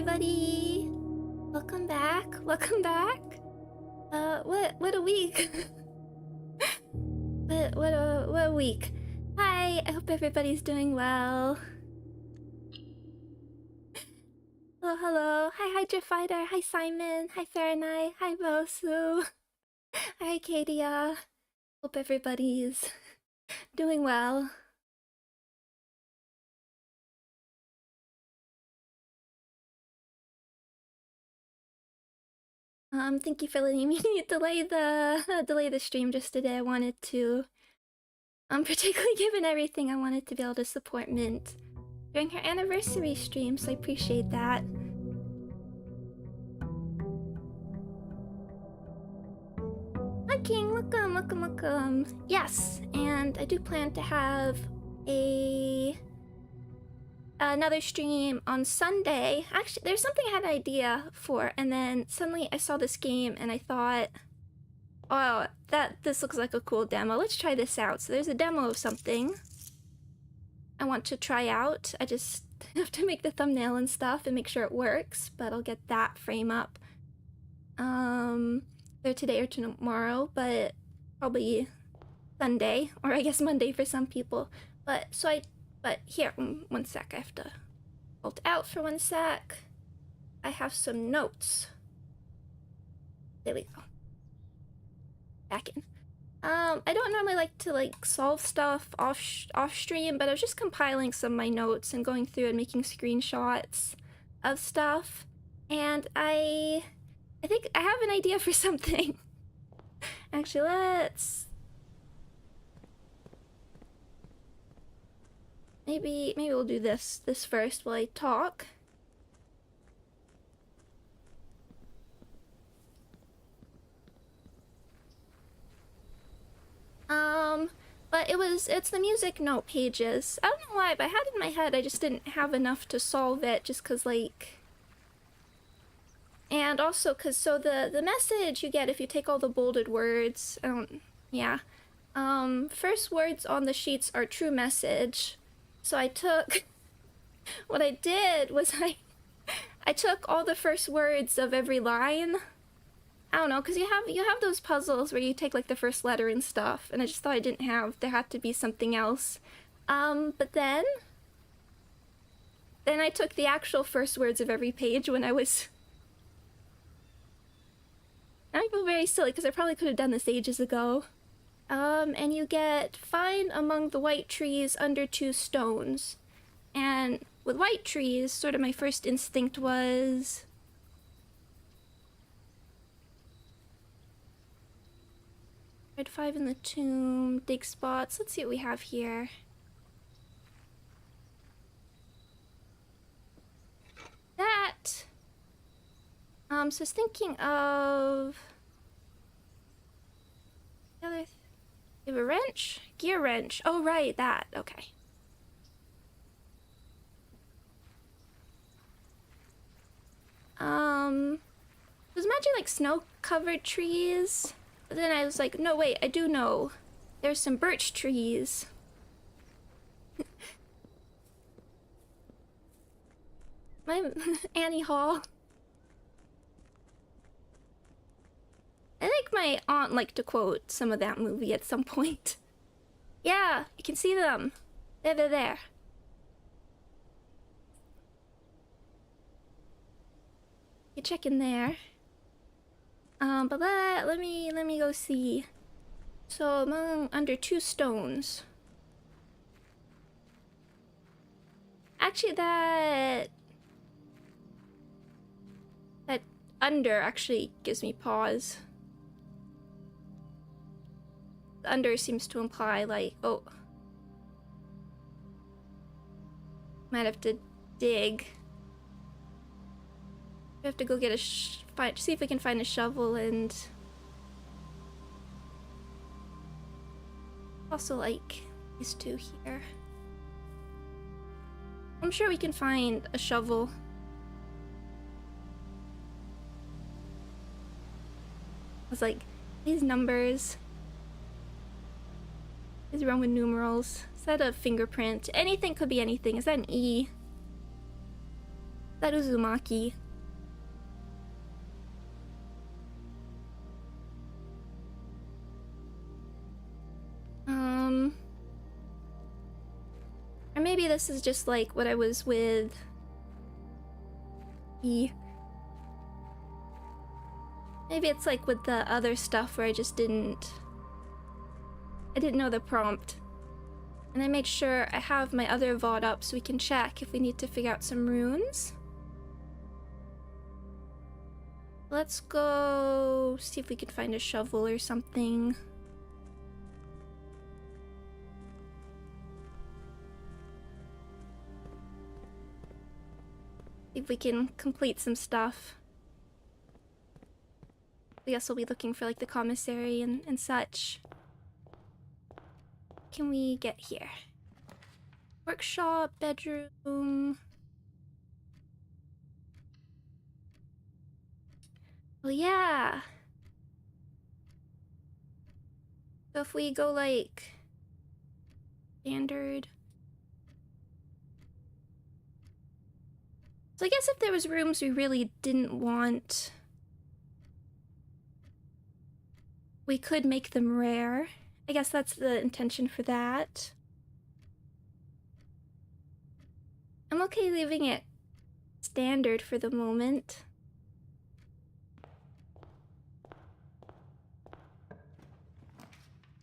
everybody! Welcome back. Welcome back. What a week. what a week. Hi, I hope everybody's doing well. Hello. Hi Hydra Fighter. Hi Simon. Hi Fahrenheit. Hi Bosu. Hi Kadia. Hope everybody's doing well. Thank you for letting me delay the stream just today. I wanted to, particularly given everything, I wanted to be able to support Mint during her anniversary stream, so I appreciate that. Hi King, welcome. Yes, and I do plan to have another stream on Sunday. Actually, there's something I had an idea for, and then suddenly I saw this game and I thought, oh, this looks like a cool demo. Let's try this out. So there's a demo of something I want to try out. I just have to make the thumbnail and stuff and make sure it works, but I'll get that frame up either today or tomorrow, but probably Sunday, or I guess Monday for some people. But here, one sec, I have to hold out for one sec. I have some notes. There we go. Back in. I don't normally like to solve stuff off stream, but I was just compiling some of my notes and going through and making screenshots of stuff. And I think I have an idea for something. Actually, maybe we'll do this first while I talk. But it's the music note pages. I don't know why, but I had it in my head, I just didn't have enough to solve it, just cause and also cause the message you get if you take all the bolded words, first words on the sheets are true message. So what I did was I took all the first words of every line. I don't know, because you have those puzzles where you take the first letter and stuff, and I just thought there had to be something else. But then I took the actual first words of every page when I feel very silly because I probably could have done this ages ago. And you get find among the white trees under two stones. And with white trees, sort of my first instinct was red 5 in the tomb, dig spots. Let's see what we have here. That. So I was thinking of the other. You have a wrench? Gear wrench. Oh, right, that. Okay. I was imagining snow-covered trees. But then I was like, no, wait, I do know. There's some birch trees. My Annie Hall. I think my aunt liked to quote some of that movie at some point. Yeah, you can see them. They're there. You check in there. But let me go see. So under two stones. Actually, that under actually gives me pause. Under seems to imply oh, might have to dig. We have to go get see if we can find a shovel, and also these two here. I'm sure we can find a shovel. I was these numbers. These Roman numerals. Is that a fingerprint? Anything could be anything. Is that an E? That Uzumaki. Or maybe this is just like what I was with maybe it's like with the other stuff where I didn't know the prompt. And I make sure I have my other VOD up so we can check if we need to figure out some runes. Let's go see if we can find a shovel or something. See if we can complete some stuff. I guess we'll be looking for like the commissary and such. Can we get here? Workshop, bedroom. Oh yeah. So if we go like standard. So I guess if there was rooms we really didn't want, we could make them rare. I guess that's the intention for that. I'm okay leaving it standard for the moment.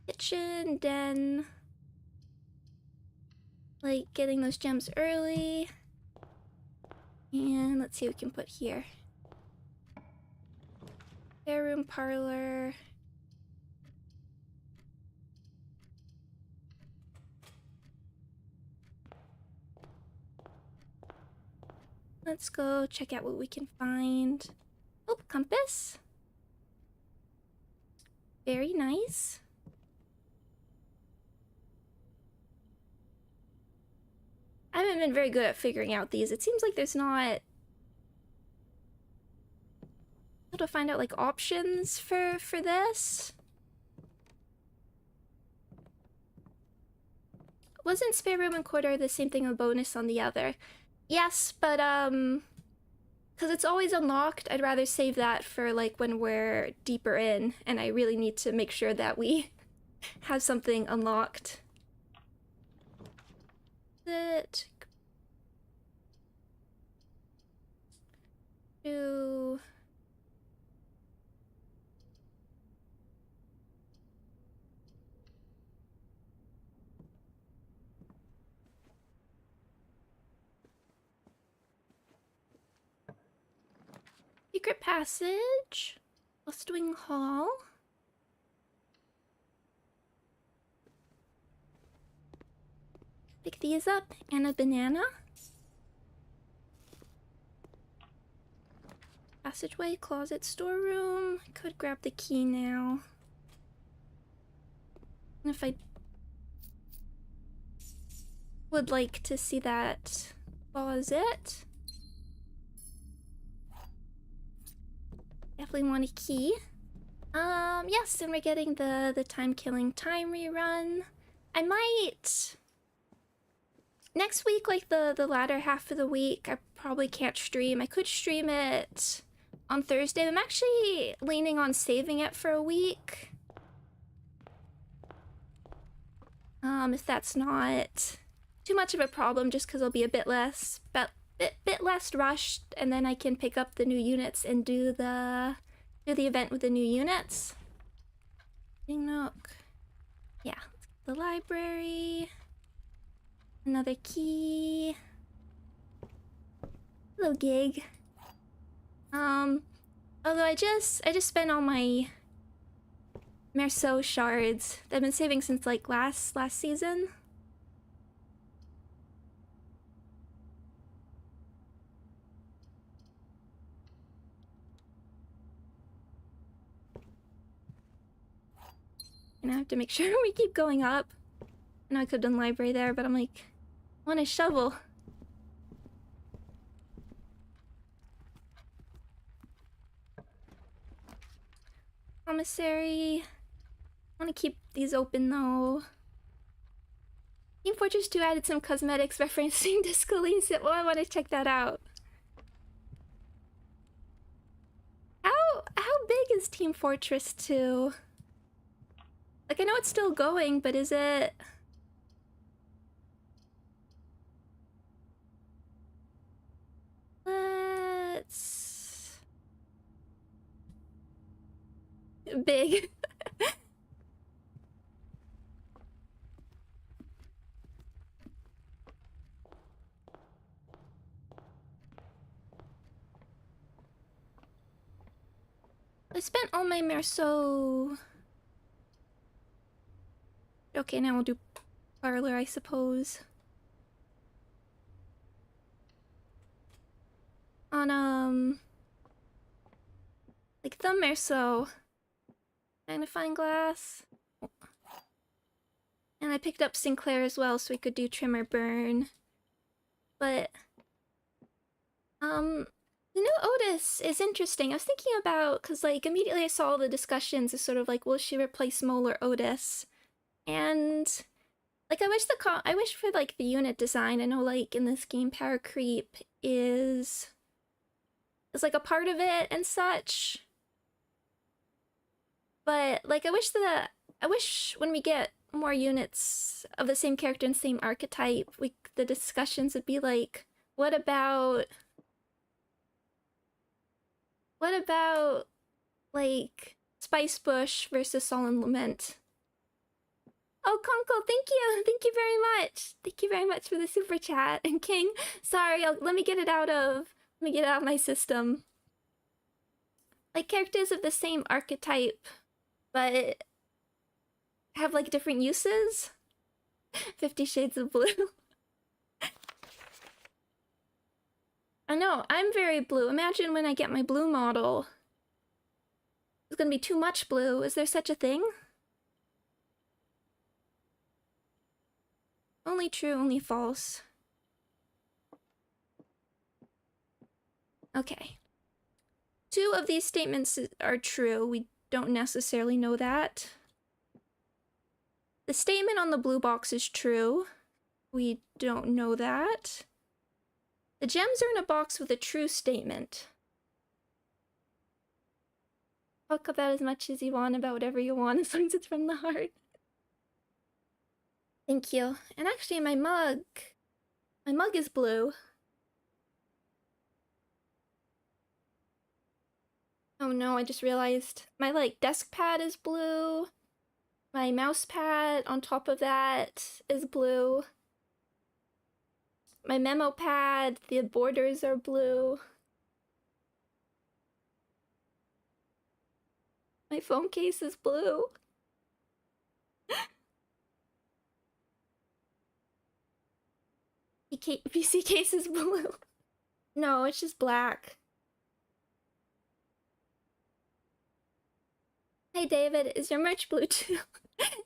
Kitchen, den. Like getting those gems early. And let's see what we can put here. Spare room, parlor. Let's go check out what we can find. Oh, compass. Very nice. I haven't been very good at figuring out these. It seems like there's not how to find out like options for this. Wasn't spare room and corridor the same thing, a bonus on the other? Yes, but because it's always unlocked, I'd rather save that for like when we're deeper in and I really need to make sure that we have something unlocked. That to secret passage, Westwing Hall. Pick these up and a banana. Passageway, closet, storeroom. Could grab the key now. And if I would like to see that closet. Definitely want a key. Yes, and we're getting the time-killing time rerun. I might next week, like the latter half of the week, I probably can't stream. I could stream it on Thursday. I'm actually leaning on saving it for a week. If that's not too much of a problem, just because it'll be a bit less rushed, and then I can pick up the new units and do the event with the new units. Nook. Yeah, the library. Another key. Little gig. Although I just spent all my Merceau shards that I've been saving since like last season. And I have to make sure we keep going up. I know I could have done library there, but I'm like, I want a shovel. Commissary. I want to keep these open though. Team Fortress 2 added some cosmetics referencing Disco Lean. Well, I want to check that out. how big is Team Fortress 2? Like, I know it's still going, but is it... Let's... Big. I spent all my Merceau... Okay, now we'll do Parlor, I suppose. On, like the Merceau. Magnifying glass. And I picked up Sinclair as well, so we could do Trimmer Burn. But, the new Otis is interesting. I was thinking about, because, like, immediately I saw all the discussions as sort of like, will she replace Mole or Otis? And, like, I wish for, like, the unit design. I know, like, in this game, power creep is like, a part of it and such. But, like, I wish when we get more units of the same character and same archetype, the discussions would be like, what about, like, Spice Bush versus Solemn Lament? Oh, Konko, thank you! Thank you very much! Thank you very much for the super chat. And King, sorry, let me get it out of my system. Like, characters of the same archetype, but have, like, different uses? 50 Shades of Blue. I know, I'm very blue. Imagine when I get my blue model. It's gonna be too much blue. Is there such a thing? Only true, only false. Okay. 2 of these statements are true. We don't necessarily know that. The statement on the blue box is true. We don't know that. The gems are in a box with a true statement. Talk about as much as you want, about whatever you want, as long as it's from the heart. Thank you. And actually, my mug is blue. Oh no, I just realized my, like, desk pad is blue. My mouse pad on top of that is blue. My memo pad, the borders are blue. My phone case is blue. PC case is blue. No, it's just black. Hey David, is your merch blue too?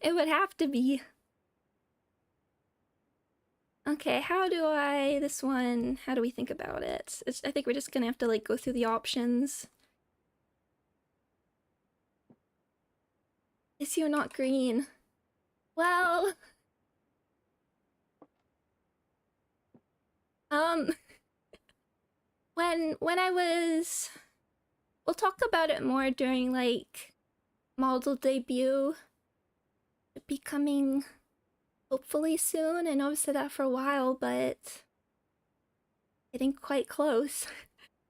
It would have to be. Okay, this one, how do we think about it? I think we're just gonna have to, like, go through the options. Is you not green? Well... when I was... We'll talk about it more during, like, model debut. It'll be coming hopefully soon. I know I've said that for a while, but getting quite close.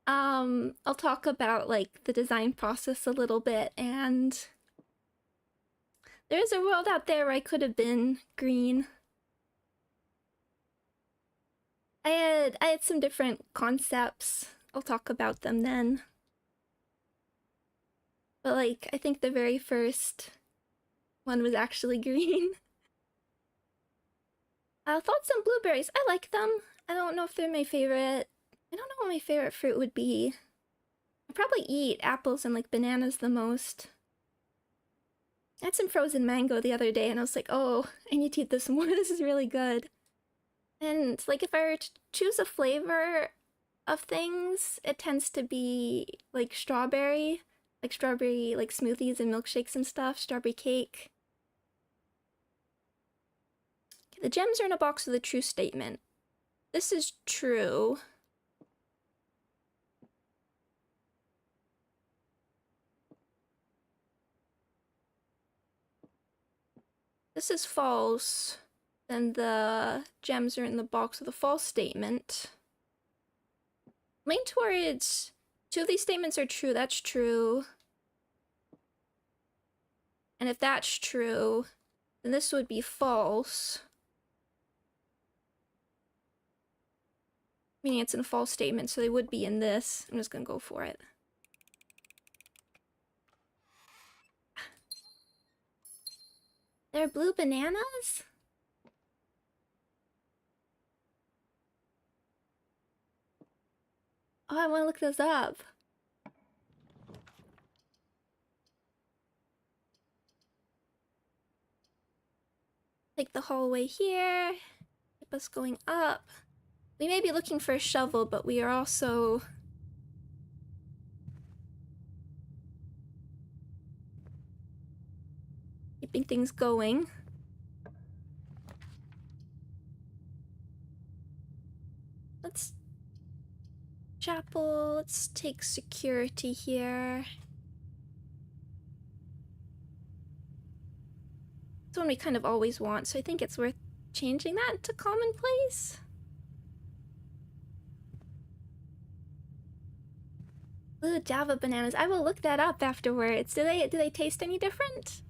I'll talk about, like, the design process a little bit, and there's a world out there where I could have been green. I had some different concepts. I'll talk about them then. But, like, I think the very first one was actually green. Thoughts on blueberries. I like them. I don't know if they're my favorite. I don't know what my favorite fruit would be. I probably eat apples and, like, bananas the most. I had some frozen mango the other day and I was like, oh, I need to eat this more. This is really good. And, like, if I were to choose a flavor of things, it tends to be, like, strawberry. Like, strawberry, like, smoothies and milkshakes and stuff. Strawberry cake. Okay, the gems are in a box with a true statement. This is true. this is false, then the gems are in the box with a false statement. Lean towards 2 of these statements are true, that's true. And if that's true, then this would be false. Meaning it's in a false statement, so they would be in this. I'm just gonna go for it. There are blue bananas? Oh, I want to look those up. Take the hallway here. Keep us going up. We may be looking for a shovel, but we are also... keeping things going. Let's... chapel. Let's take security here. It's one we kind of always want, so I think it's worth changing that to commonplace. Ooh, Java bananas. I will look that up afterwards. Do they taste any different?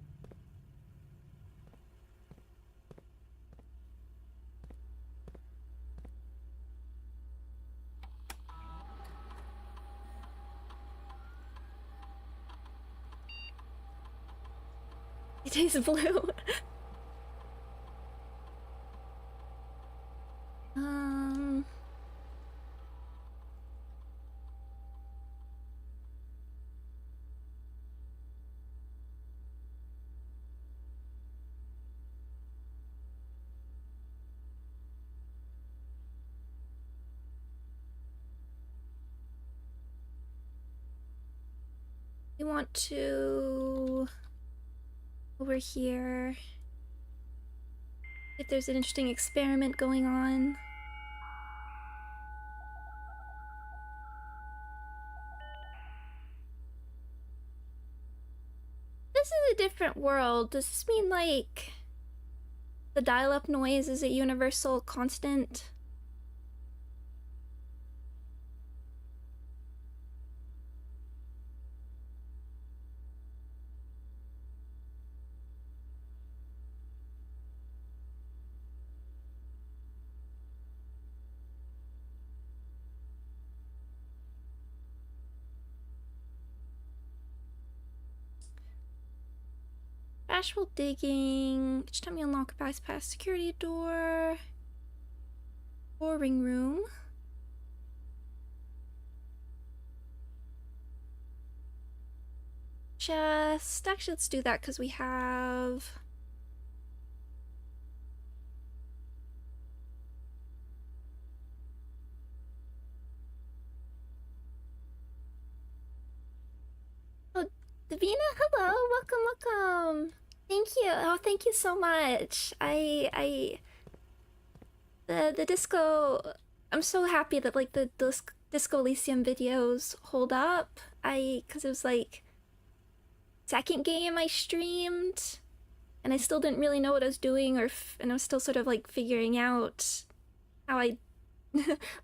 It tastes blue. We want to... over here. If there's an interesting experiment going on. This is a different world. Does this mean, like, the dial-up noise is a universal constant? Bashful digging. Each time you unlock a bypass security door. Or ring room. Chest. Actually, let's do that because we have... Oh, Davina, hello. Welcome, welcome. Thank you. Oh, thank you so much. The disco... I'm so happy that, like, the Disco Elysium videos hold up. Because it was, like, second game I streamed, and I still didn't really know what I was doing, and I was still sort of, like, figuring out how I...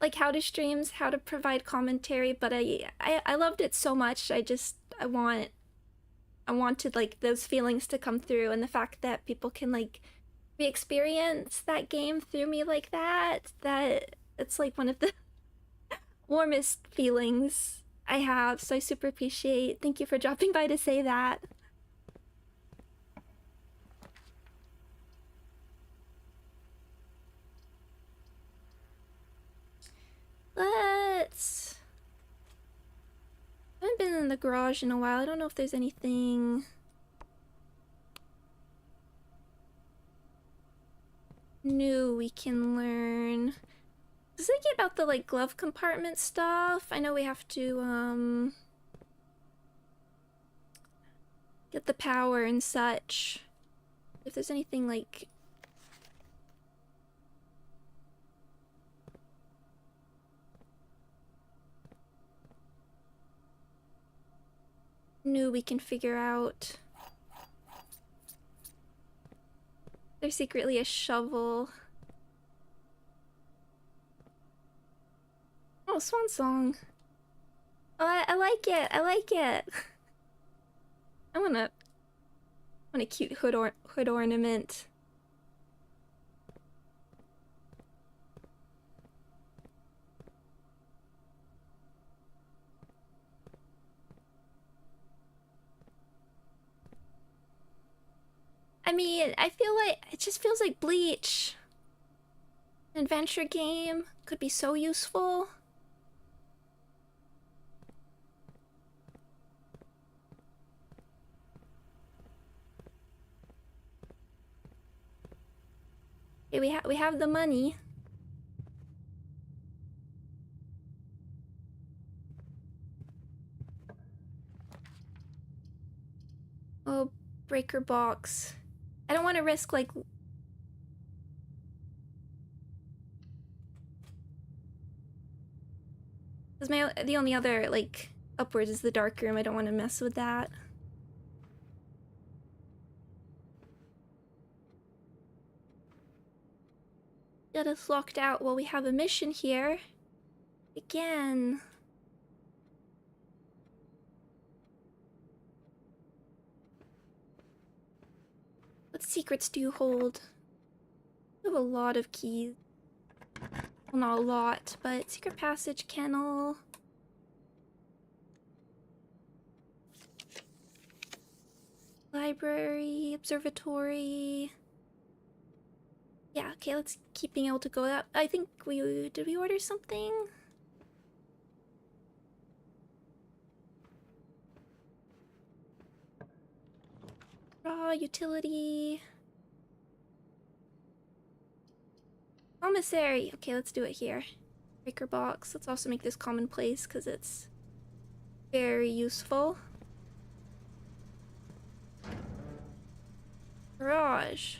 like, how to streams, how to provide commentary, but I loved it so much. I wanted, like, those feelings to come through, and the fact that people can, like, re-experience that game through me like that it's, like, one of the warmest feelings I have, so I super appreciate. Thank you for dropping by to say that. Let's... I haven't been in the garage in a while. I don't know if there's anything new we can learn. I was thinking about the, like, glove compartment stuff. I know we have to get the power and such. If there's anything, like, new we can figure out. There's secretly a shovel. Oh, swan song. Oh, I like it. I like it. I want a cute hood ornament. I mean, I feel like it just feels like Bleach. An adventure game could be so useful. Okay, we have the money. Oh, breaker box. I don't want to risk like because the only other like upwards is the dark room. I don't want to mess with that. Get us locked out while we have a mission here. Again. What secrets do you hold? You have a lot of keys. Well, not a lot, but secret passage, kennel. Library, observatory. Yeah, okay, let's keep being able to go up. I think did we order something? Raw, utility. Commissary. Okay, let's do it here. Breaker box. Let's also make this commonplace because it's very useful. Garage.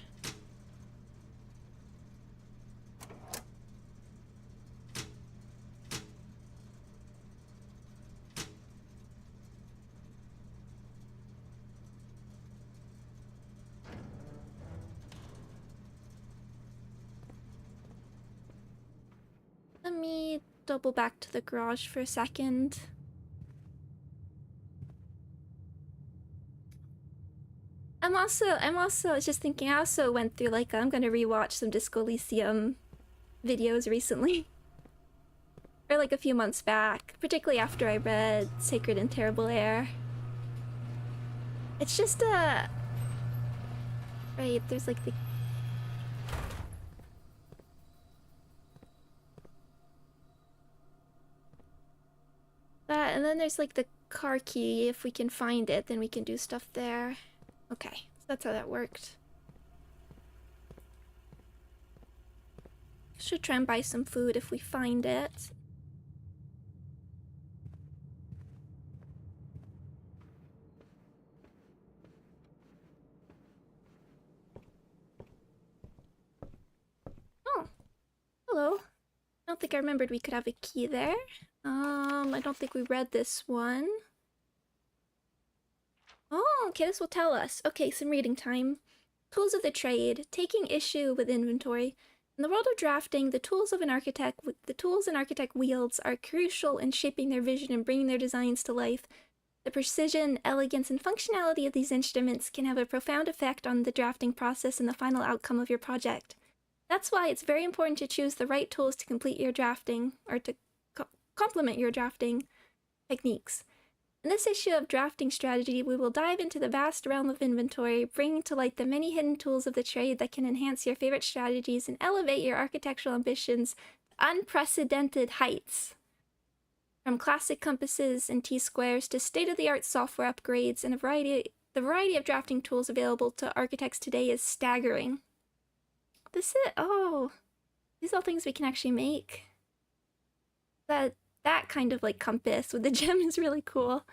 Let me double back to the garage for a second. I'm also just thinking, I also went through like, I'm gonna rewatch some Disco Elysium videos recently. Or like a few months back, particularly after I read Sacred and Terrible Air. It's just right, there's like the that, and then there's like the car key. If we can find it, then we can do stuff there. Okay, so that's how that worked. Should try and buy some food if we find it. Oh, hello. I don't think I remembered we could have a key there. I don't think we read this one. Oh, okay, this will tell us. Okay, some reading time. Tools of the trade. Taking issue with inventory. In the world of drafting, the tools an architect wields are crucial in shaping their vision and bringing their designs to life. The precision, elegance, and functionality of these instruments can have a profound effect on the drafting process and the final outcome of your project. That's why it's very important to choose the right tools to complete your drafting, or to complement your drafting techniques. In this issue of Drafting Strategy, we will dive into the vast realm of inventory, bringing to light the many hidden tools of the trade that can enhance your favorite strategies and elevate your architectural ambitions to unprecedented heights. From classic compasses and T-squares to state-of-the-art software upgrades, and the variety of drafting tools available to architects today is staggering. Oh, these are all things we can actually make. That kind of like compass with the gem is really cool.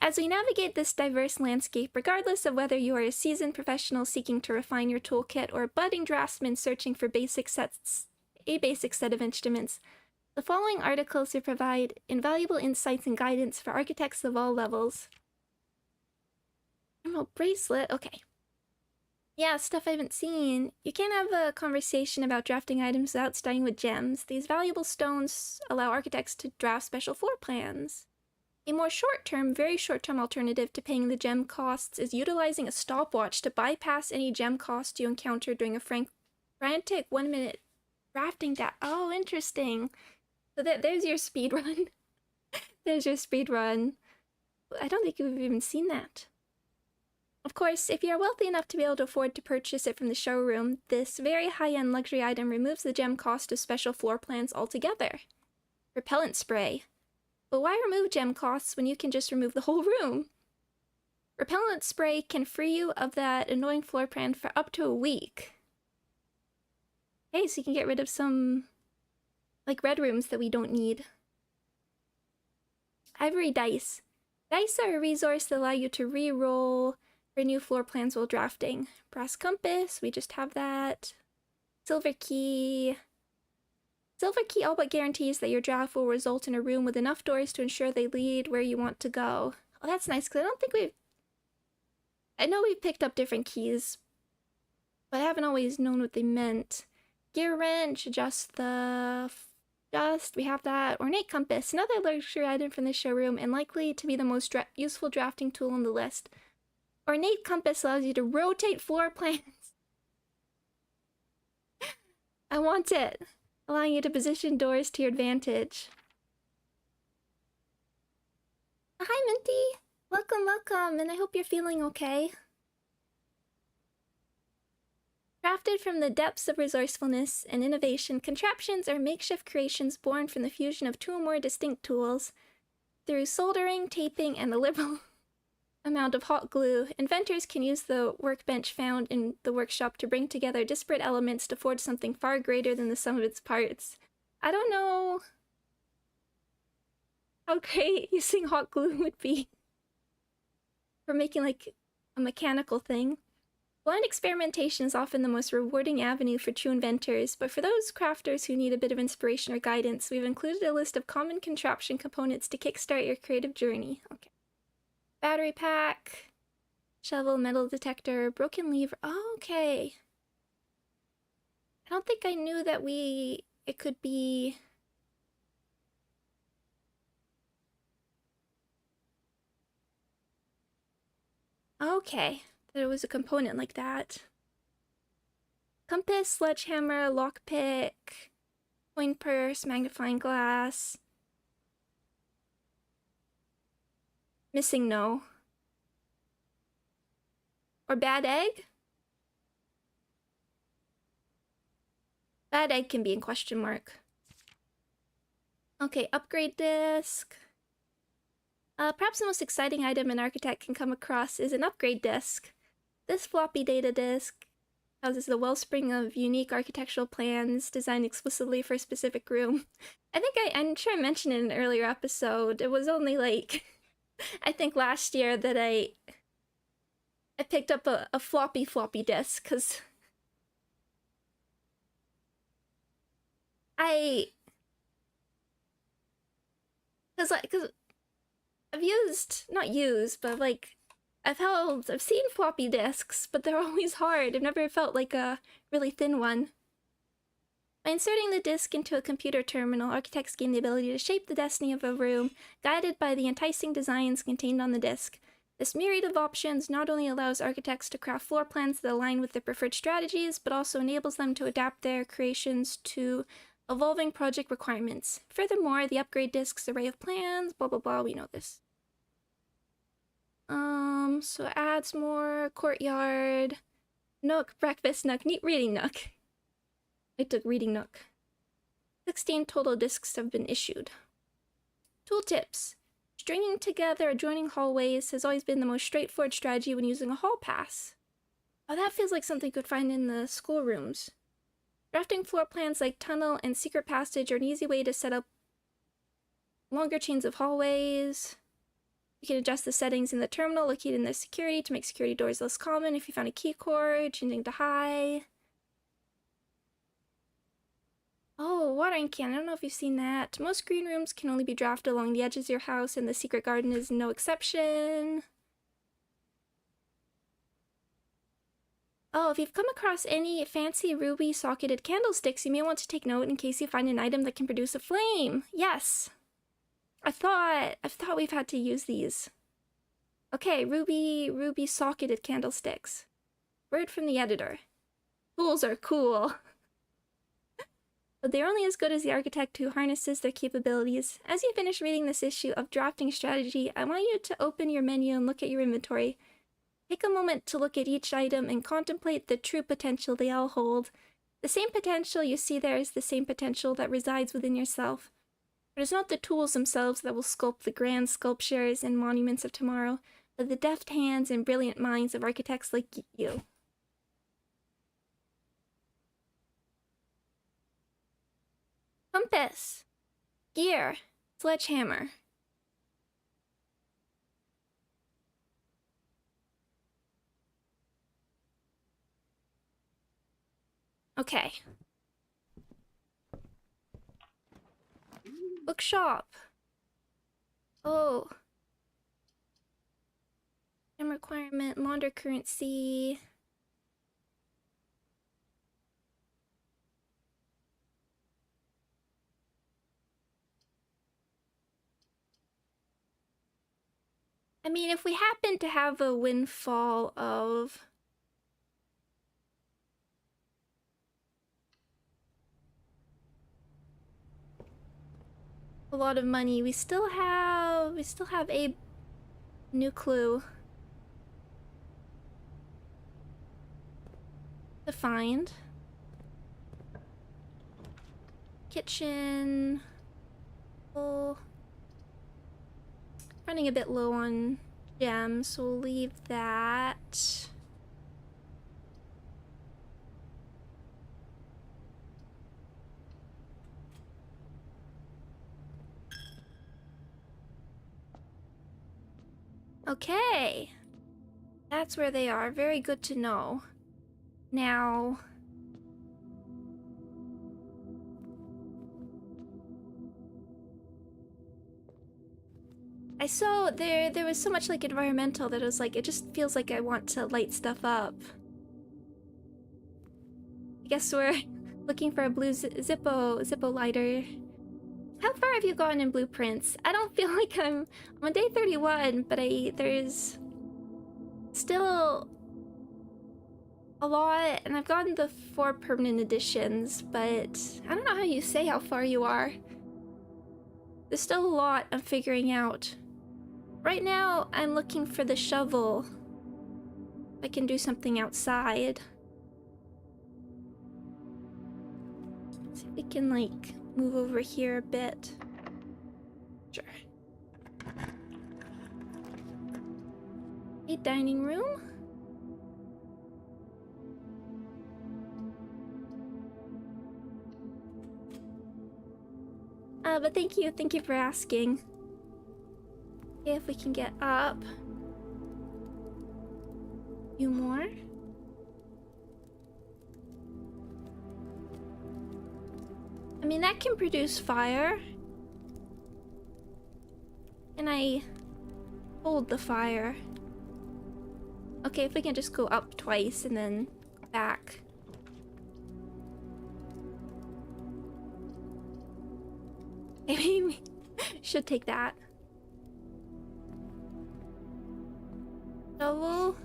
As we navigate this diverse landscape, regardless of whether you are a seasoned professional seeking to refine your toolkit or a budding draftsman searching for a basic set of instruments, the following articles will provide invaluable insights and guidance for architects of all levels. Emerald bracelet, okay. Yeah, stuff I haven't seen. You can't have a conversation about drafting items without starting with gems. These valuable stones allow architects to draft special floor plans. A more short-term, very short-term alternative to paying the gem costs is utilizing a stopwatch to bypass any gem costs you encounter during a frantic 1-minute drafting Oh, interesting. So there's your speed run. There's your speed run. I don't think we've even seen that. Of course, if you are wealthy enough to be able to afford to purchase it from the showroom, this very high-end luxury item removes the gem cost of special floor plans altogether. Repellent spray. But why remove gem costs when you can just remove the whole room? Repellent spray can free you of that annoying floor plan for up to a week. Okay, so you can get rid of some, like, red rooms that we don't need. Ivory dice. Dice are a resource that allow you to re-roll for new floor plans while drafting. Brass compass, we just have that. Silver key. Silver key all but guarantees that your draft will result in a room with enough doors to ensure they lead where you want to go. Oh, that's nice, because I don't think I know we've picked up different keys, but I haven't always known what they meant. Gear wrench, we have that. Ornate compass, another luxury item from the showroom, and likely to be the most useful drafting tool on the list. Ornate compass allows you to rotate floor plans. I want it. Allowing you to position doors to your advantage. Hi, Minty! Welcome, welcome, and I hope you're feeling okay. Crafted from the depths of resourcefulness and innovation, contraptions are makeshift creations born from the fusion of two or more distinct tools. Through soldering, taping, and a liberal amount of hot glue, inventors can use the workbench found in the workshop to bring together disparate elements to forge something far greater than the sum of its parts. I don't know how great using hot glue would be for making, like, a mechanical thing. Blind experimentation is often the most rewarding avenue for true inventors, but for those crafters who need a bit of inspiration or guidance, we've included a list of common contraption components to kickstart your creative journey. Okay. Battery pack, shovel, metal detector, broken lever. Oh, okay. I don't think I knew that it could be... Okay, that it was a component like that. Compass, sledgehammer, lockpick, coin purse, magnifying glass. Missing no. Or bad egg? Bad egg can be in question mark. Okay, upgrade disc. Perhaps the most exciting item an architect can come across is an upgrade disc. This floppy data disc houses the wellspring of unique architectural plans designed explicitly for a specific room. I'm sure I mentioned in an earlier episode, it was only like... I think last year that I picked up a floppy disk, because I've I've seen floppy disks, but they're always hard. I've never felt like a really thin one. By inserting the disk into a computer terminal, architects gain the ability to shape the destiny of a room, guided by the enticing designs contained on the disk. This myriad of options not only allows architects to craft floor plans that align with their preferred strategies, but also enables them to adapt their creations to evolving project requirements. Furthermore, the upgrade disk's array of plans, blah blah blah, we know this. So it adds more courtyard, nook, breakfast nook, neat reading nook. I took reading nook. 16 total discs have been issued. Tooltips. Stringing together adjoining hallways has always been the most straightforward strategy when using a hall pass. Oh, that feels like something you could find in the schoolrooms. Drafting floor plans like tunnel and secret passage are an easy way to set up longer chains of hallways. You can adjust the settings in the terminal located in the security to make security doors less common if you found a key cord, changing to high. Oh, watering can. I don't know if you've seen that. Most green rooms can only be drafted along the edges of your house, and the secret garden is no exception. Oh, if you've come across any fancy ruby socketed candlesticks, you may want to take note in case you find an item that can produce a flame. Yes. I thought we've had to use these. Okay, ruby socketed candlesticks. Word from the editor. Tools are cool. But they're only as good as the architect who harnesses their capabilities. As you finish reading this issue of Drafting Strategy, I want you to open your menu and look at your inventory. Take a moment to look at each item and contemplate the true potential they all hold. The same potential you see there is the same potential that resides within yourself. It is not the tools themselves that will sculpt the grand sculptures and monuments of tomorrow, but the deft hands and brilliant minds of architects like you. Compass, gear, sledgehammer. Okay. Bookshop. Oh. Gem requirement, launder currency. I mean, if we happen to have a windfall of a lot of money, we still have a new clue to find. Kitchen. Oh. Running a bit low on gems, so we'll leave that. Okay. That's where they are. Very good to know. Now, I saw there was so much like environmental that it was like, it just feels like I want to light stuff up. I guess we're looking for a blue Zippo lighter. How far have you gone in blueprints? I don't feel like I'm on day 31, but there's still a lot, and I've gotten the 4 permanent editions, but I don't know how you say how far you are. There's still a lot I'm figuring out. Right now, I'm looking for the shovel. I can do something outside. Let's see if we can, like, move over here a bit. Sure. A dining room. But thank you for asking. Okay, if we can get up. A few more. I mean, that can produce fire. Can I hold the fire? Okay, if we can just go up twice and then back. Maybe we should take that. Shovel.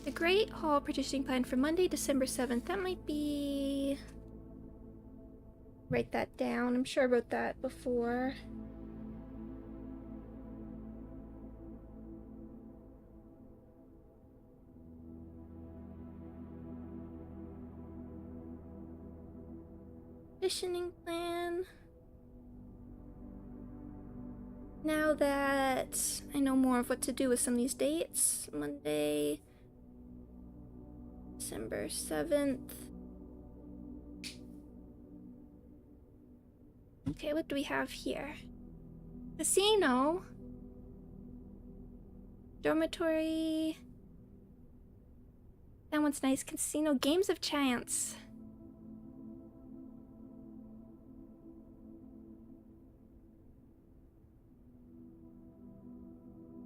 The Great Hall producing plan for Monday, December 7th. That might be... Write that down. I'm sure I wrote that before. Conditioning plan. Now that I know more of what to do with some of these dates, Monday, December 7th. Okay, what do we have here? Casino. Dormitory. That one's nice. Casino. Games of chance.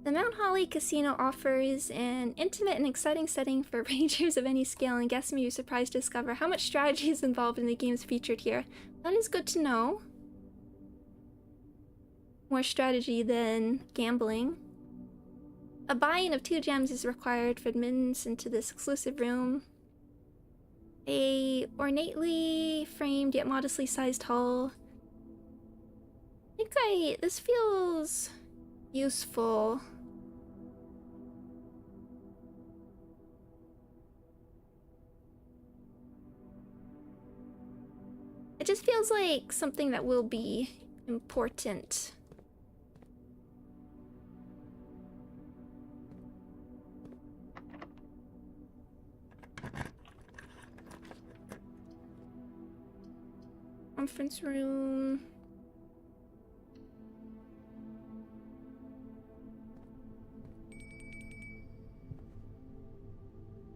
The Mount Holly Casino offers an intimate and exciting setting for rangers of any scale, and guests may be surprised to discover how much strategy is involved in the games featured here. That is good to know. More strategy than gambling. A buy-in of 2 gems is required for admittance into this exclusive room. A ornately framed yet modestly sized hall. This feels useful. It just feels like something that will be important. Conference room.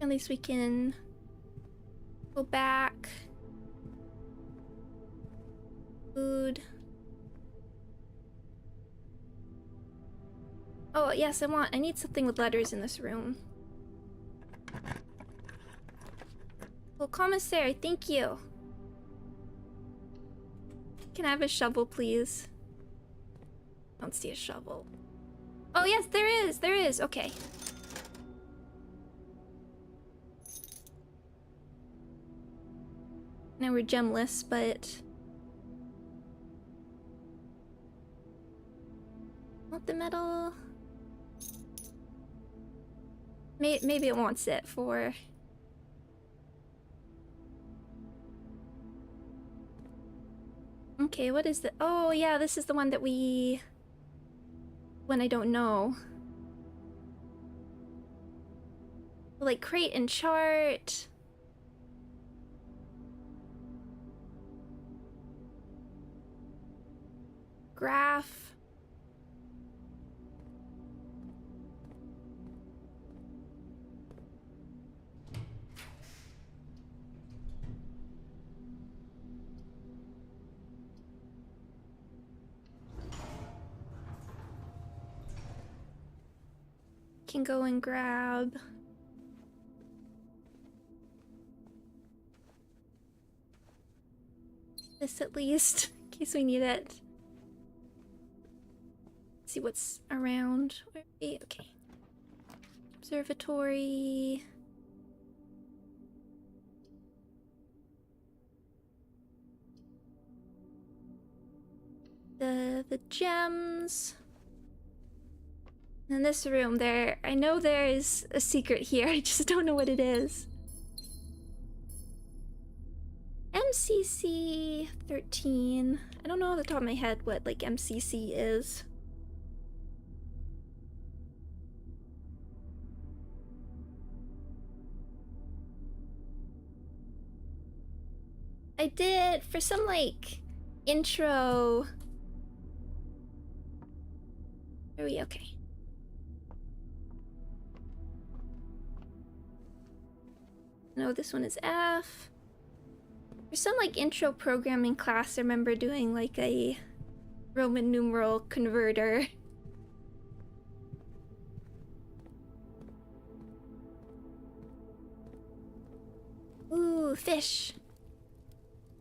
At least we can go back. Food. Oh, yes, I need something with letters in this room. Well, commissary, thank you. Can I have a shovel, please? I don't see a shovel. Oh, yes, there is, okay. Now we're gemless, but... Want the metal? Maybe it wants it for... Okay, what is the... Oh, yeah, this is the one that we... When I don't know. Like, crate and chart... Graph... Can go and grab this at least, in case we need it. See what's around. Okay. Observatory. The gems. In this room there, I know there is a secret here, I just don't know what it is. MCC 13. I don't know off the top of my head what like MCC is. I did for some like intro. Are we okay? No, this one is F. For some like intro programming class, I remember doing like a Roman numeral converter. Ooh, fish.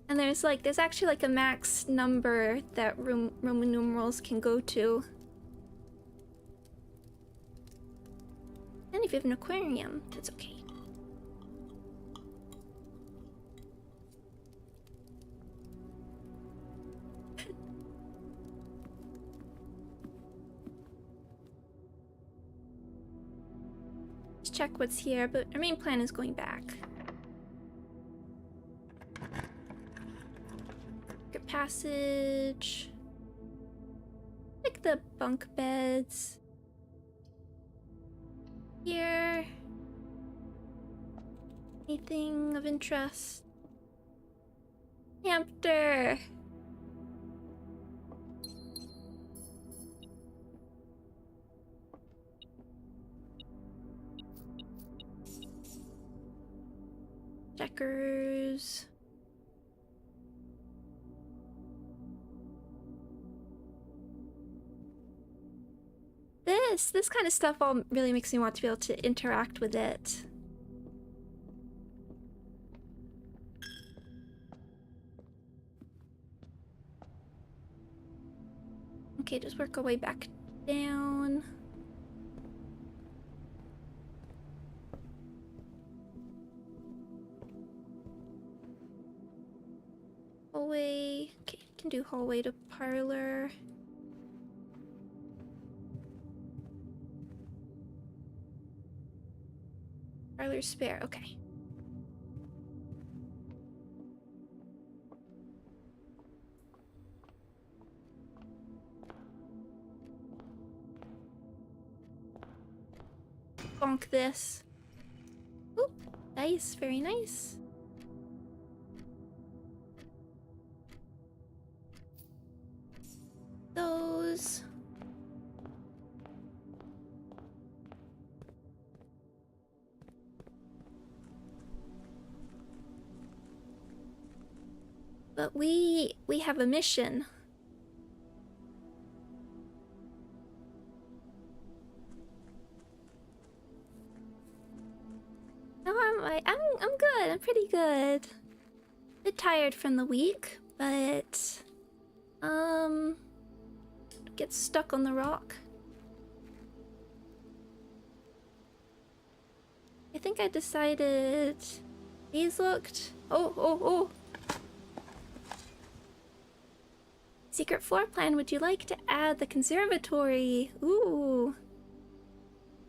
And there's actually like a max number that Roman numerals can go to. And if you have an aquarium, that's okay. Let's check what's here, but our main plan is going back. Secret passage. Like the bunk beds. Here. Anything of interest? Hamster. Checkers. this kind of stuff all really makes me want to be able to interact with it. Okay, just work our way back down. Hallway. Okay, can do hallway to parlor. Parlor spare, okay. Bonk this. Oop, nice, very nice. Those. But we have a mission. No, I'm good. I'm pretty good. A bit tired from the week, but get stuck on the rock. I think I decided these looked. Oh. Secret floor plan. Would you like to add the conservatory? Ooh.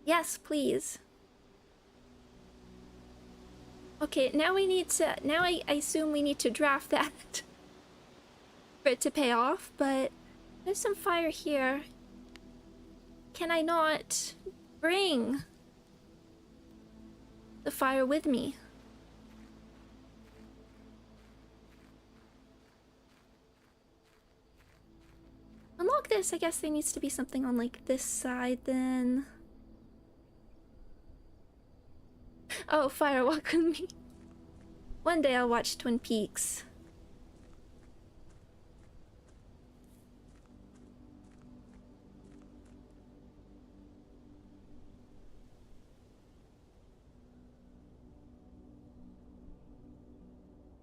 Yes, please. Okay, now we need to. Now I assume we need to draft that for it to pay off, but there's some fire here. Can I not bring the fire with me? Unlock this. I guess there needs to be something on like this side then. Oh, fire walk with me. One day I'll watch Twin Peaks.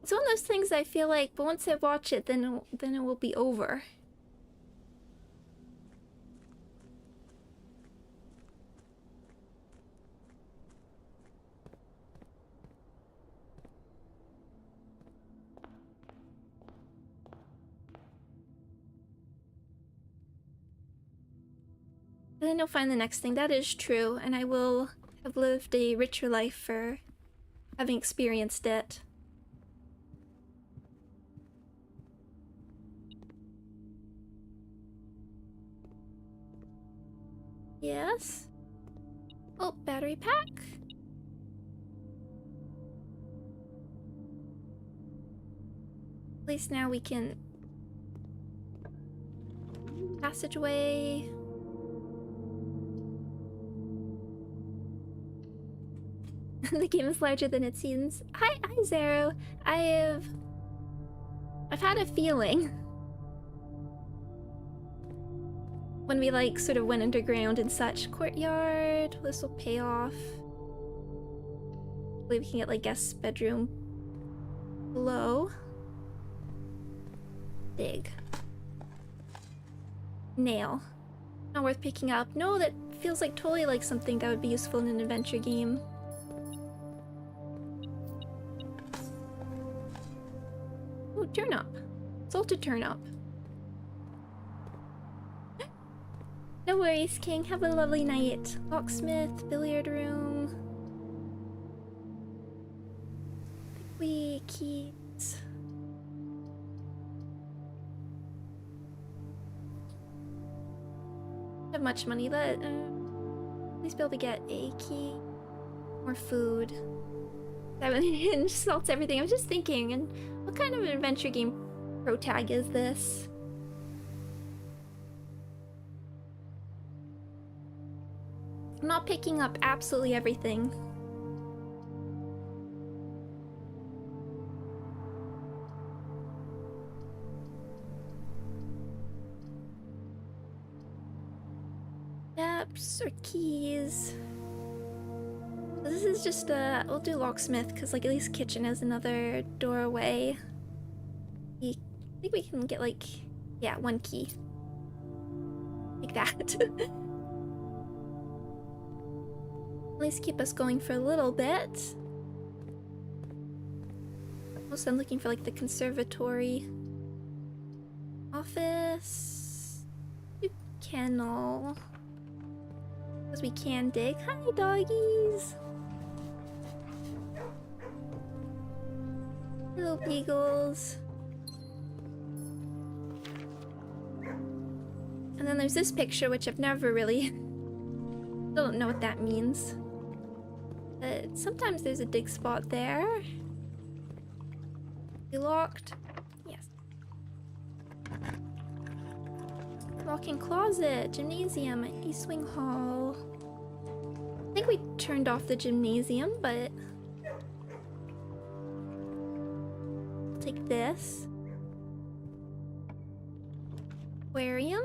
It's one of those things I feel like, but once I watch it, then it will be over. And then you'll find the next thing. That is true, and I will have lived a richer life for having experienced it. Yes? Oh, battery pack. At least now we can... Passageway... The game is larger than it seems. Hi, Zero. I've had a feeling when we like sort of went underground and such. Courtyard. This will pay off. Hopefully we can get like guest bedroom below. Dig. Nail. Not worth picking up. No, that feels like totally like something that would be useful in an adventure game. Ooh, turnip. Salted turnip. No worries, King. Have a lovely night. Locksmith, billiard room. We keys. Have much money, but please be able to get a key. More food. 7 salts everything. I was just thinking, and what kind of an adventure game pro tag is this? I'm not picking up absolutely everything. Steps. Cups or keys. So this is just we'll do locksmith because like at least kitchen has another doorway. I think we can get like, yeah, 1 key. Like that. At least keep us going for a little bit. Also, I'm looking for like the conservatory. Office. Kennel. Because we can dig. Hi, doggies! Little beagles. And then there's this picture, which I've never really... don't know what that means. But sometimes there's a dig spot there. You locked? Yes. Walk-in closet, gymnasium, East Swing Hall. I think we turned off the gymnasium, but... I'll take this. Aquarium?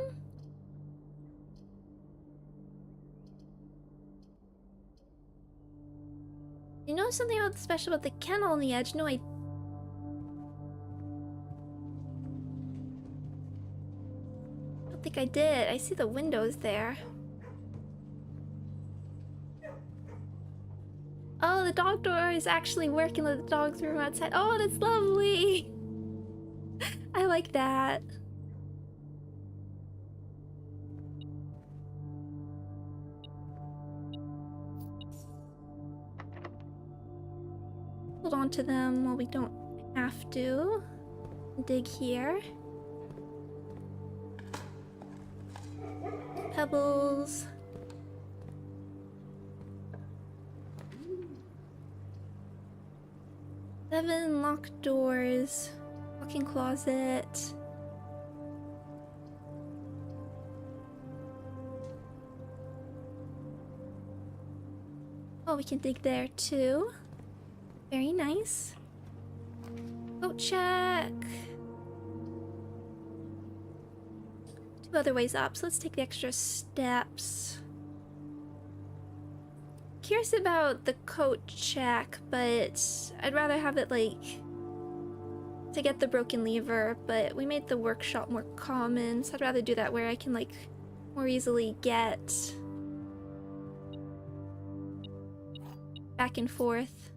You know something special about the kennel on the edge? No, I don't think I did. I see the windows there. Oh, the dog door is actually working with the dog's room outside. Oh, that's lovely! I like that. Hold on to them while we don't have to. Dig here. Pebbles. Seven locked doors. Walk-in closet. Oh, we can dig there too. Very nice. Boat check. 2 other ways up, so let's take the extra steps. Curious about the coat check, but I'd rather have it like to get the broken lever, but we made the workshop more common, so I'd rather do that where I can like more easily get back and forth.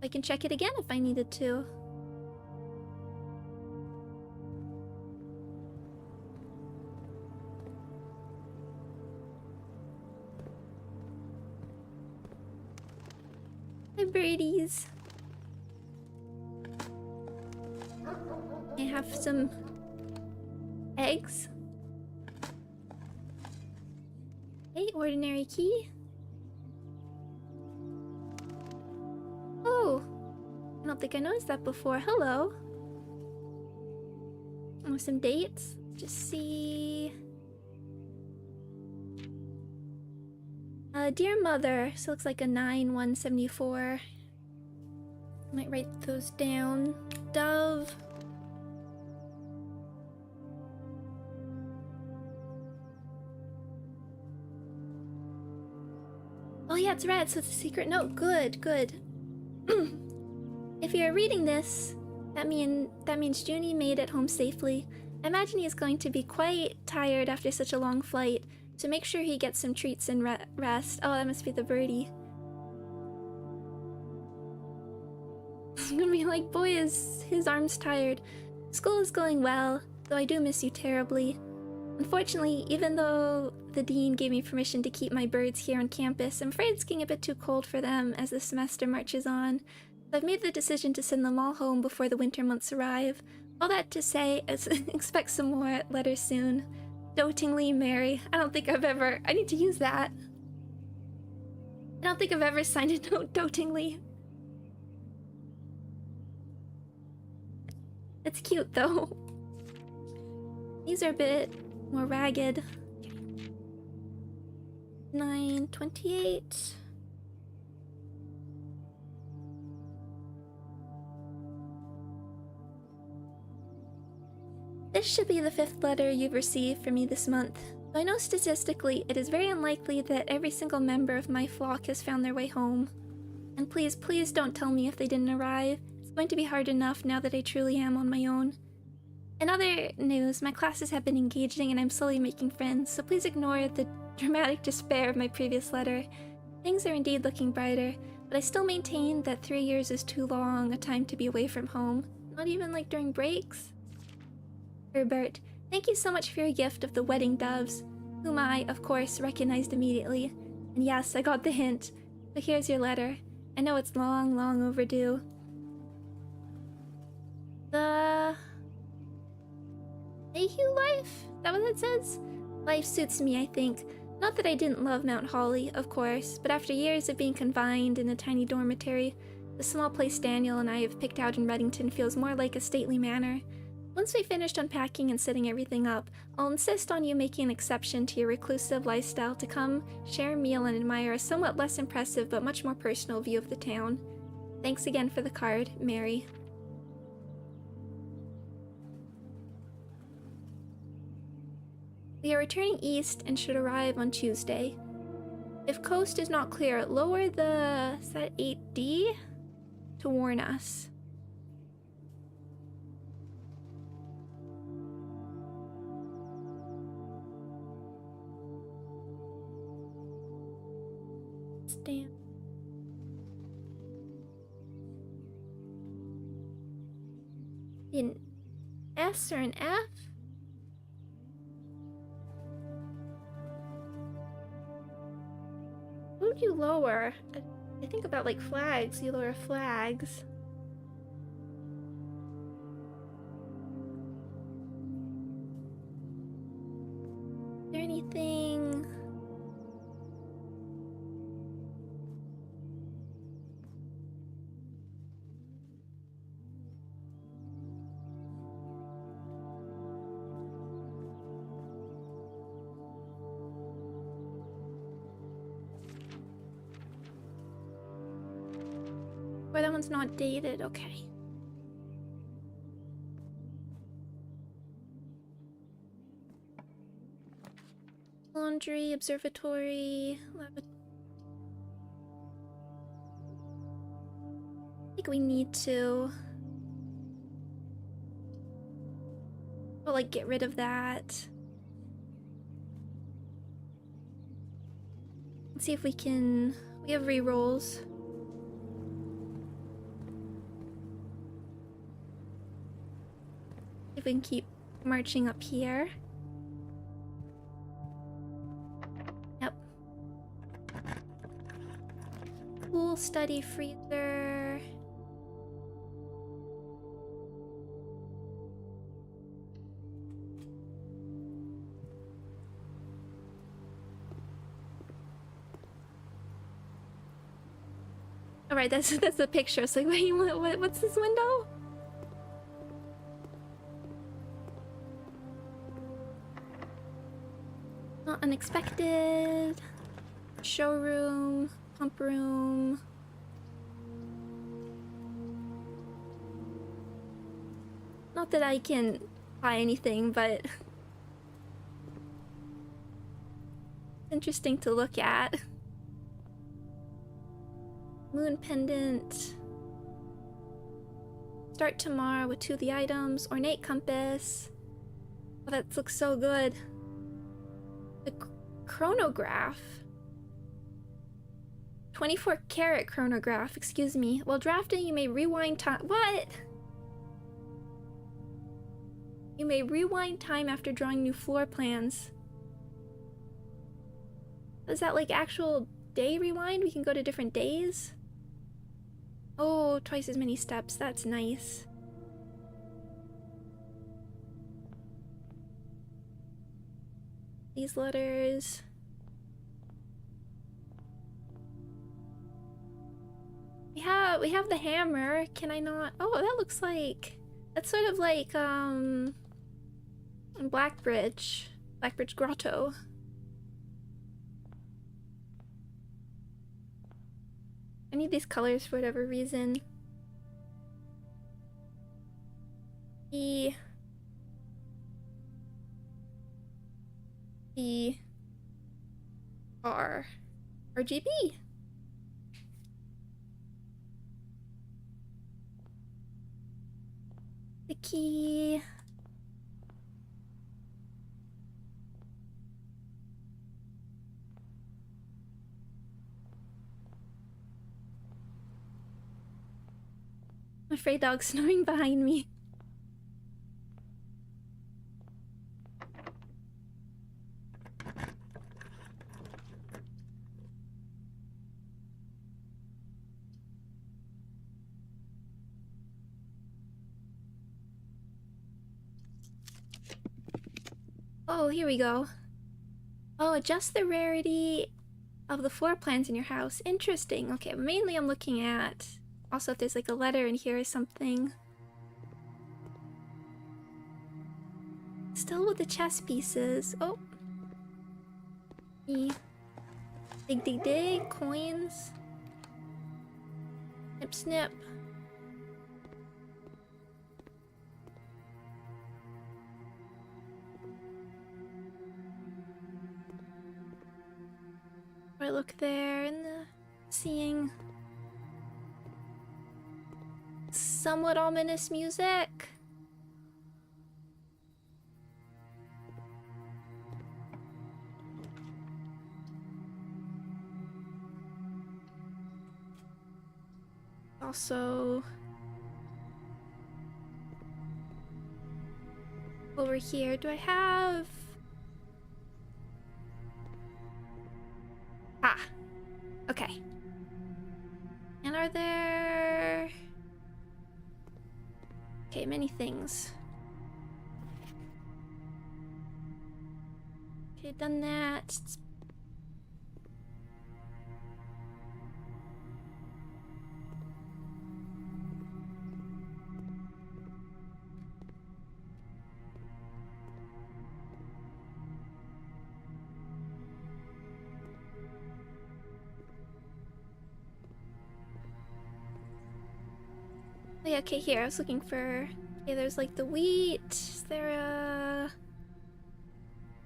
I can check it again if I needed to. Hi, birdies. I have some eggs. Hey, ordinary key. Oh, I don't think I noticed that before. Hello. Oh, some dates. Just see. Dear Mother. So it looks like a 9/174. Might write those down. Dove. Oh yeah, it's red, so it's a secret note. Good, good. If you're reading this, that means Junie made it home safely. I imagine he's going to be quite tired after such a long flight, so make sure he gets some treats and rest. Oh, that must be the birdie. I'm gonna be like, boy, is his arms tired. School is going well, though I do miss you terribly. Unfortunately, even though the dean gave me permission to keep my birds here on campus, I'm afraid it's getting a bit too cold for them as the semester marches on. So I've made the decision to send them all home before the winter months arrive. All that to say, expect some more letters soon. Dotingly, Mary. I don't think I've ever... I need to use that. I don't think I've ever signed a note dotingly. It's cute, though. These are a bit more ragged. 9/28. This should be the 5th letter you've received from me this month. I know statistically it is very unlikely that every single member of my flock has found their way home. And please, please don't tell me if they didn't arrive. It's going to be hard enough now that I truly am on my own. In other news, my classes have been engaging and I'm slowly making friends, so please ignore the dramatic despair of my previous letter. Things are indeed looking brighter, but I still maintain that 3 years is too long a time to be away from home. Not even like during breaks. Herbert, thank you so much for your gift of the wedding doves, whom I, of course, recognized immediately. And yes, I got the hint. So here's your letter. I know it's long, long overdue. The Mayhew life? Is that what it says? Life suits me, I think. Not that I didn't love Mount Holly, of course, but after years of being confined in a tiny dormitory, the small place Daniel and I have picked out in Reddington feels more like a stately manor. Once we've finished unpacking and setting everything up, I'll insist on you making an exception to your reclusive lifestyle to come, share a meal, and admire a somewhat less impressive but much more personal view of the town. Thanks again for the card, Mary. We are returning east and should arrive on Tuesday. If coast is not clear, lower the... is that 8D? To warn us. Stand. An S or an F? What would you lower? I think about like flags. You lower flags. Is there anything? Or that one's not dated, okay. Laundry, observatory, laboratory. I think we need to... well, like, get rid of that. Let's see if we can... we have rerolls. If we can keep marching up here. Yep. Pool, study, freezer. All right, that's a picture. So wait, what's this window? Not unexpected. Showroom, pump room. Not that I can buy anything, but it's interesting to look at. Moon pendant. Start tomorrow with 2 of the items. Ornate compass. Oh, that looks so good. The chronograph. 24-karat chronograph, excuse me. While drafting, you may rewind time. What? You may rewind time after drawing new floor plans. Is that like actual day rewind? We can go to different days? Oh, twice as many steps. That's nice. These letters. We have the hammer. Can I not? Oh, that looks like... that's sort of like, Blackbridge Grotto. I need these colors for whatever reason. The RGB. The key. Mafrei dog snoring behind me. Oh, here we go. Oh, adjust the rarity of the floor plans in your house. Interesting. Okay, mainly I'm looking at also if there's like a letter in here or something. Still with the chess pieces. Oh. Dig, dig, dig. Coins. Snip, snip. I look there in the seeing somewhat ominous music. Also over here, do I have okay. And are there... Okay, many things. Okay, done that. Oh, yeah, okay, here, I was looking for... Okay, there's like the wheat. Is there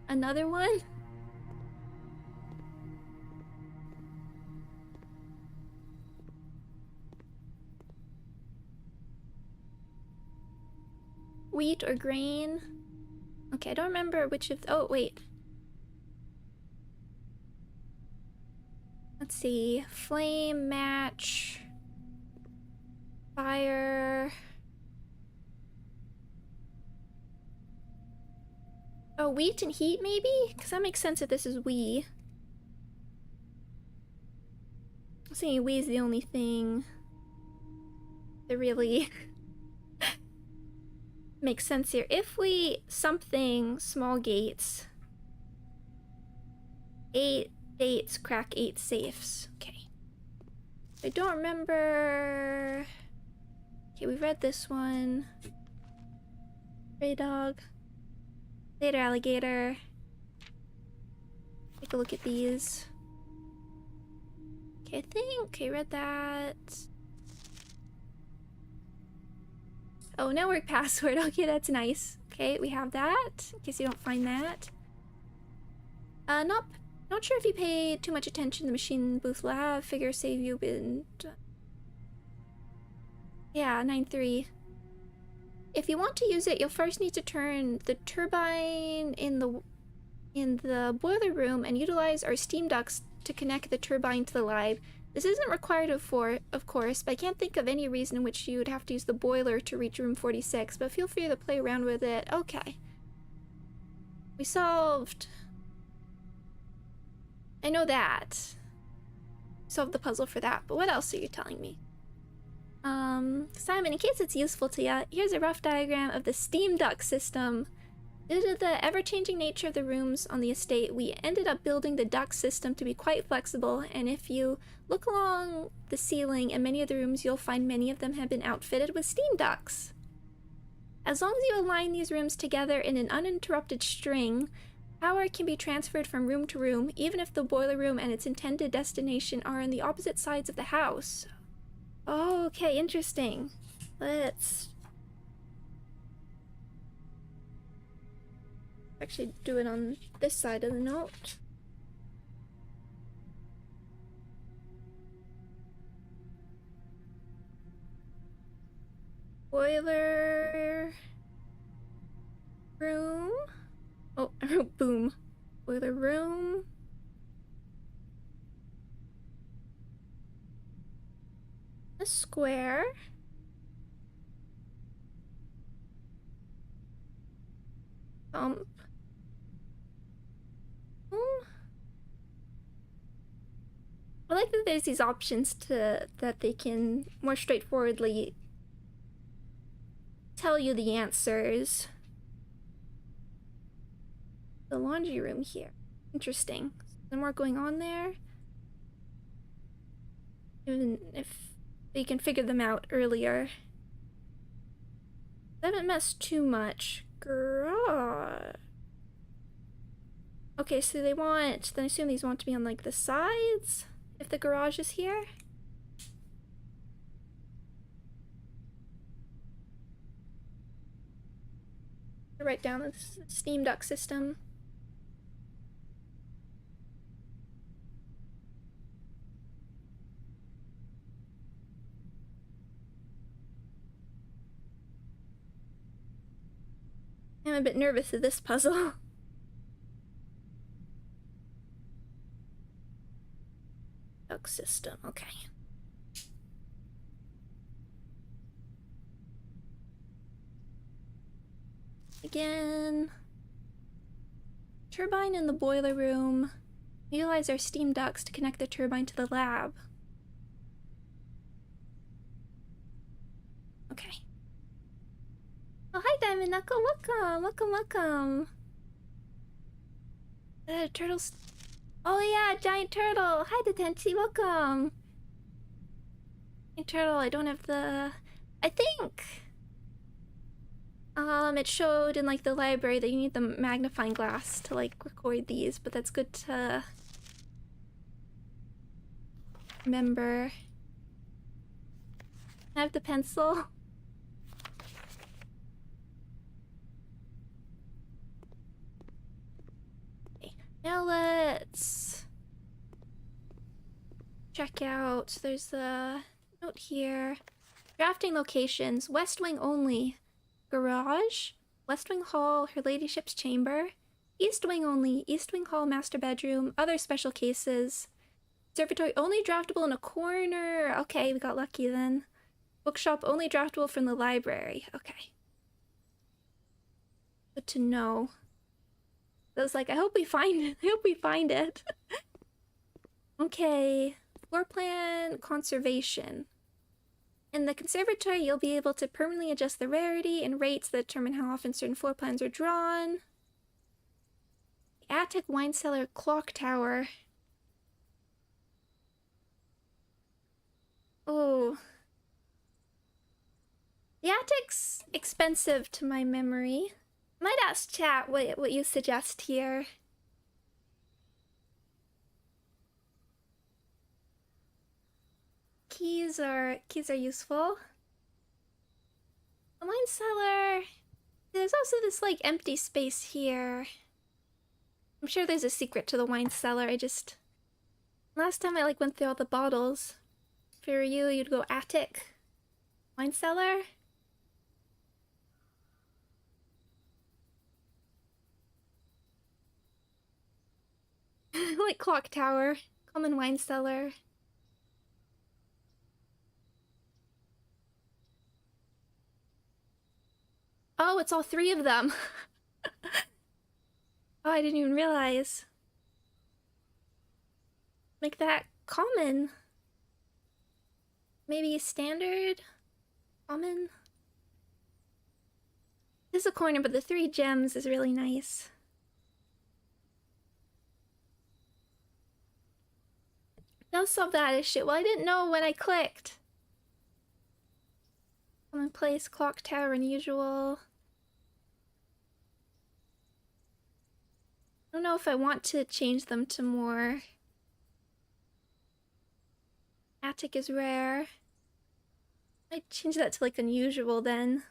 another one? Wheat or grain? Okay, I don't remember which of... Oh, wait. Let's see. Flame, match... Fire... Oh, wheat and heat, maybe? Because that makes sense if this is we. I'm saying we is the only thing that really makes sense here. If we something small gates, 8 dates, crack 8 safes. Okay. I don't remember. Okay, we read this one. Stray dog. Later, alligator. Take a look at these. Okay, I think. Okay, read that. Oh, network password. Okay, that's nice. Okay, we have that. In case you don't find that. Not sure if you paid too much attention to the machine booth lab. Figure save you been. Yeah, 9-3. If you want to use it, you'll first need to turn the turbine in the boiler room and utilize our steam ducts to connect the turbine to the lab. This isn't required of course, but I can't think of any reason in which you would have to use the boiler to reach room 46, but feel free to play around with it. Okay. We solved... I know that. Solved the puzzle for that, but what else are you telling me? Simon, in case it's useful to you, here's a rough diagram of the steam duct system. Due to the ever-changing nature of the rooms on the estate, we ended up building the duct system to be quite flexible, and if you look along the ceiling in many of the rooms, you'll find many of them have been outfitted with steam ducts. As long as you align these rooms together in an uninterrupted string, power can be transferred from room to room, even if the boiler room and its intended destination are on the opposite sides of the house. Oh, okay, interesting. Let's actually do it on this side of the note. Boiler room. Oh, I wrote boom. Boiler room. A square. Pump. I like that there's these options that they can more straightforwardly tell you the answers. The laundry room here. Interesting. There's more going on there. Even if they can figure them out earlier. They haven't messed too much. Garage. Okay, so they want, then I assume these want to be on like the sides if the garage is here. Write down the steam duct system. I'm a bit nervous of this puzzle. Duct system, okay. Again. Turbine in the boiler room. Utilize our steam ducts to connect the turbine to the lab. Okay. Oh, hi Diamond Knuckle, welcome, welcome, welcome. Turtles. Oh yeah, giant turtle. Hi Detenchi, welcome. Giant turtle, I don't have the... I think... it showed in like the library that you need the magnifying glass to like record these, but that's good to remember. I have the pencil. Okay, now let's check out. There's a note here. Drafting locations, West Wing only. Garage, West Wing Hall, Her Ladyship's Chamber, East Wing only, East Wing Hall, Master Bedroom, other special cases, Conservatory only draftable in a corner. Okay, we got lucky then. Bookshop only draftable from the library. Okay. Good to know. I was like, I hope we find it. I hope we find it. Okay. Floor plan, conservation. In the conservatory, you'll be able to permanently adjust the rarity and rates that determine how often certain floor plans are drawn. The attic, wine cellar, clock tower. Oh. The attic's expensive to my memory. Might ask chat what you suggest here. Keys are useful. The wine cellar. There's also this like empty space here. I'm sure there's a secret to the wine cellar. Last time I like went through all the bottles. If it were you, you'd go attic, wine cellar. Like clock tower, common wine cellar. Oh, it's all three of them. Oh, I didn't even realize. Make that common. Maybe standard? Common? This is a corner, but the 3 gems is really nice. Now solve that issue. Well, I didn't know when I clicked. Common place, clock tower, unusual. I don't know if I want to change them to more. Attic is rare. I'd change that to like unusual then.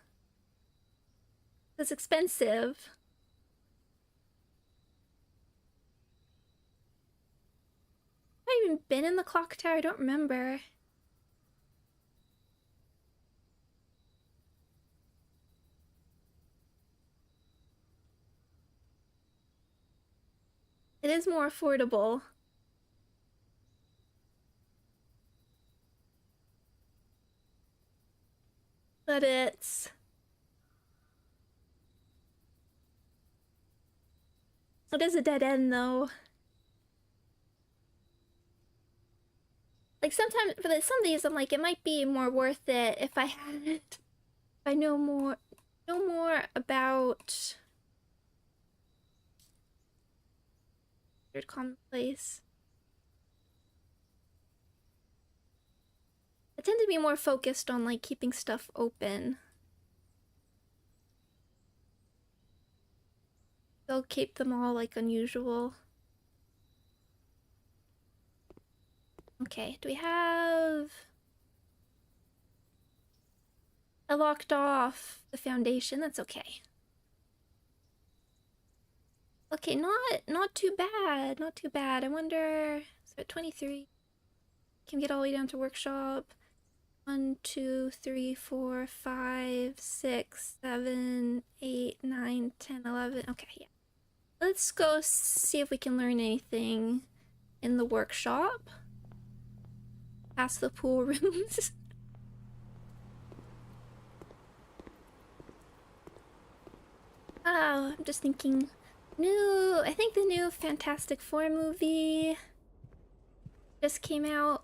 It's expensive. Have I even been in the clock tower? I don't remember. It is more affordable. But it is a dead end though. Like sometimes for some of these I'm like it might be more worth it if I had it. If I know more about commonplace. I tend to be more focused on like keeping stuff open. They'll keep them all like unusual. Okay, do we have... I locked off the foundation, that's okay. Okay, not too bad, not too bad. I wonder, so at 23, can we get all the way down to workshop? 1, 2, 3, 4, 5, 6, 7, 8, 9, 10, 11. Okay, yeah. Let's go see if we can learn anything in the workshop. Past the pool rooms. Oh, I'm just thinking. I think the new Fantastic Four movie just came out.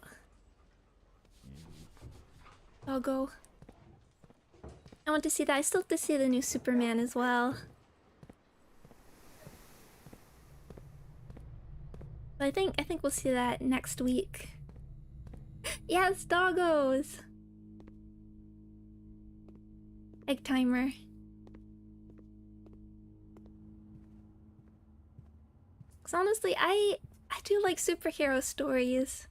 Doggo. I want to see that. I still have to see the new Superman as well. But I think we'll see that next week. Yes, doggos! Egg timer. Cause honestly, I do like superhero stories.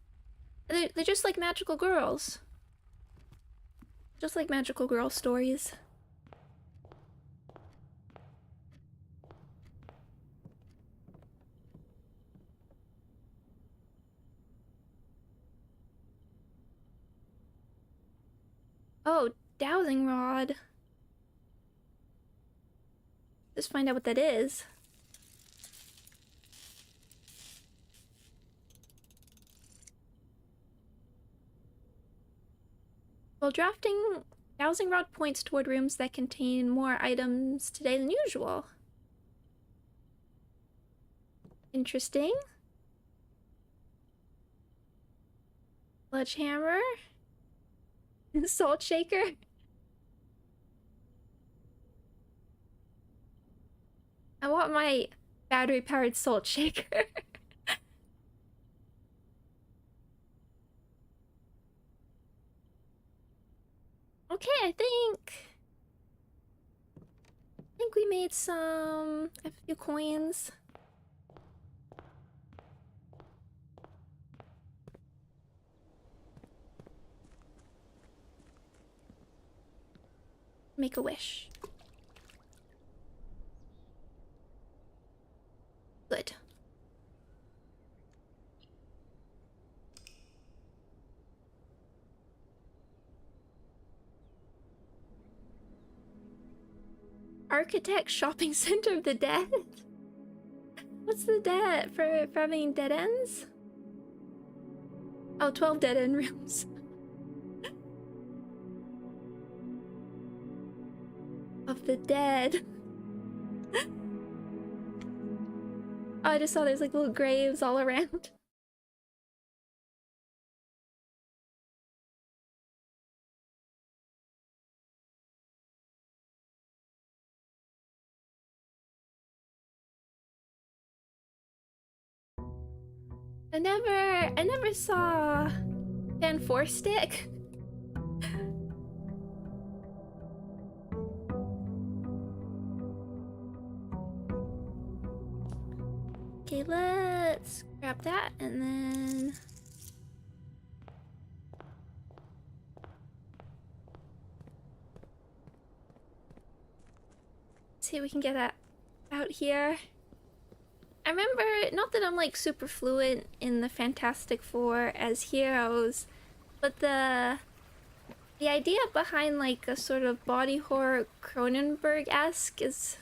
They're just like magical girls. Just like magical girl stories. Oh, dowsing rod. Just find out what that is. While drafting, dowsing rod points toward rooms that contain more items today than usual. Interesting. Sledgehammer. Salt shaker. I want my battery-powered salt shaker. Okay, I think we made a few coins. Make a wish. Good. Architect Shopping Center of the Dead? What's the dead for having dead ends? Oh, 12 dead end rooms. Of the dead. Oh, I just saw there's like little graves all around. I never saw Fan 4 stick. Okay, let's grab that and then see if we can get that out here. I remember, not that I'm like super fluent in the Fantastic Four as heroes, but the idea behind like a sort of body horror Cronenberg-esque is,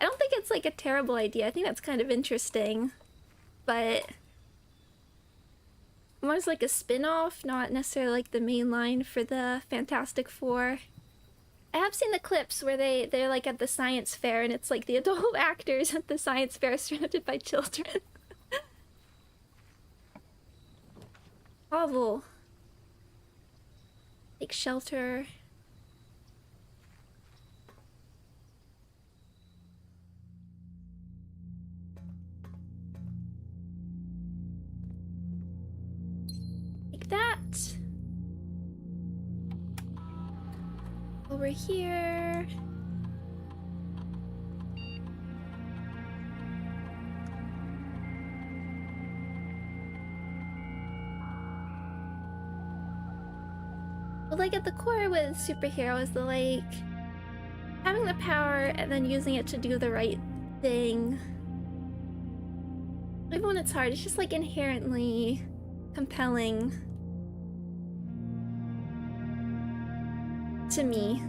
I don't think it's like a terrible idea. I think that's kind of interesting. but more as like a spin-off, not necessarily like the main line for the Fantastic Four. I have seen the clips where they're like at the science fair and it's like the adult actors at the science fair surrounded by children. Awful. Take shelter. Like that. Over here. But like at the core with superheroes, the like having the power and then using it to do the right thing. Even when it's hard, it's just like inherently compelling to me.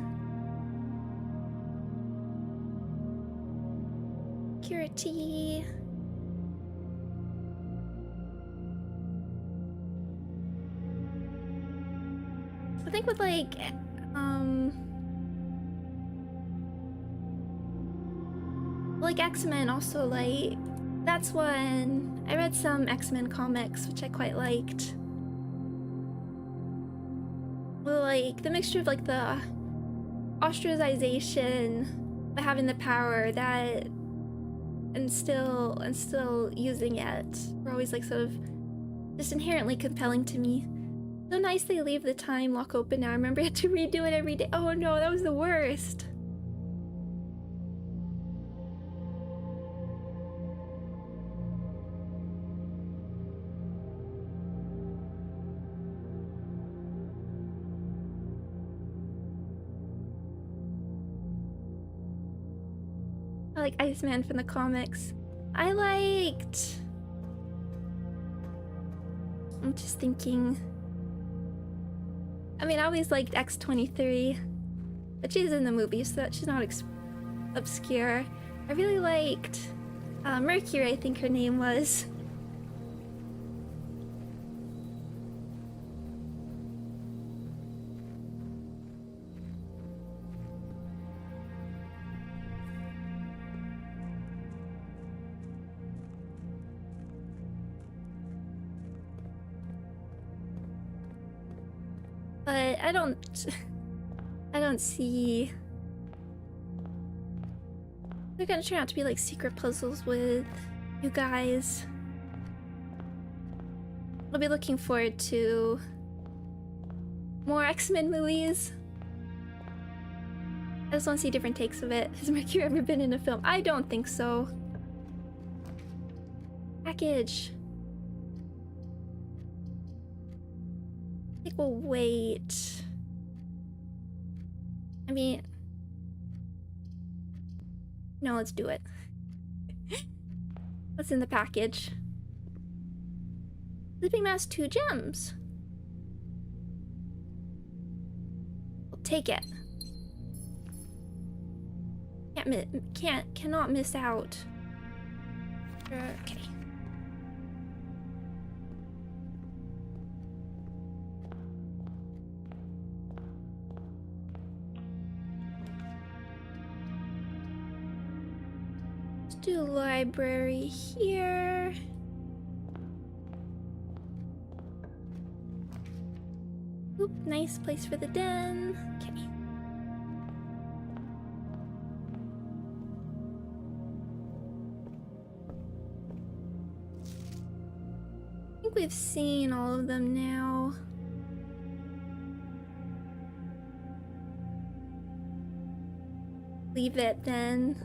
Security. I think with like X-Men also, like that's when I read some X-Men comics which I quite liked. Well, like the mixture of like the ostracization by having the power that and still using it were always like sort of just inherently compelling to me. So nice they leave the time lock open now. I remember I had to redo it every day. Oh no, that was the worst. I like Iceman from the comics. I'm just thinking. I mean, I always liked X-23, but she's in the movie, so that she's not obscure. I really liked Mercury, I think her name was. But I don't see. They're gonna turn out to be like secret puzzles with you guys. I'll be looking forward to more X-Men movies. I just want to see different takes of it. Has Mercury ever been in a film? I don't think so. Package. I think we'll wait. I mean, no, let's do it. What's in the package? Sleeping Mask 2 gems. We'll take it. Cannot miss out. Okay. Let's do library here. Oop, nice place for the den. Okay. I think we've seen all of them now. Leave it then.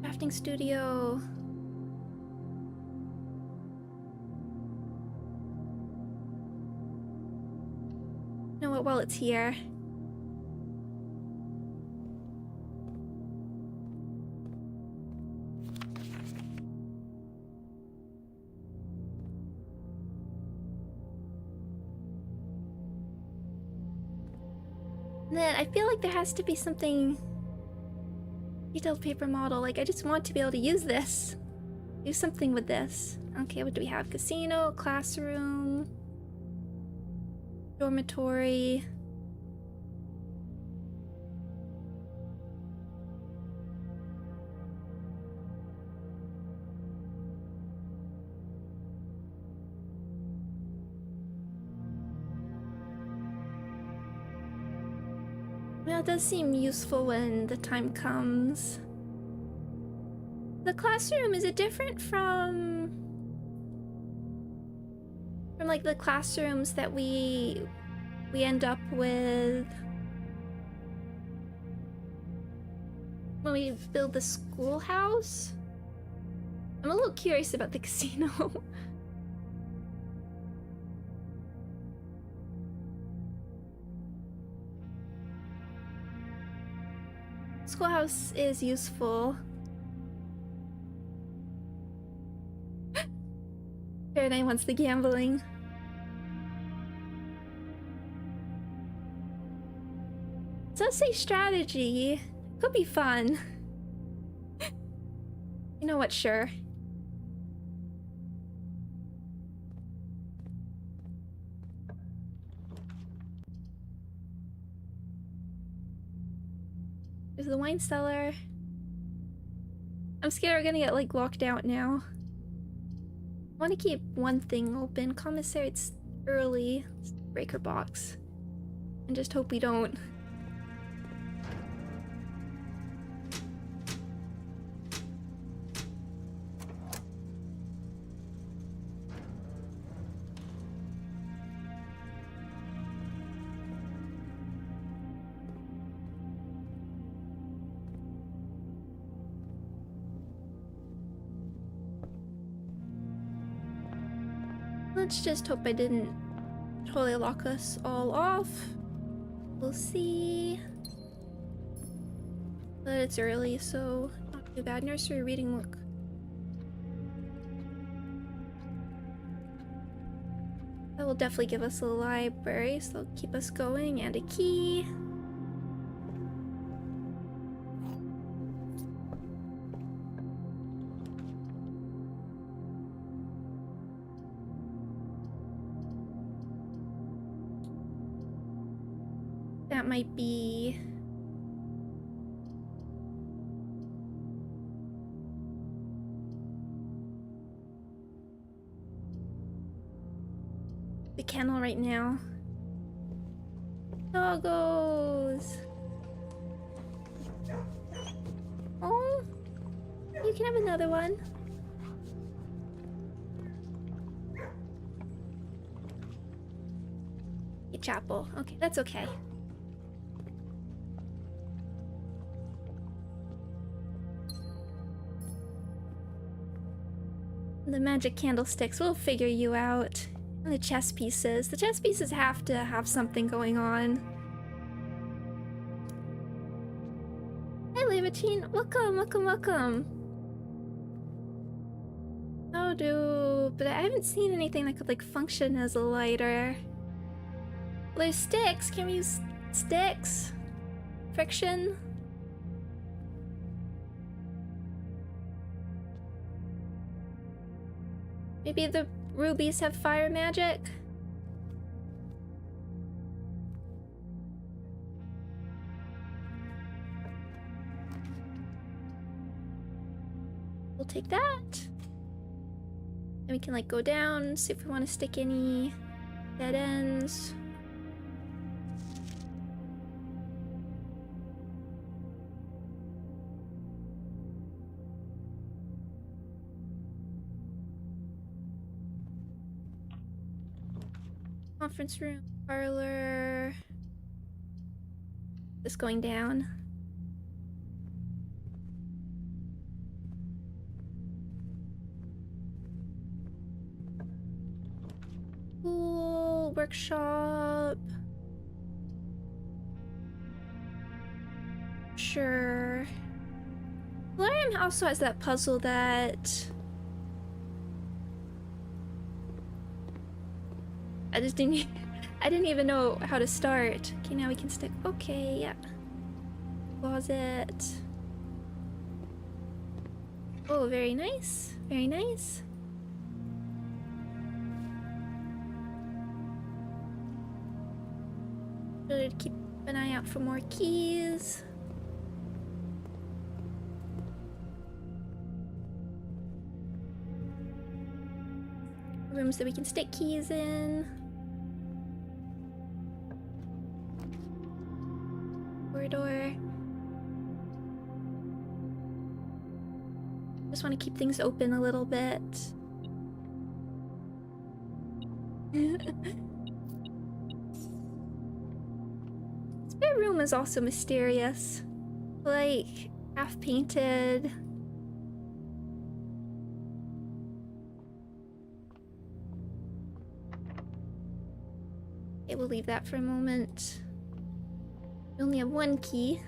Crafting studio. Know what? While it's here. And then I feel like there has to be something Detailed paper model. Like, I just want to be able to use this. Do something with this. Okay, what do we have? Casino, classroom, dormitory. Well, it does seem useful when the time comes. The classroom, is it different from like the classrooms that we end up with when we build the schoolhouse? I'm a little curious about the casino. Schoolhouse is useful. Faraday wants the gambling. It does say strategy. Could be fun. You know what, sure. There's the wine cellar. I'm scared we're gonna get like locked out now. I want to keep one thing open. Commissariat's early. Breaker box. And just hope we don't. Let's just hope I didn't totally lock us all off. We'll see. But it's early, so not too bad. Nursery reading work. That will definitely give us a library, so it'll keep us going, and a key. That might be the kennel right now. Doggos! Oh, you can have another one. A chapel. Okay, that's okay. The magic candlesticks, we'll figure you out. And the chess pieces. The chess pieces have to have something going on. Hey, Libertine. Welcome, welcome, welcome. But I haven't seen anything that could, like, function as a lighter. Well, there's sticks. Can we use sticks? Friction? Maybe the rubies have fire magic? We'll take that. And we can like go down, see if we want to stick any dead ends. Conference room, parlor. This going down. Pool, workshop. Sure. Solarium also has that puzzle that I didn't even know how to start. Okay, now we can stick. Okay, yeah. Closet. Oh, very nice. Very nice. Should keep an eye out for more keys. Rooms that we can stick keys in. Corridor. Just want to keep things open a little bit. This bedroom is also mysterious. Like, half painted. Okay, we'll leave that for a moment. We only have one key.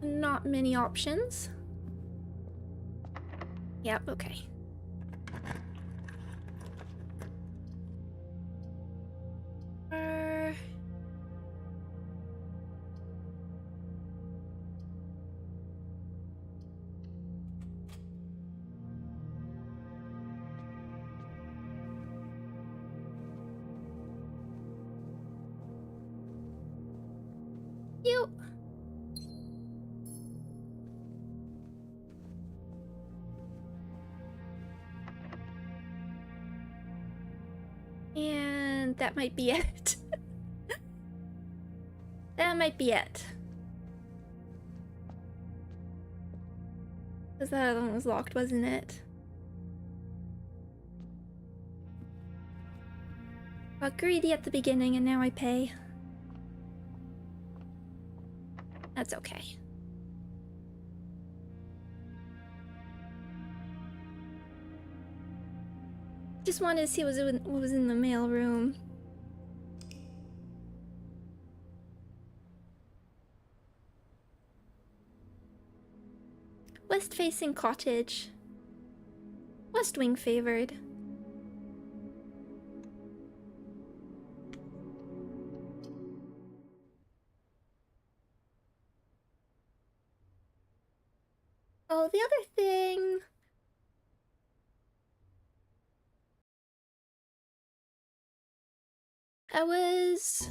Not many options. Yep, okay. You. And that might be it. That might be it. Because that other one was locked, wasn't it? Got greedy at the beginning and now I pay. That's okay. Just wanted to see what was in the mail room. West-facing cottage. West wing favored. Oh, the other thing... I was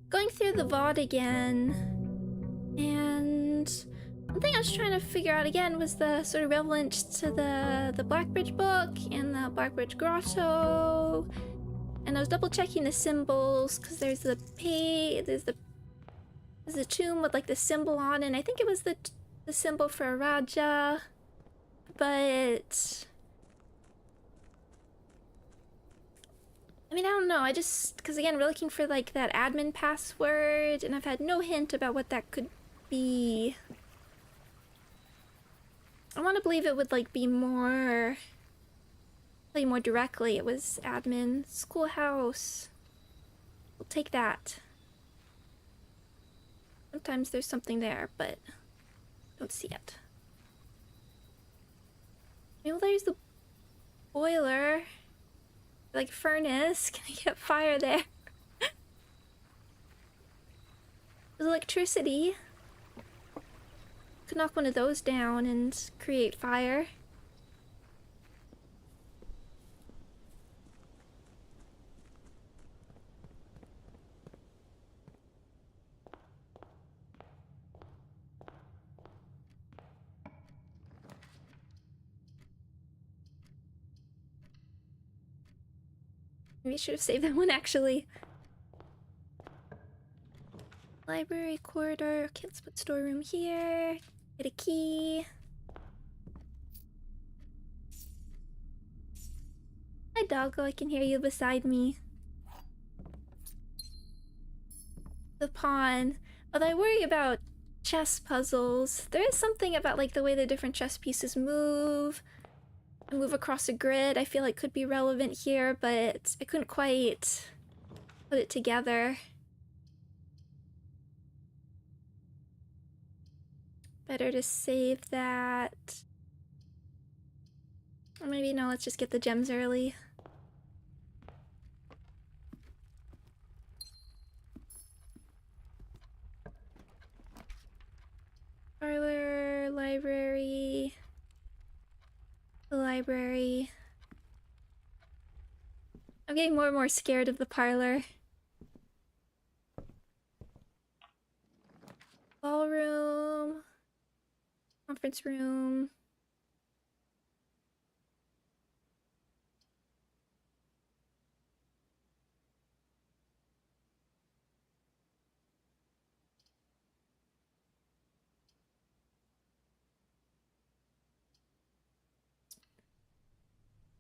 going through the VOD again, and one thing I was trying to figure out again was the sort of relevance to the Blackbridge book and the Blackbridge Grotto, and I was double checking the symbols because there's a tomb with like the symbol on it, and I think it was the symbol for a Raja, but I mean, I don't know, I just, because again, we're looking for like that admin password, and I've had no hint about what that could be. I want to believe it would like be more, play more directly. It was admin, schoolhouse. We'll take that. Sometimes there's something there, but don't see it. Well, there's the boiler. Like furnace. Can I get fire there? There's electricity. Could knock one of those down and create fire. Maybe I should have saved that one actually. Library corridor. Okay, let's put storeroom here. Get a key. Hi, Doggo. I can hear you beside me. The pawn. Although I worry about chess puzzles. There is something about like the way the different chess pieces move across a grid. I feel like could be relevant here, but I couldn't quite put it together. Better to save that. Or maybe no, let's just get the gems early. Parlor, library, the library. I'm getting more and more scared of the parlor. Ballroom, conference room.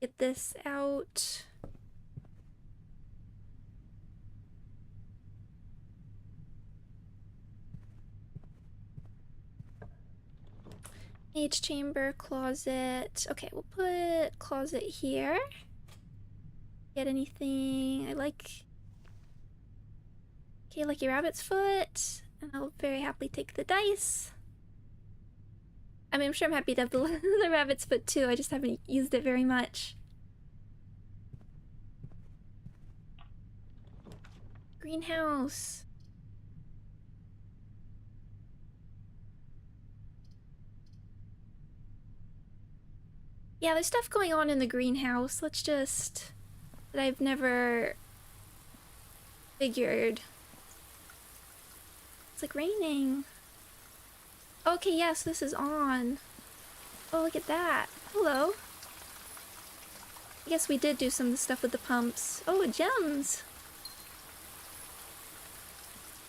Get this out. Mage chamber, closet. Okay, we'll put closet here. Get anything I like. Okay, lucky rabbit's foot. And I'll very happily take the dice. I mean, I'm sure I'm happy to have the rabbit's foot too. I just haven't used it very much. Greenhouse. Yeah, there's stuff going on in the greenhouse. Let's just... that I've never figured. It's like raining. Okay, yes, this is on. Oh, look at that. Hello. I guess we did do some of the stuff with the pumps. Oh, gems.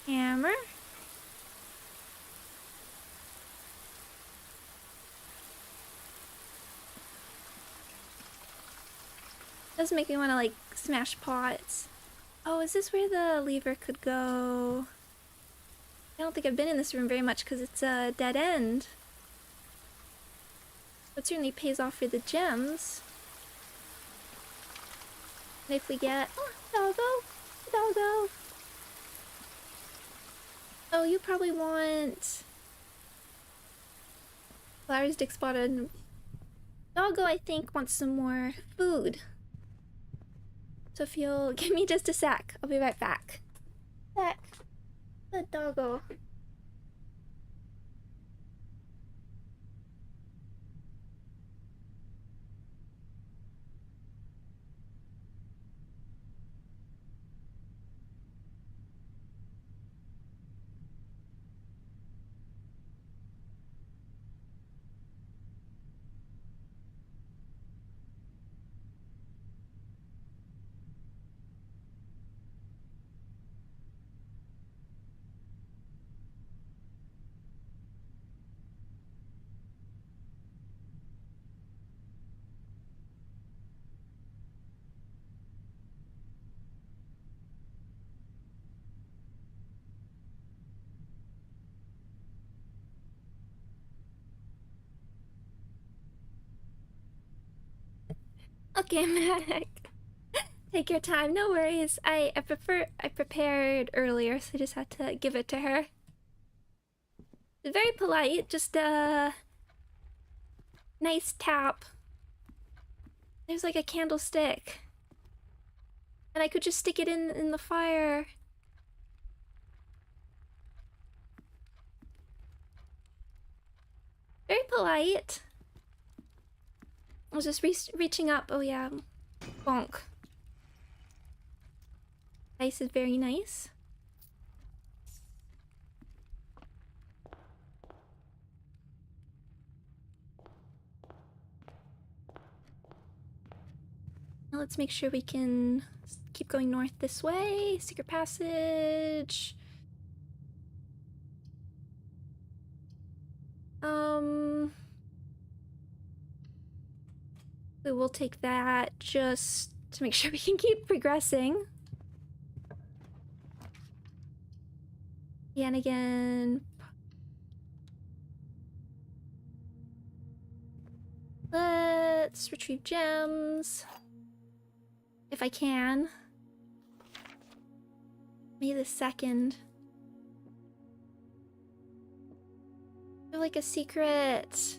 Hammer. Does make me want to, like, smash pots. Oh, is this where the lever could go? I don't think I've been in this room very much because it's a dead end. But certainly pays off for the gems. And if we get... oh, Doggo! Doggo! Oh, you probably want... flowers, dick spotted. Doggo, I think, wants some more food. So if you'll give me just a sec, I'll be right back. Sec. The Doggo. Okay, I'm back. Take your time, no worries. I prepared earlier, so I just had to give it to her. Very polite, just a nice tap. There's like a candlestick. And I could just stick it in the fire. Very polite. I was just reaching up. Oh yeah. Bonk. Dice is very nice. Now let's make sure we can keep going north this way. Secret passage. We will take that just to make sure we can keep progressing. And again. Let's retrieve gems. If I can. May the 2nd. They're like a secret.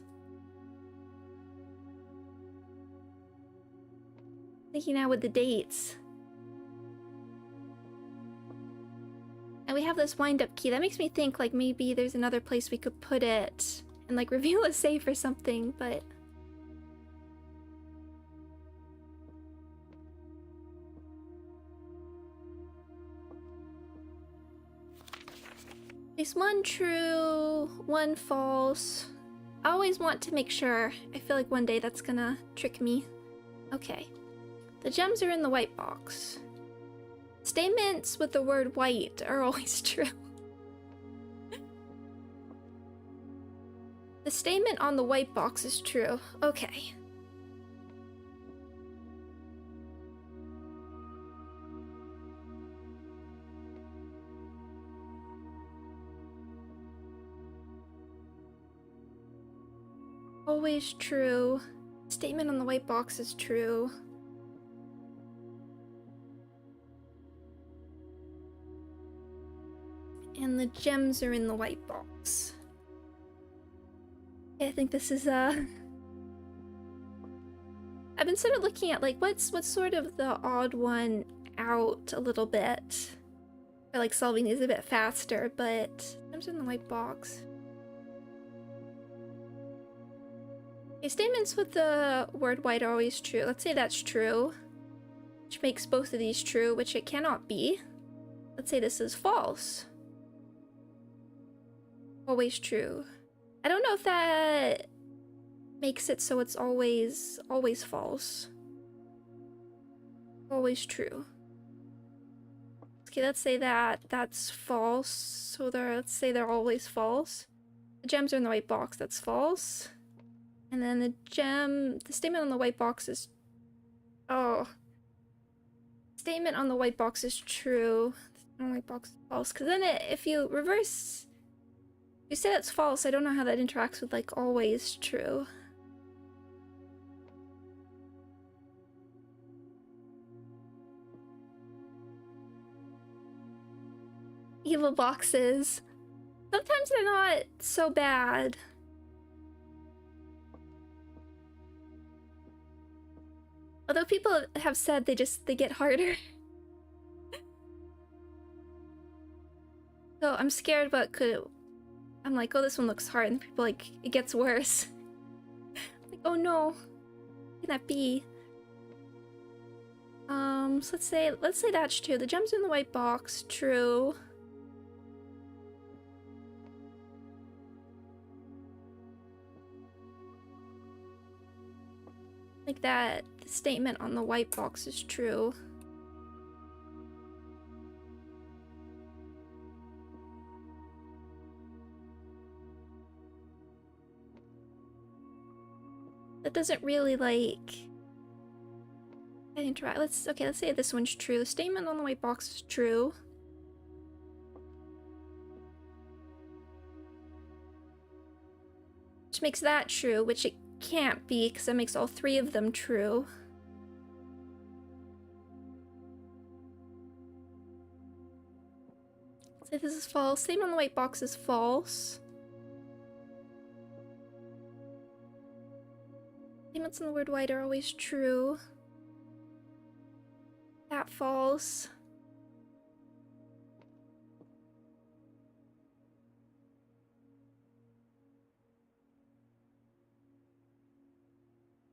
Thinking now with the dates. And we have have this wind-up key. That makes me think like maybe there's another place we could put it and like reveal a safe or something, but... There's one true, one false. I always want to make sure. I feel like one day that's gonna trick me. Okay. The gems are in the white box. Statements with the word white are always true. The statement on the white box is true. Okay. Always true. Statement on the white box is true. And the gems are in the white box. Okay, I think this is I've been sort of looking at like what's sort of the odd one out a little bit. Or like solving these a bit faster, but gems are in the white box. Okay, statements with the word white are always true. Let's say that's true. Which makes both of these true, which it cannot be. Let's say this is false. Always true. I don't know if that makes it so it's always false. Always true. Okay, let's say that's false. So let's say they're always false. The gems are in the white box, that's false. And then the statement on the white box is... Oh. Statement on the white box is true. The statement on the white box is false. Because then if you reverse... If you say that's false, I don't know how that interacts with, like, always true. Evil boxes. Sometimes they're not so bad. Although people have said they get harder. So I'm scared what could... I'm like, oh, this one looks hard, and people like, it gets worse. Like, oh no, can that be? So let's say that's true. The gems in the white box, true. Like that, the statement on the white box is true. That doesn't really like interact. Let's say this one's true. The statement on the white box is true. Which makes that true, which it can't be because that makes all three of them true. Say this is false. Statement on the white box is false. Statements in the word white are always true. That false.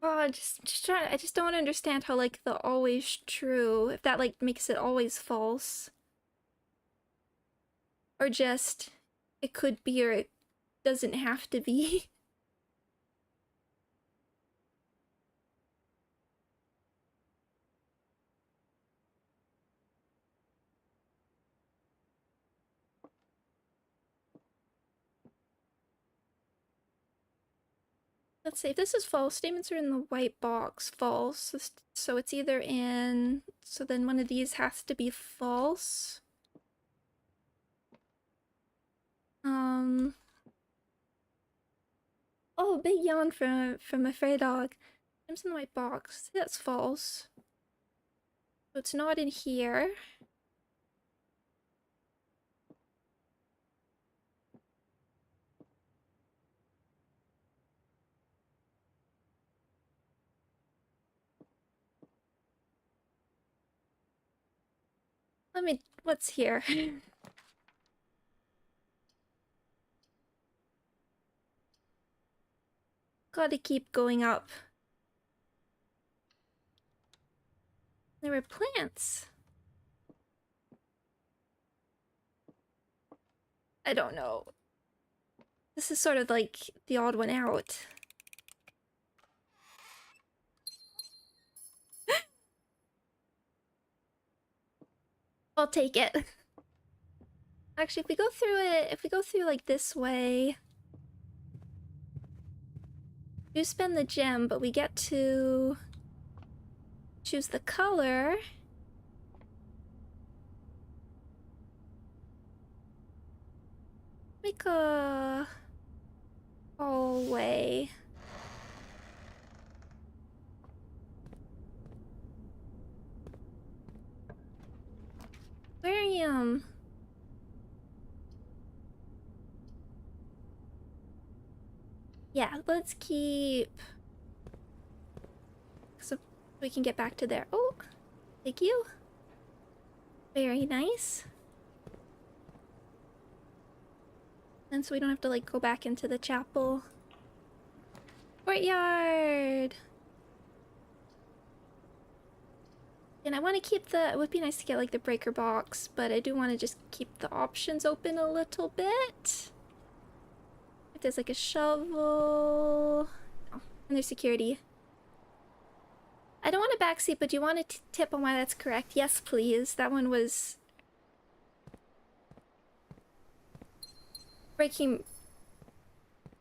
Oh, I just don't understand how like the always true, if that like makes it always false. Or just it could be or it doesn't have to be. Let's see, if this is false, statements are in the white box, false. So it's either in, so then one of these has to be false. Oh, big yawn from Mafrei dog. Statements in the white box, that's false. So it's not in here. What's here? Gotta keep going up. There were plants. I don't know. This is sort of like the odd one out. I'll take it. Actually, if we go through like this way, do spend the gem, but we get to choose the color. Make a hallway. Aquarium. Yeah, let's keep... so we can get back to there. Oh, thank you. Very nice. And so we don't have to like go back into the chapel. Courtyard! And I want to keep the... it would be nice to get like the breaker box, but I do want to just keep the options open a little bit. If there's like a shovel... oh, and there's security. I don't want a backseat, but do you want a tip on why that's correct? Yes, please. That one was... breaking...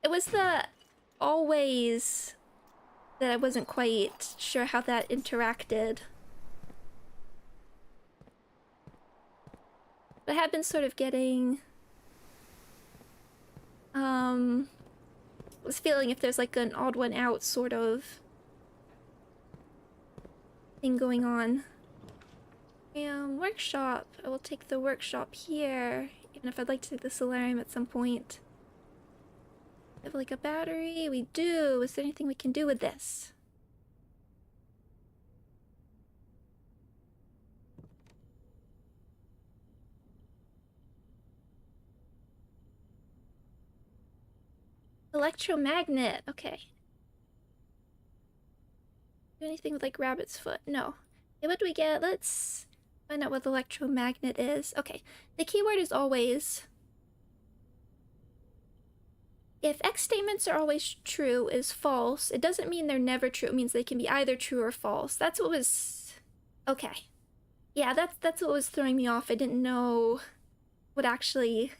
it was the always that I wasn't quite sure how that interacted. But I have been sort of getting... was feeling if there's like an odd one out sort of thing going on. Workshop. I will take the workshop here, even if I'd like to take the solarium at some point. We have like a battery. We do. Is there anything we can do with this? Electromagnet. Okay. Do anything with like rabbit's foot? No. Okay, what do we get? Let's find out what the electromagnet is. Okay. The keyword is always. If X statements are always true is false, it doesn't mean they're never true. It means they can be either true or false. That's what was... okay. Yeah, that's what was throwing me off. I didn't know what actually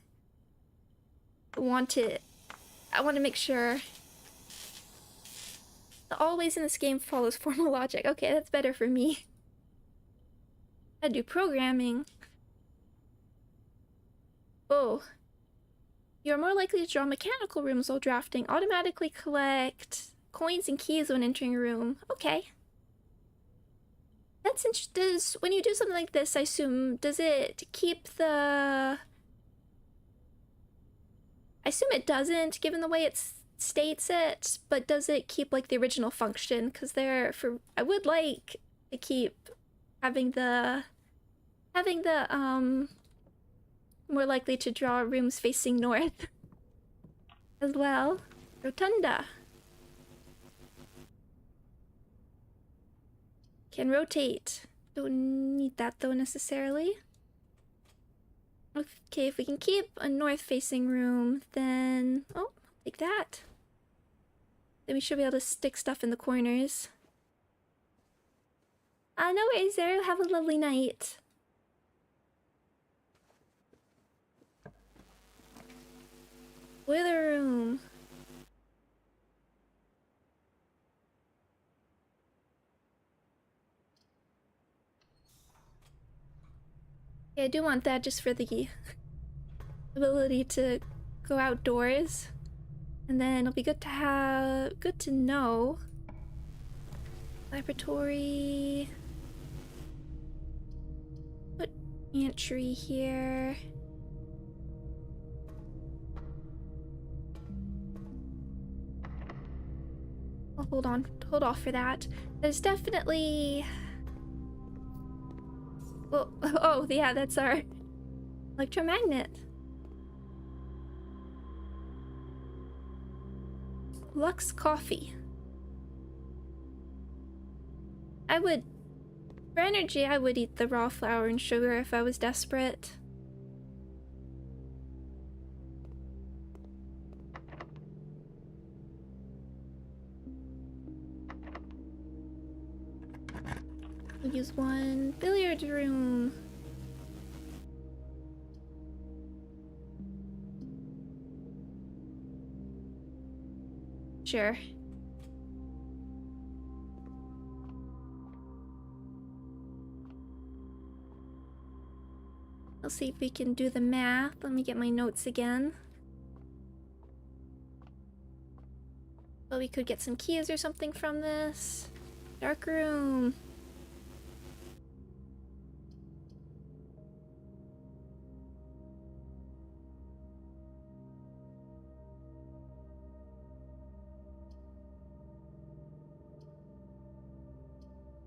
wanted... I want to make sure the always in this game follows formal logic. Okay, that's better for me. I do programming. Oh. You're more likely to draw mechanical rooms while drafting. Automatically collect coins and keys when entering a room. Okay. That's interesting. When you do something like this, I assume, does it keep the... I assume it doesn't, given the way it states it, but does it keep, like, the original function? Because I would like to keep having the, more likely to draw rooms facing north as well. Rotunda. Can rotate. Don't need that, though, necessarily. Okay, if we can keep a north-facing room, then... oh, like that. Then we should be able to stick stuff in the corners. No worries there. Have a lovely night. Boiler room. Yeah, I do want that just for the ability to go outdoors. And then it'll be good to know. Laboratory. Put pantry here. I'll hold off for that. There's definitely... well, oh yeah, that's our electromagnet. Lux coffee. For energy, I would eat the raw flour and sugar if I was desperate. We'll use one billiard room. Sure. Let's see if we can do the math. Let me get my notes again. Well, we could get some keys or something from this. Dark room.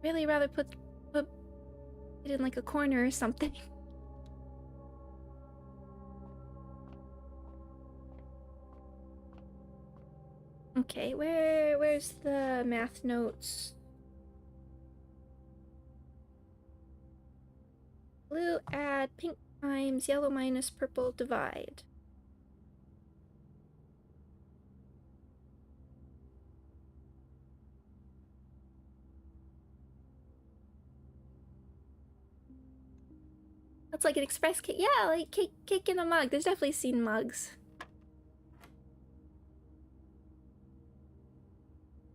Really rather put it in like a corner or something. Okay, where's the math notes? Blue add, pink times, yellow minus, purple divide. That's like an express cake. Yeah, like cake in a mug. There's definitely seen mugs.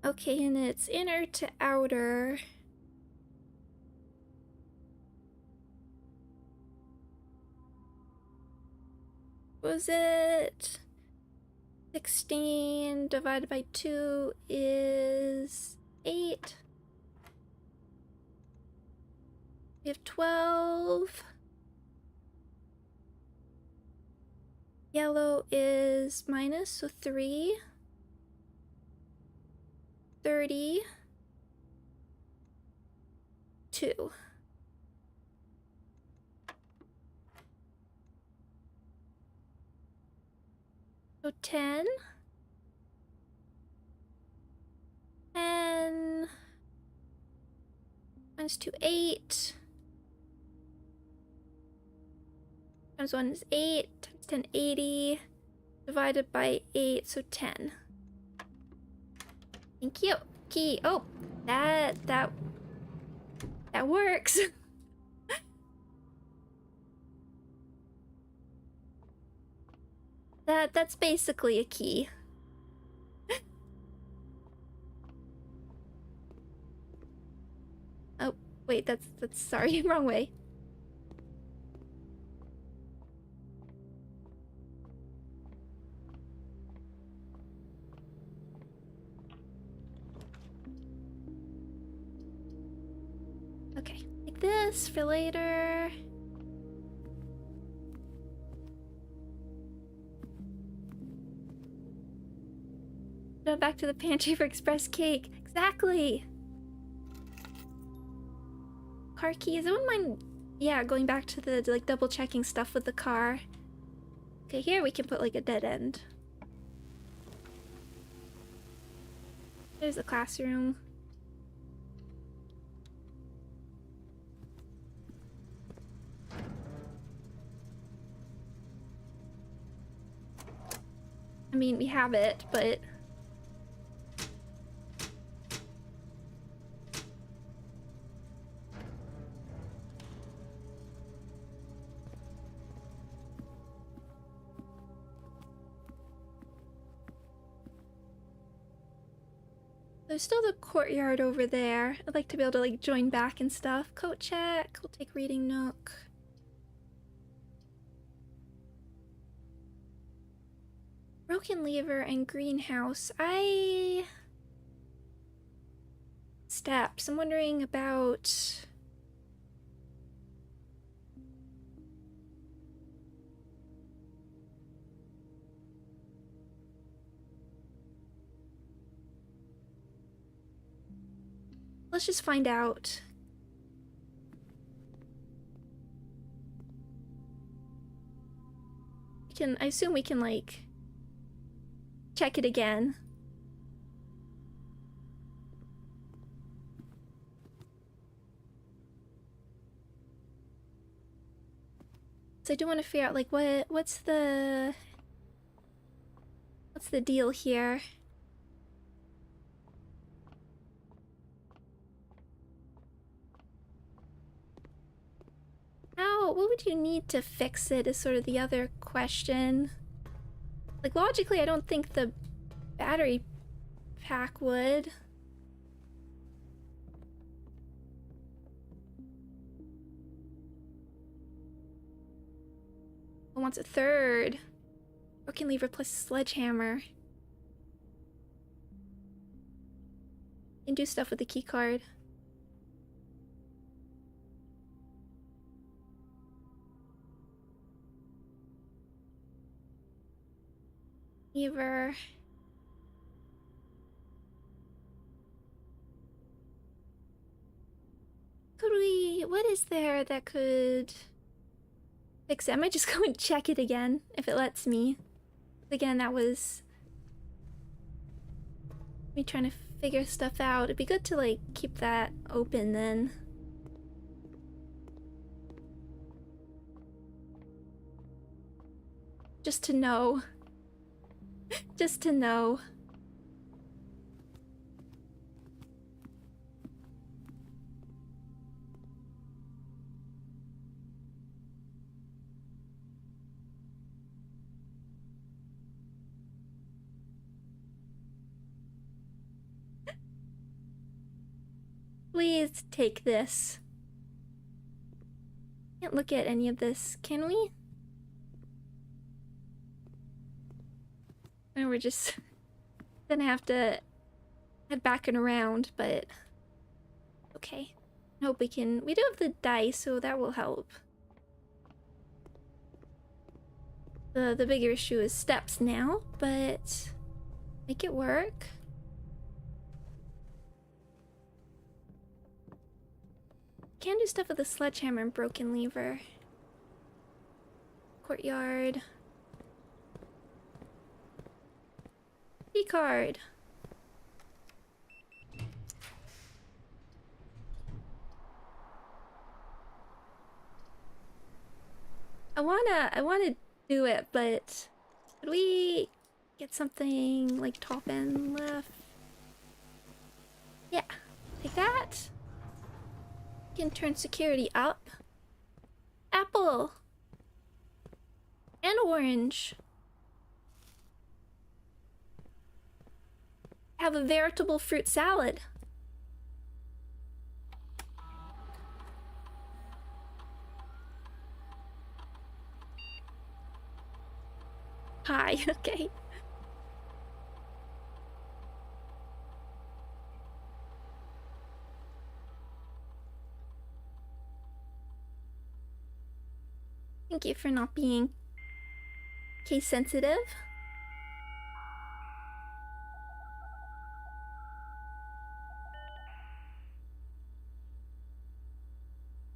Okay, and it's inner to outer. Was it 16 divided by 2 is 8. We have 12. Yellow is minus, so 3. 30. 2. So 10. 10 minus 2, 8. Times 1 is 8. Times 10, 80. Divided by 8, so 10. Thank you. Key. Oh, that works. That's basically a key. Oh, wait, that's sorry, wrong way. Okay, like this for later. Go back to the pantry for express cake. Exactly. Car keys. I wouldn't mind, yeah, going back to the like double checking stuff with the car. Okay, here we can put like a dead end. There's a classroom. I mean, we have it, but there's still the courtyard over there. I'd like to be able to like join back and stuff. Coat check. We'll take reading nook. Broken lever and greenhouse. Steps. I'm wondering about... Let's just find out. I assume we can like check it again. I do want to figure out like what's the deal here? What would you need to fix it is sort of the other question. Like logically, I don't think the battery pack would. It wants a third. Broken lever plus sledgehammer. You can do stuff with the key card. Lever. Could we... What is there that could fix it? I might just go and check it again, if it lets me. Again, that was me trying to figure stuff out. It'd be good to, like, keep that open then. Just to know. Just to know. Please take this. Can't look at any of this, can we? And we're just gonna have to head back and around, but okay. I hope we can. We do have the dice, so that will help. The bigger issue is steps now, but make it work. Can do stuff with the sledgehammer and broken lever. Courtyard. Key card. I wanna do it, but could we get something like top and left? Yeah, take that. Can turn security up. Apple and orange. Have a veritable fruit salad. Hi, okay. Thank you for not being case sensitive.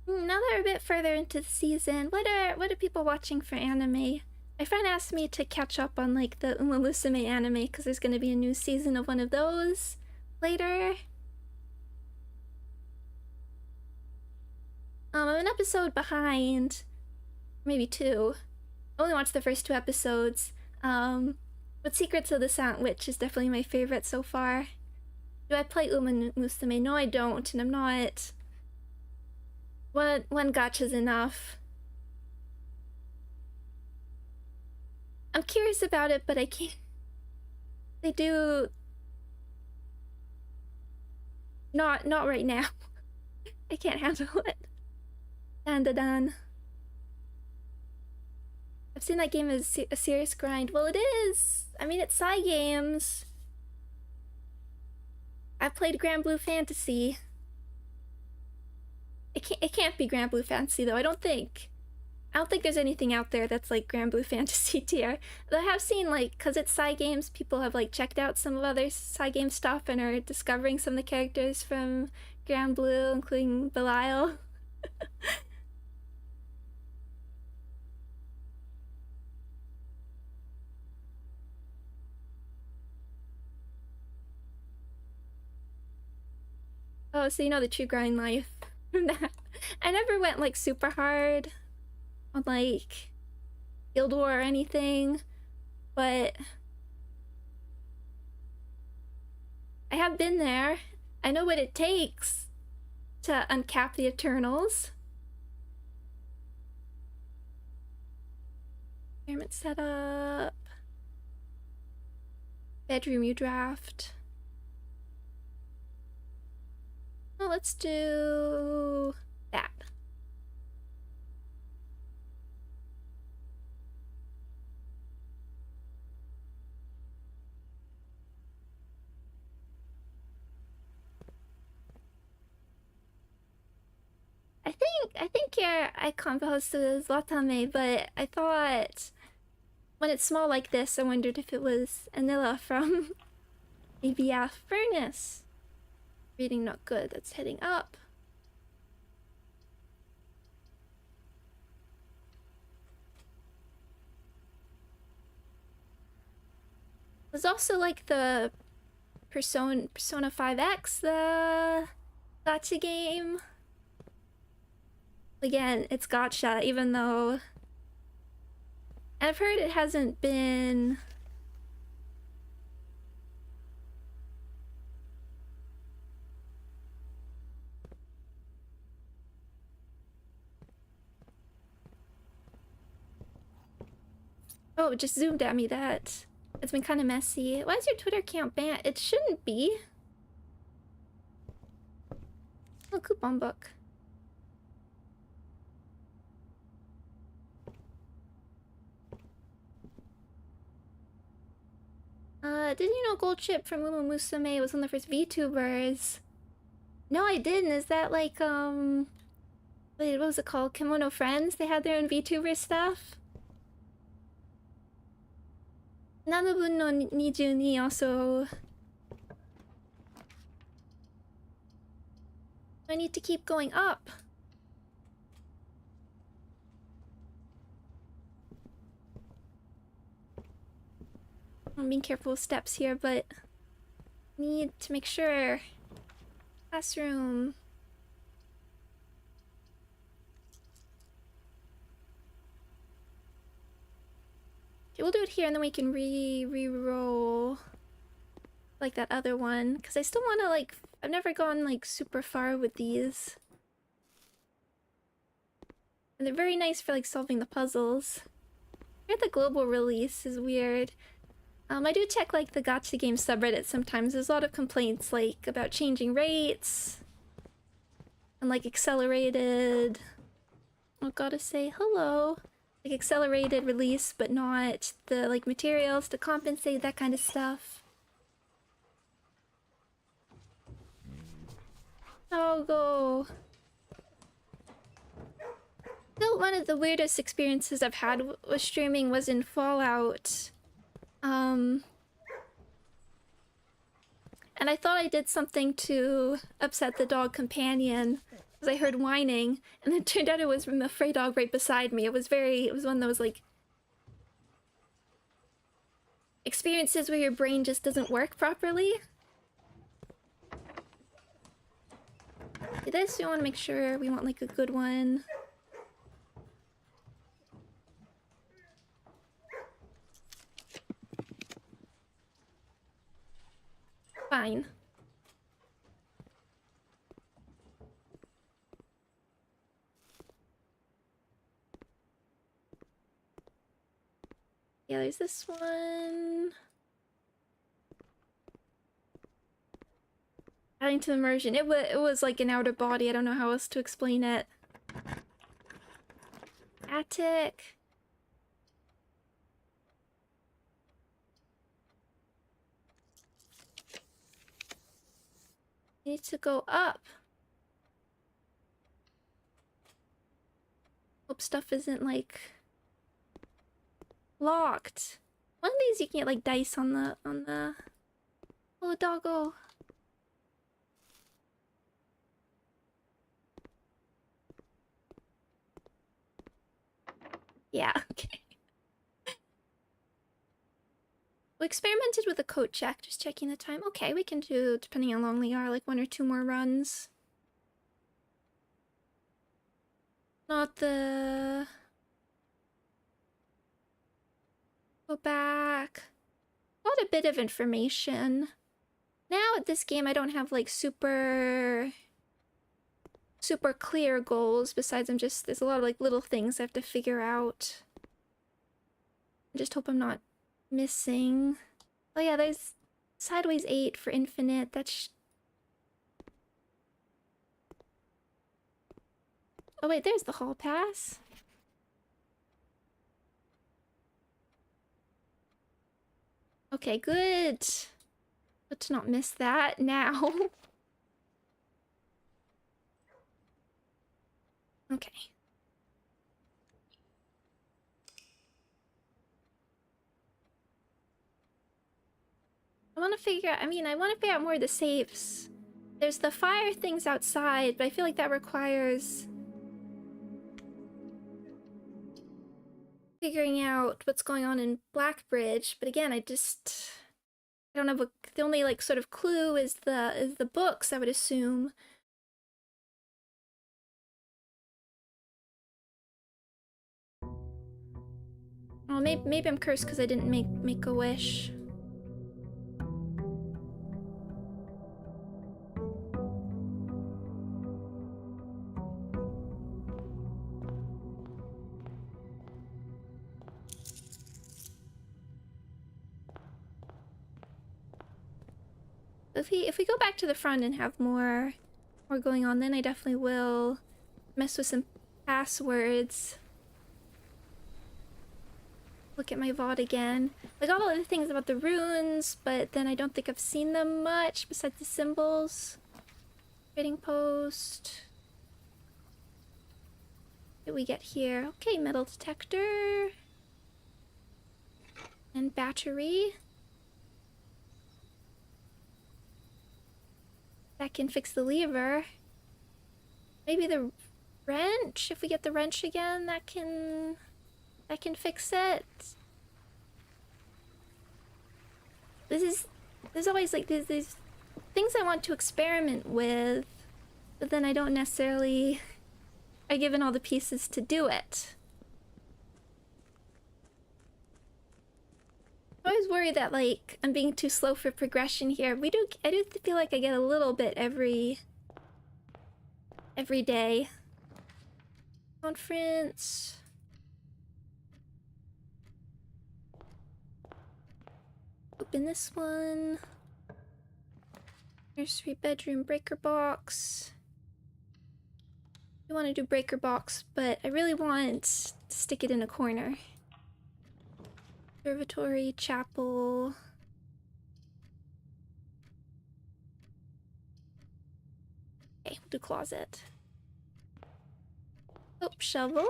Now that we're a bit further into the season, what are people watching for anime? My friend asked me to catch up on like the Uma Musume anime because there's going to be a new season of one of those later. I'm an episode behind, maybe two. I only watched the first two episodes. But Secrets of the Silent Witch is definitely my favorite so far. Do I play Uma Musume? No, I don't, and I'm not. One gacha's enough. I'm curious about it, but I can't. They do. Not right now. I can't handle it. Dan. I've seen that game as a serious grind. Well, it is. I mean, it's Cygames. I've played Grand Blue Fantasy. It can't be Grand Blue Fantasy though. I don't think there's anything out there that's like Grand Blue Fantasy tier. Though I have seen, like, cause it's Cygames, people have like checked out some of other Cygames stuff and are discovering some of the characters from Grand Blue, including Belial. Oh, so you know the true grind life from that. I never went like super hard. on like Guild War or anything, but I have been there. I know what it takes to uncap the Eternals. Environment setup. Bedroom you draft. Well, let's do that. I think your icon post is Watame, but I thought when it's small like this, I wondered if it was Anilla from ABF Furnace. Reading not good, that's heading up. There's also like the Persona 5X, the gacha game. Again, it's gacha, even though I've heard it hasn't been oh, it just zoomed at me that. It's been kind of messy. Why is your Twitter account banned? It shouldn't be. Oh, coupon book. Did you know Gold Chip from Mumu Musume was one of the first VTubers? No, I didn't. Is that like, wait, what was it called? Kimono Friends? They had their own VTuber stuff? 7分の22 also. I need to keep going up. I'm being careful with steps here, but need to make sure. Classroom. Okay, we'll do it here and then we can re-roll like that other one. Because I still want to like, I've never gone like super far with these. And they're very nice for like solving the puzzles. I heard the global release is weird. I do check like the gacha game subreddit sometimes. There's a lot of complaints like about changing rates and like accelerated. Oh, gotta say hello. Like accelerated release, but not the like materials to compensate, that kind of stuff. Doggo. Still, one of the weirdest experiences I've had with streaming was in Fallout. And I thought I did something to upset the dog companion because I heard whining, and it turned out it was Mafrei dog right beside me. It was one of those like experiences where your brain just doesn't work properly. This we want to make sure we want like a good one. Fine. Yeah, there's this one. Adding to immersion. It was like an outer body. I don't know how else to explain it. Attic. Need to go up. Hope stuff isn't like locked. One of these you can get like dice on the oh, doggo. Yeah, okay. We experimented with a coat check, just checking the time. Okay, we can do, depending on how long they are, like 1 or 2 more runs. Not the Go back. Got a bit of information. Now at this game I don't have like super clear goals, besides there's a lot of like little things I have to figure out. I just hope I'm not missing. Oh yeah, there's Sideways 8 for Infinite. That's... Oh wait, there's the hall pass. Okay, good. Good to not miss that now. Okay. I want to figure out more of the safes. There's the fire things outside, but I feel like that requires figuring out what's going on in Blackbridge. But again, I don't have the only like sort of clue is the books, I would assume. Oh, maybe I'm cursed because I didn't make a wish. If we go back to the front and have more going on, then I definitely will mess with some passwords. Look at my VOD again. I got all the things about the runes, but then I don't think I've seen them much besides the symbols. Trading post. What did we get here? Okay, metal detector. And battery. That can fix the lever. Maybe the wrench? If we get the wrench again, that can fix it. There's always like these things I want to experiment with, but then I don't necessarily are given all the pieces to do it. I always worry that like I'm being too slow for progression here. I do feel like I get a little bit every day. Conference. Open this one. Nursery, bedroom, breaker box. I want to do breaker box, but I really want to stick it in a corner. Observatory, chapel. Okay, we'll do closet. Oh, shovel.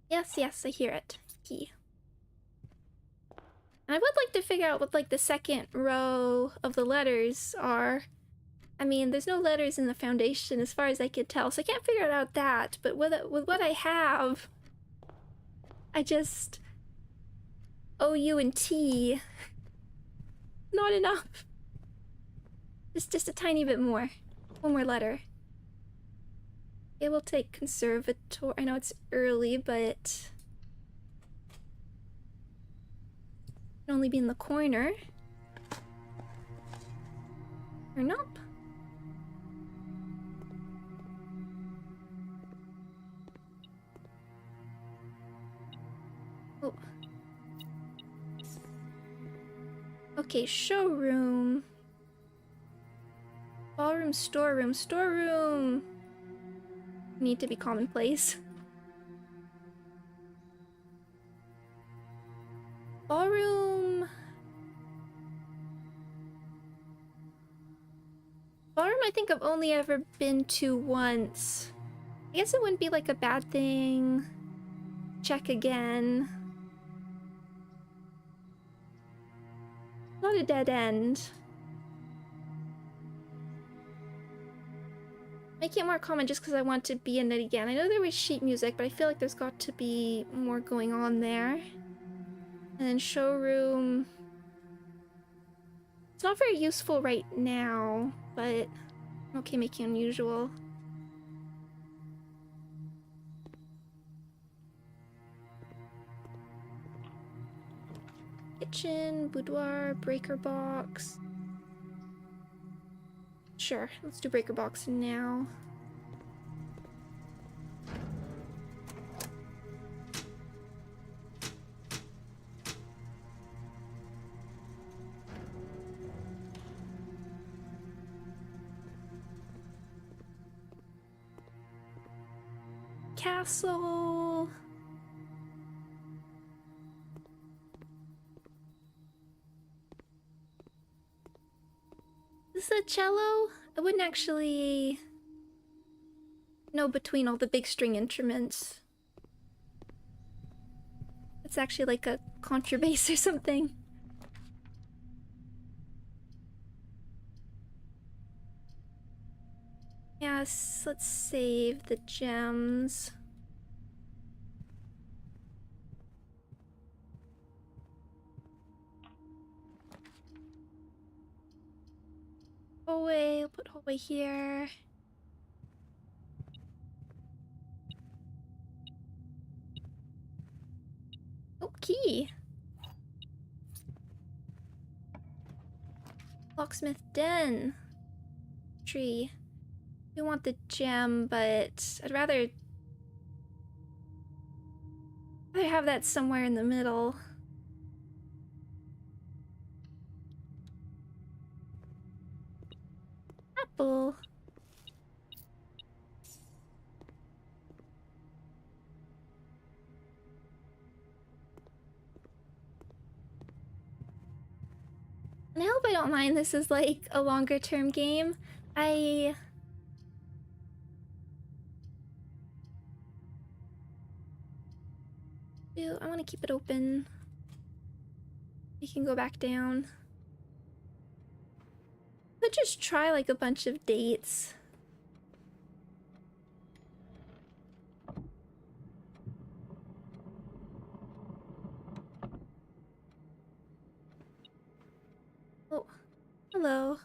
Yes, I hear it. Key. And I would like to figure out what like the second row of the letters are. I mean, there's no letters in the foundation as far as I could tell, so I can't figure out that. But with what I have, I just... O, U, and T. Not enough. Just a tiny bit more. One more letter. Okay, we'll take conservator. I know it's early, but... Can only be in the corner. Turn up. Oh. Okay, showroom. Ballroom, storeroom, storeroom. Need to be commonplace. Ballroom. Ballroom I think I've only ever been to once. I guess it wouldn't be like a bad thing. Check again. Not a dead end. Make it more common just because I want to be in it again. I know there was sheet music, but I feel like there's got to be more going on there. And then showroom. It's not very useful right now, but I'm okay making unusual. Kitchen, boudoir, breaker box. Sure, let's do breaker box now. Castle. Is this a cello? I wouldn't actually know between all the big string instruments. It's actually like a contrabass or something. Yes, let's save the gems. Hallway, I'll put hallway here. Oh, key. Locksmith Den. Tree. We want the gem, but I'd rather have that somewhere in the middle. Apple. And I hope I don't mind this is like a longer term game. I want to keep it open. We can go back down. Could just try like a bunch of dates. Oh, hello.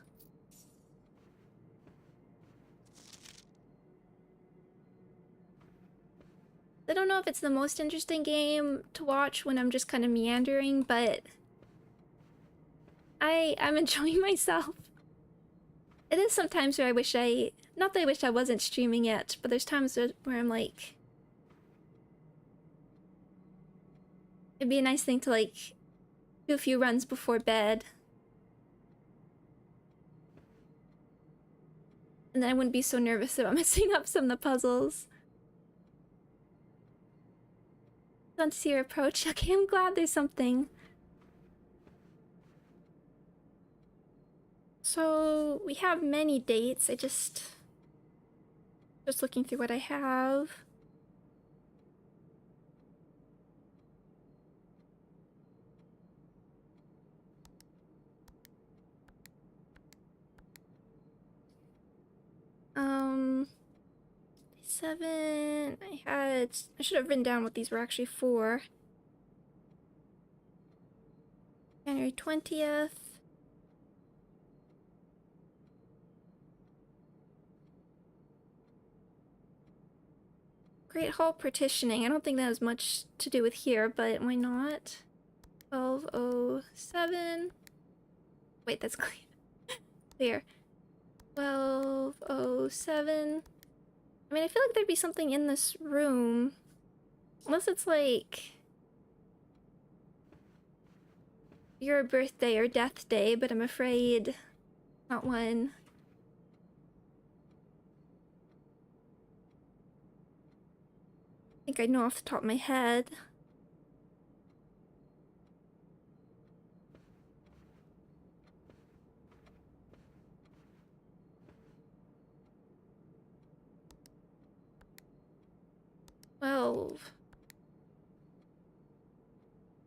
I don't know if it's the most interesting game to watch when I'm just kind of meandering, but I'm enjoying myself. It is sometimes where I wish not that I wish I wasn't streaming it, but there's times where I'm like, it'd be a nice thing to like do a few runs before bed. And then I wouldn't be so nervous about messing up some of the puzzles. Fun to see your approach. Okay, I'm glad there's something. So we have many dates. I just looking through what I have. Seven. I should have written down what these were actually for. January 20th. Great Hall partitioning. I don't think that has much to do with here, but why not? 1207. Wait, that's clear. Clear. 1207. I mean, I feel like there'd be something in this room. Unless it's like your birthday or death day, but I'm afraid not one. I think I know off the top of my head.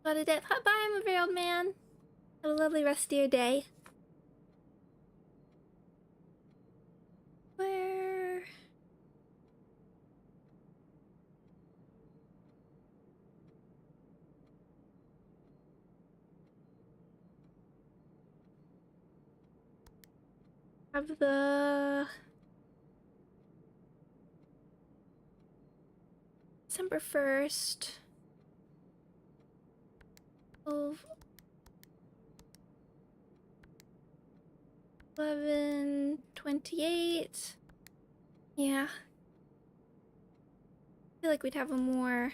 Got a dip. Bye, I'm a very old man. Have a lovely rest of your day. Where? Have the December 1st. 12. 11:28. Yeah. I feel like we'd have a more.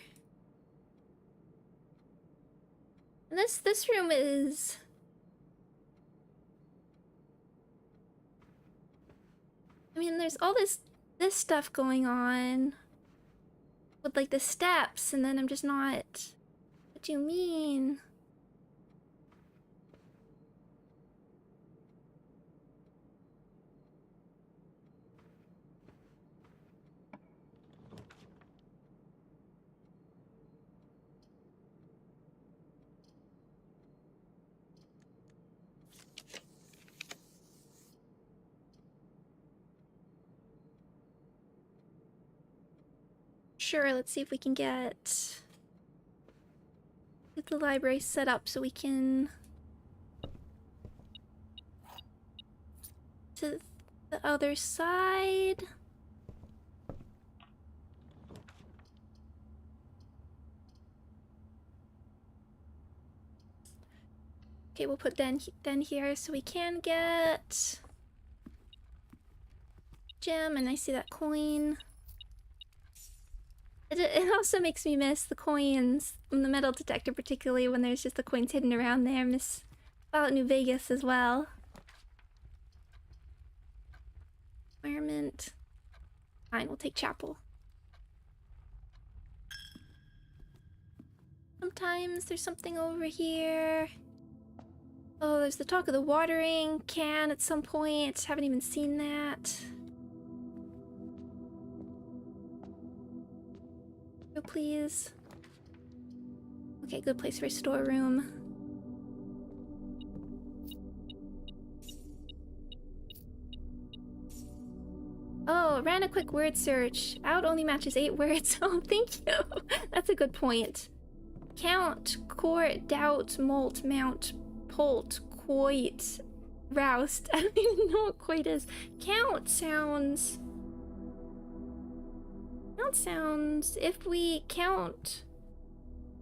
And this room is. I mean, there's all this stuff going on with like the steps, and then I'm just not. What do you mean? Sure, let's see if we can get the library set up so we can to the other side. Okay, we'll put Den here so we can get gem, and I see that coin. It also makes me miss the coins from the metal detector, particularly when there's just the coins hidden around there. I miss Fallout New Vegas as well. Environment. Fine, we'll take chapel. Sometimes there's something over here. Oh, there's the talk of the watering can at some point. Haven't even seen that. Go, please. Okay, good place for a storeroom. Oh, ran a quick word search. Out only matches 8 words. Oh, thank you. That's a good point. Count, court, doubt, molt, mount, polt, quoit, roust. I don't even know what quoit is. Count sounds... Count sounds... If we count...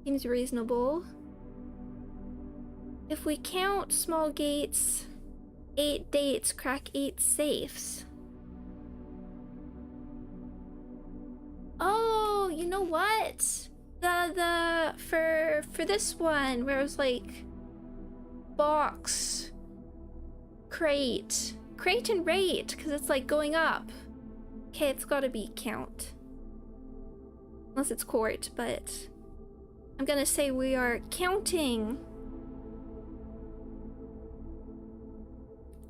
Seems reasonable. If we count small gates, 8 dates, crack 8 safes. Oh, you know what? For this one, where it was like box, crate and rate, because it's like going up. Okay, it's gotta be count. Unless it's court, but I'm gonna say we are counting.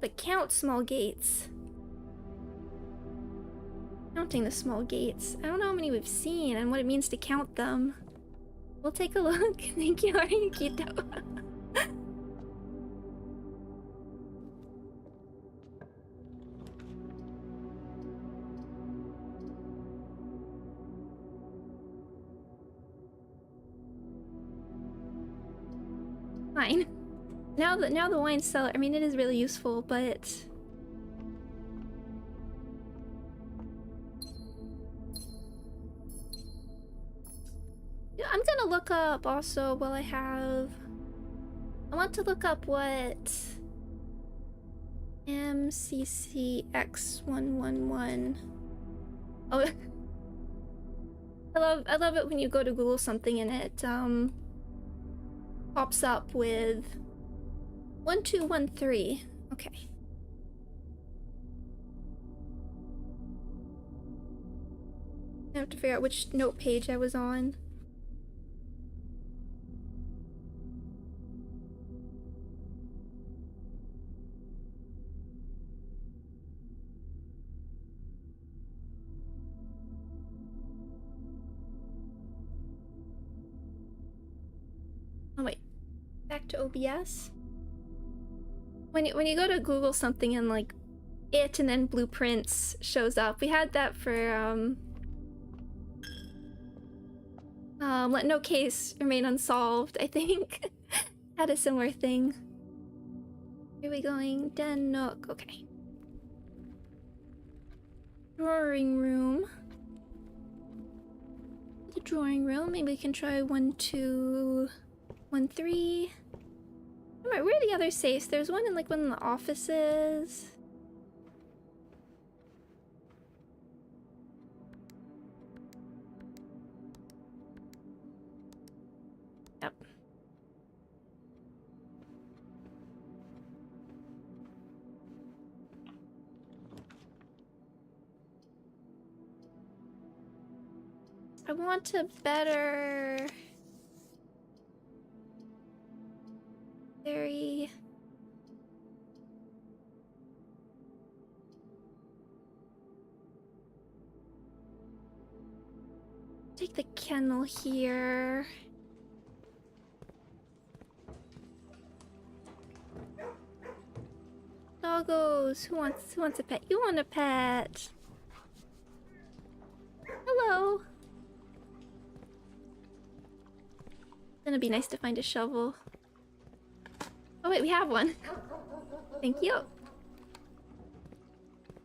But count small gates. Counting the small gates. I don't know how many we've seen and what it means to count them. We'll take a look. Thank you, Ariyukito. Fine. Now the wine cellar, I mean, it is really useful, but I'm gonna look up also while I want to look up what MCCX111. Oh, I love it when you go to Google something and it pops up with 1213. Okay. I have to figure out which note page I was on. Oh wait, back to OBS. When you go to Google something and like it and then blueprints shows up. We had that for let no case remain unsolved, I think. Had a similar thing. Here we going? Den Nook, okay. Drawing room. The drawing room, maybe we can try 1213. Alright, where are the other safes? There's one in like one of the offices. I want to better... Very... Take the kennel here. Doggos, who wants a pet? You want a pet? Hello. It's gonna be nice to find a shovel. Oh wait, we have one. Thank you.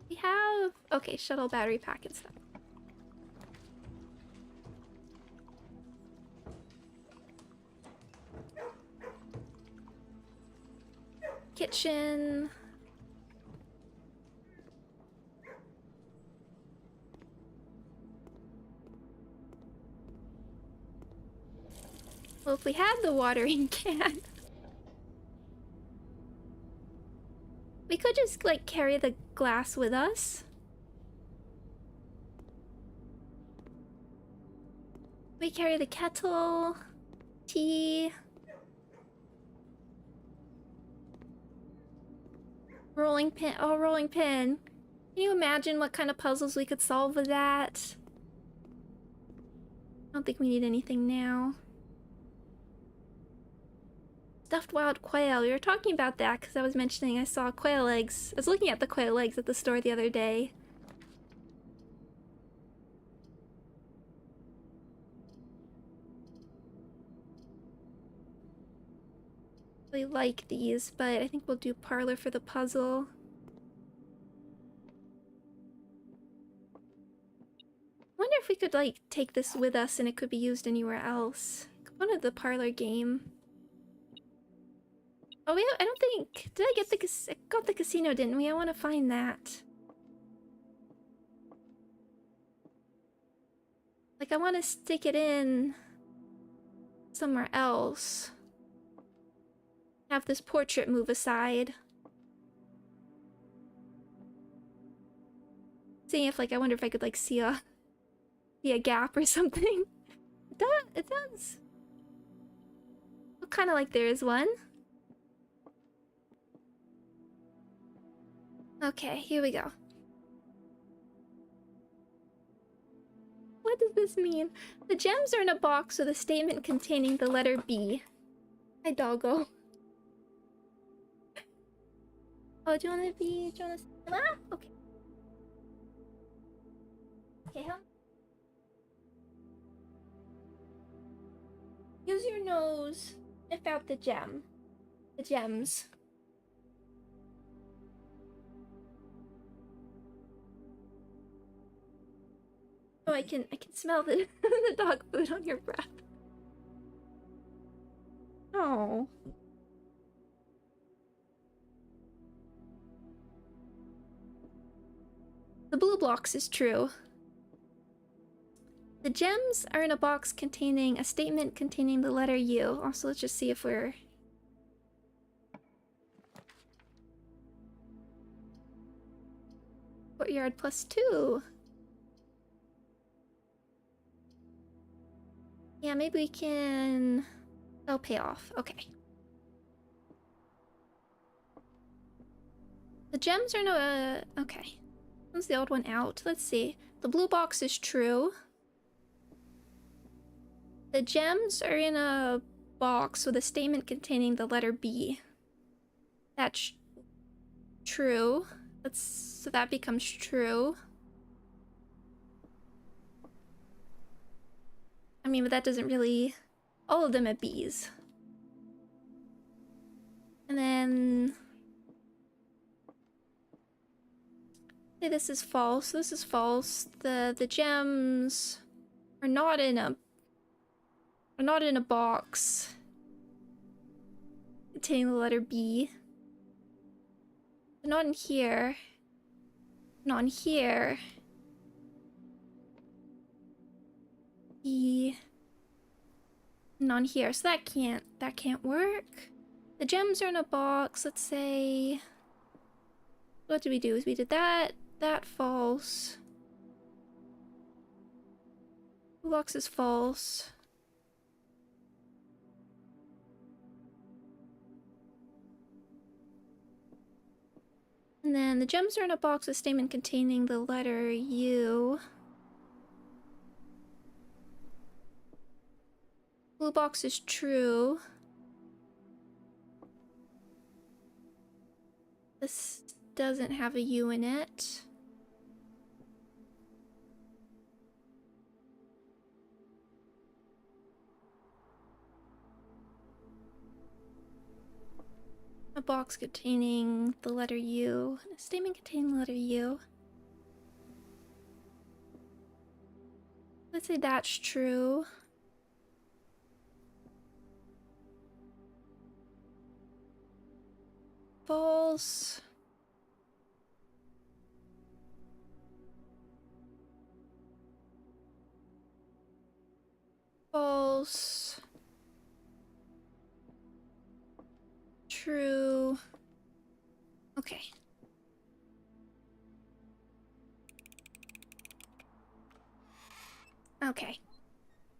We have... Okay, shuttle battery pack and stuff. Kitchen. Well, if we had the watering can, we could just like carry the glass with us. We carry the kettle, tea, rolling pin. Oh, rolling pin. Can you imagine what kind of puzzles we could solve with that? I don't think we need anything now. Stuffed wild quail. We were talking about that because I was mentioning I saw quail eggs. I was looking at the quail eggs at the store the other day. Really like these, but I think we'll do parlor for the puzzle. Wonder if we could like take this with us and it could be used anywhere else. One of the parlor game. Oh, I don't think... Did I get the... I got the casino, didn't we? I want to find that. Like, I want to stick it in... somewhere else. Have this portrait move aside. Seeing if, like, I wonder if I could, like, see a gap or something. It does. Look kind of like there is one. Okay, here we go. What does this mean? The gems are in a box with a statement containing the letter B. Hi, Doggo. Oh, do you want to be... Do you want to... Ah, okay. Okay, huh? Use your nose. Sniff out the gem. The gems. Oh, I can smell the the dog food on your breath. Oh. The blue box is true. The gems are in a box containing a statement containing the letter U. Also, let's just see if we're... Courtyard +2. Yeah, maybe we can... They'll pay off. Okay. The gems are no... okay. When's the old one out? Let's see. The blue box is true. The gems are in a box with a statement containing the letter B. That's true. So that becomes true. I mean, but that doesn't really... All of them are B's. And then... Say this is false. This is false. The gems are not in a box containing the letter B. They're not in here. Not in here. B. Not in here. So that can't work. The gems are in a box. Let's say... What did we do? We did that. That false. Box is false. And then the gems are in a box, a statement containing the letter U. Blue box is true. This doesn't have a U in it. A box containing the letter U. A statement containing the letter U. Let's say that's true. False. False. True. Okay. Okay.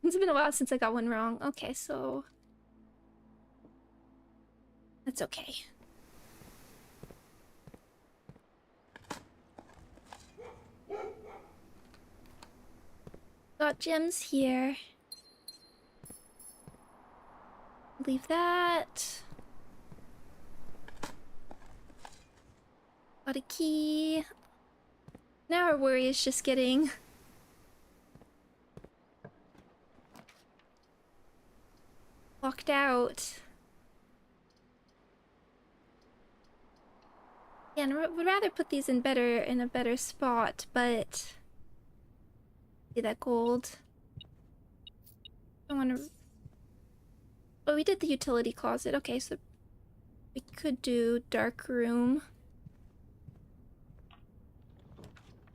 It's been a while since I got one wrong. Okay, so that's okay. Got gems here. Leave that. Got a key. Now our worry is just getting locked out. Yeah, and I would rather put these in a better spot, but see that gold. I want to. Oh, we did the utility closet. Okay, so we could do dark room.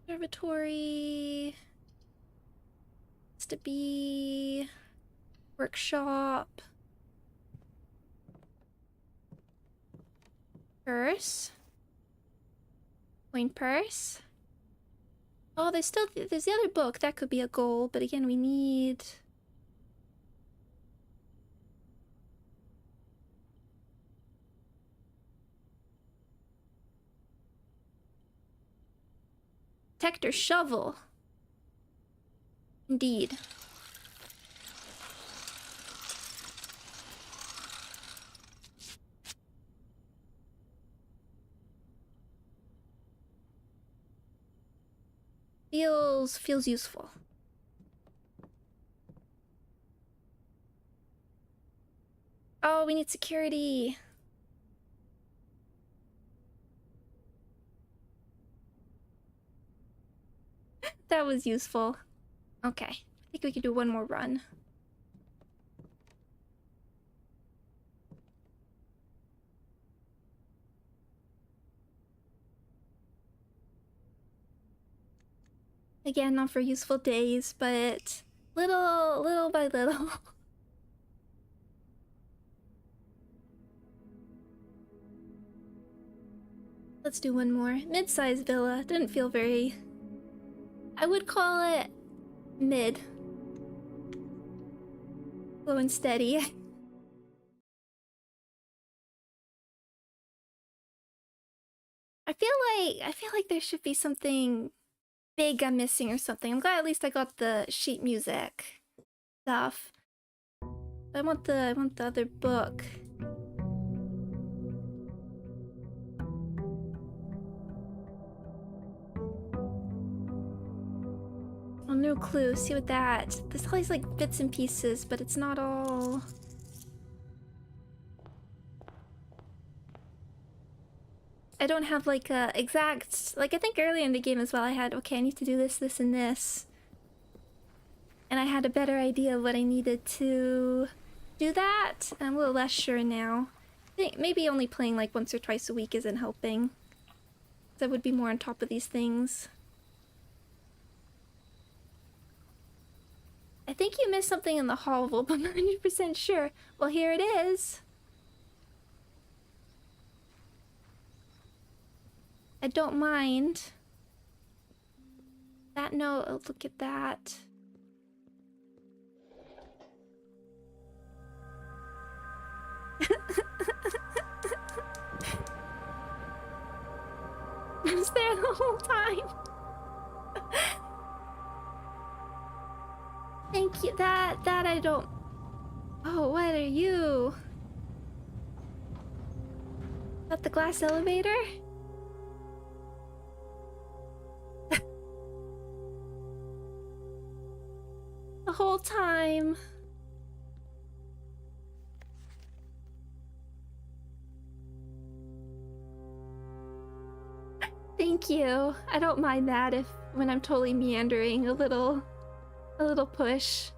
Observatory. Has to be workshop. Purse. Coin purse. Oh, there's the other book. That could be a goal, but again, we need detector shovel. Indeed. Feels useful. Oh, we need security. That was useful. Okay, I think we could do one more run. Again, not for useful days, but little by little. Let's do one more. Mid-sized villa. Didn't feel very... I would call it mid. Slow and steady. I feel like there should be something big I'm missing or something. I'm glad at least I got the sheet music stuff. I want the other book. Oh, no clue. See what that. There's all these like bits and pieces, but it's not all. I don't have like a exact, like I think earlier in the game as well I had, okay, I need to do this, this, and this. And I had a better idea of what I needed to do that. I'm a little less sure now. I think maybe only playing like once or twice a week isn't helping. I would be more on top of these things. I think you missed something in the hovel, but I'm not 100% sure. Well, here it is. I don't mind. That note, oh, look at that. I was there the whole time. Thank you. That I don't. Oh, what are you? At the glass elevator? The whole time. Thank you. I don't mind that if when I'm totally meandering a little push.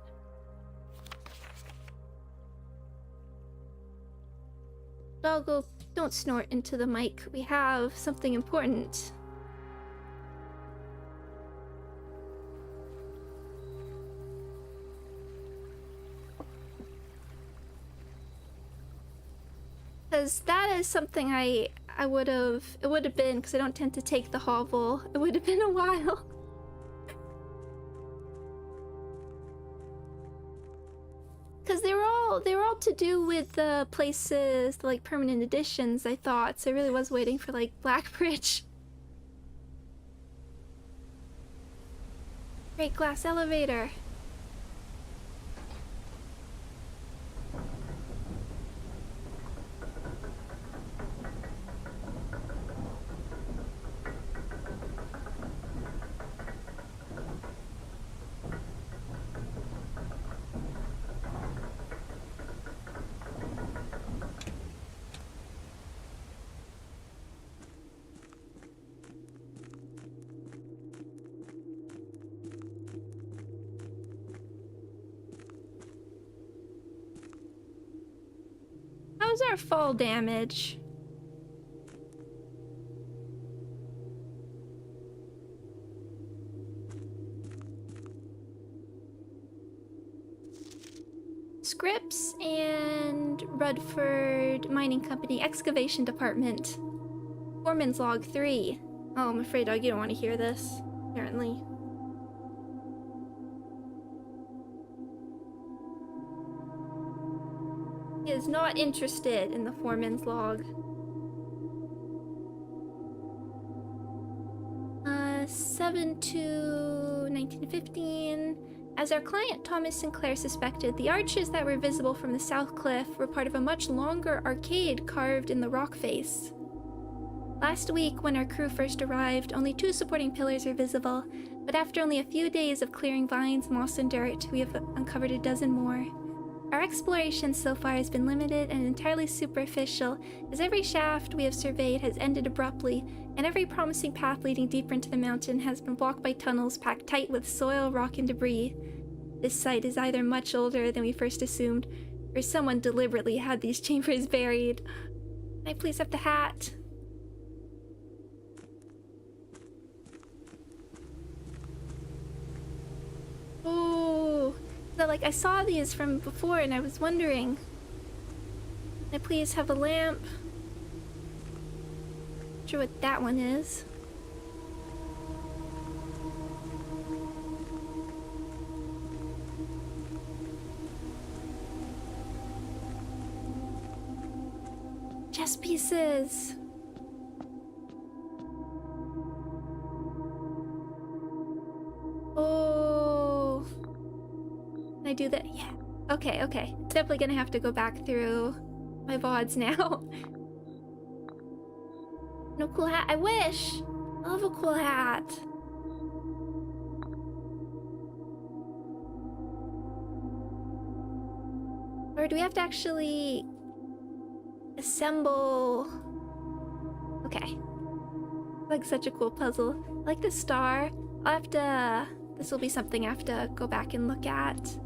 Doggo, don't snort into the mic. We have something important. Because that is something it would have been, because I don't tend to take the hovel. It would have been a while. Because they were all to do with the places, like permanent additions, I thought. So I really was waiting for like Blackbridge. Great glass elevator. How's our fall damage? Scripps and Rudford Mining Company Excavation Department. Foreman's Log 3. Oh, I'm afraid, Dog, you don't want to hear this, apparently. He is not interested in the foreman's log. 7/2/1915. As our client Thomas Sinclair suspected, the arches that were visible from the south cliff were part of a much longer arcade carved in the rock face. Last week, when our crew first arrived, only 2 supporting pillars were visible, but after only a few days of clearing vines, moss, and dirt, we have uncovered a dozen more. Our exploration so far has been limited and entirely superficial, as every shaft we have surveyed has ended abruptly, and every promising path leading deeper into the mountain has been blocked by tunnels packed tight with soil, rock, and debris. This site is either much older than we first assumed, or someone deliberately had these chambers buried. Can I please have the hat? Oh, so like I saw these from before and I was wondering. Can I please have a lamp? Not sure what that one is. Chess pieces. Oh. Can I do that? Yeah. Okay, okay. Definitely gonna have to go back through my VODs now. No cool hat. I wish! I love a cool hat. Or do we have to actually assemble? Okay. Like such a cool puzzle. I like the star. I'll have to... This will be something I have to go back and look at.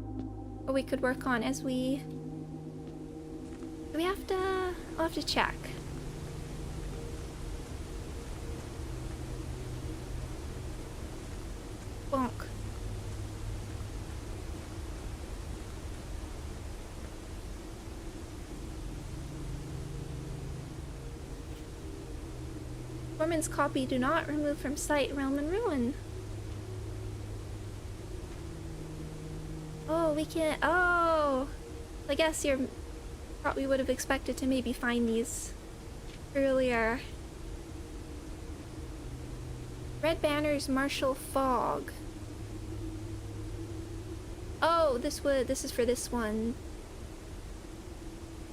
Or we could work on as we... Do we have to... I'll have to check. Bonk. Foreman's copy, do not remove from sight, realm and ruin. Oh, we can't. Oh, I guess you're Probably would have expected to maybe find these earlier. Red Banners Martial Fog. Oh, this is for this one.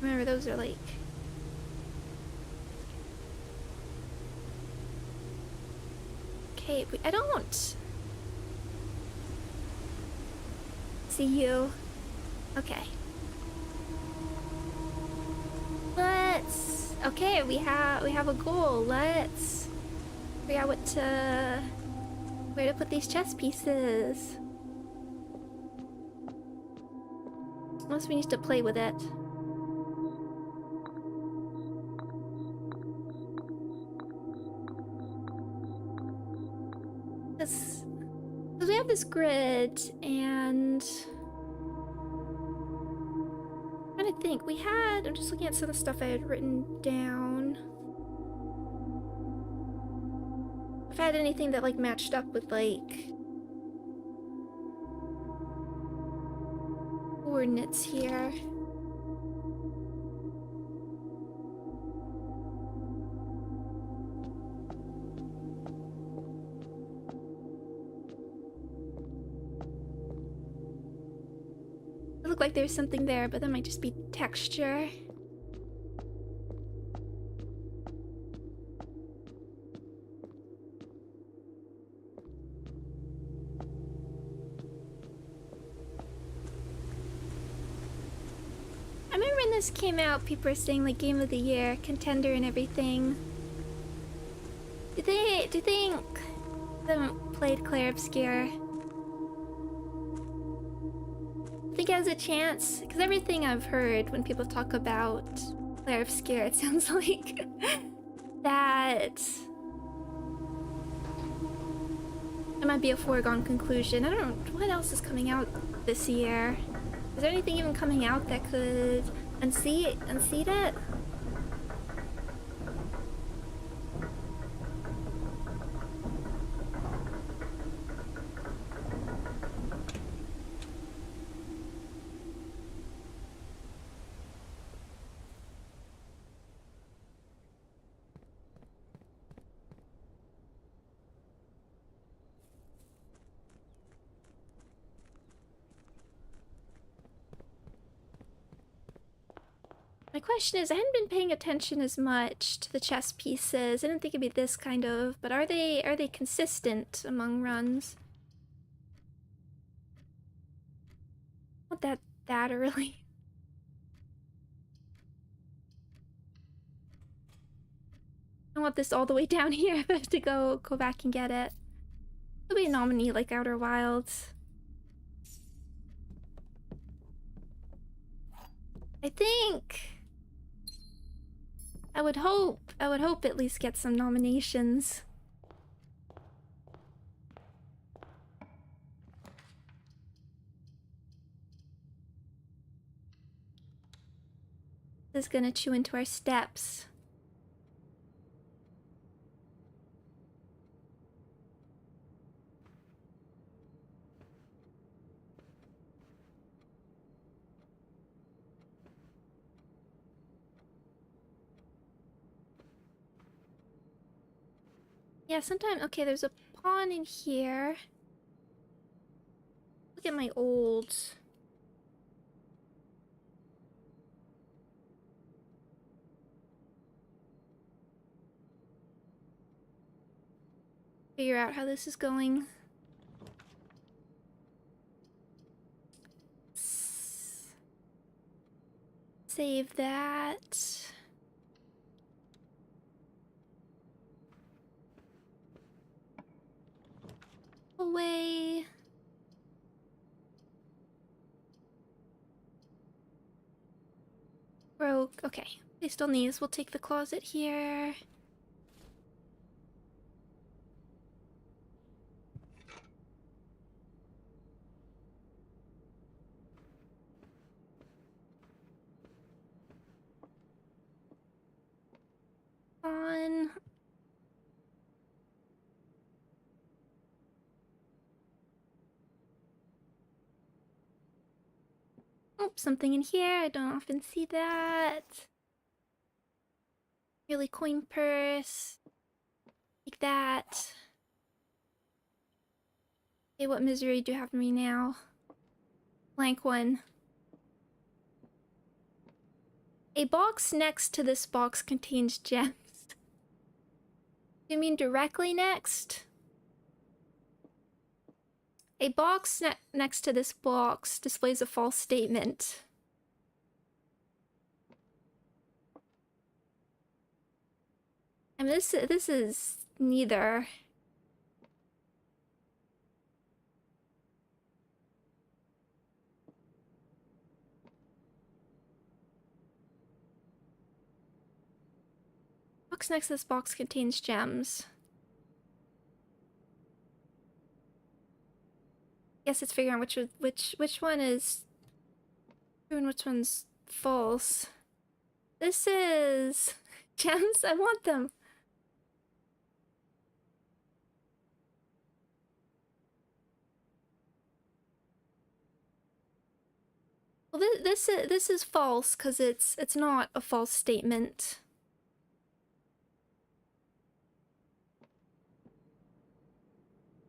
Remember, those are like... Okay, I don't... See you. Okay. Let's... Okay, we have a goal. Let's figure out where to put these chess pieces. Unless we need to play with it. Because we have this grid, and I'm trying to think. I'm just looking at some of the stuff I had written down. If I had anything that like matched up with like coordinates here. It looked like there's something there, but that might just be texture. I remember when this came out, people were saying like Game of the Year, contender and everything. Do you think I haven't played Claire Obscure? Think it has a chance? Because everything I've heard when people talk about Claire Obscure, it sounds like that it might be a foregone conclusion. I don't know what else is coming out this year. Is there anything even coming out that could unseat it? My question is, I hadn't been paying attention as much to the chess pieces. I didn't think it'd be this kind of, but are they consistent among runs? Not that early. I want this all the way down here. I have to go back and get it. It'll be a nominee like Outer Wilds. I think I would hope at least get some nominations. This is gonna chew into our steps. Yeah, sometimes... Okay, there's a pawn in here. Look at my old... Figure out how this is going. Save that. Away. Broke. Okay. Based on these, we'll take the closet here. On. Oh, something in here. I don't often see that. Really coin purse. Like that. Okay, what misery do you have for me now? Blank one. A box next to this box contains gems. You mean directly next? A box next to this box displays a false statement. I mean, this is neither. Box next to this box contains gems. Guess it's figuring which one is true and which one's false. This is gems. I want them. Well, this is false because it's not a false statement.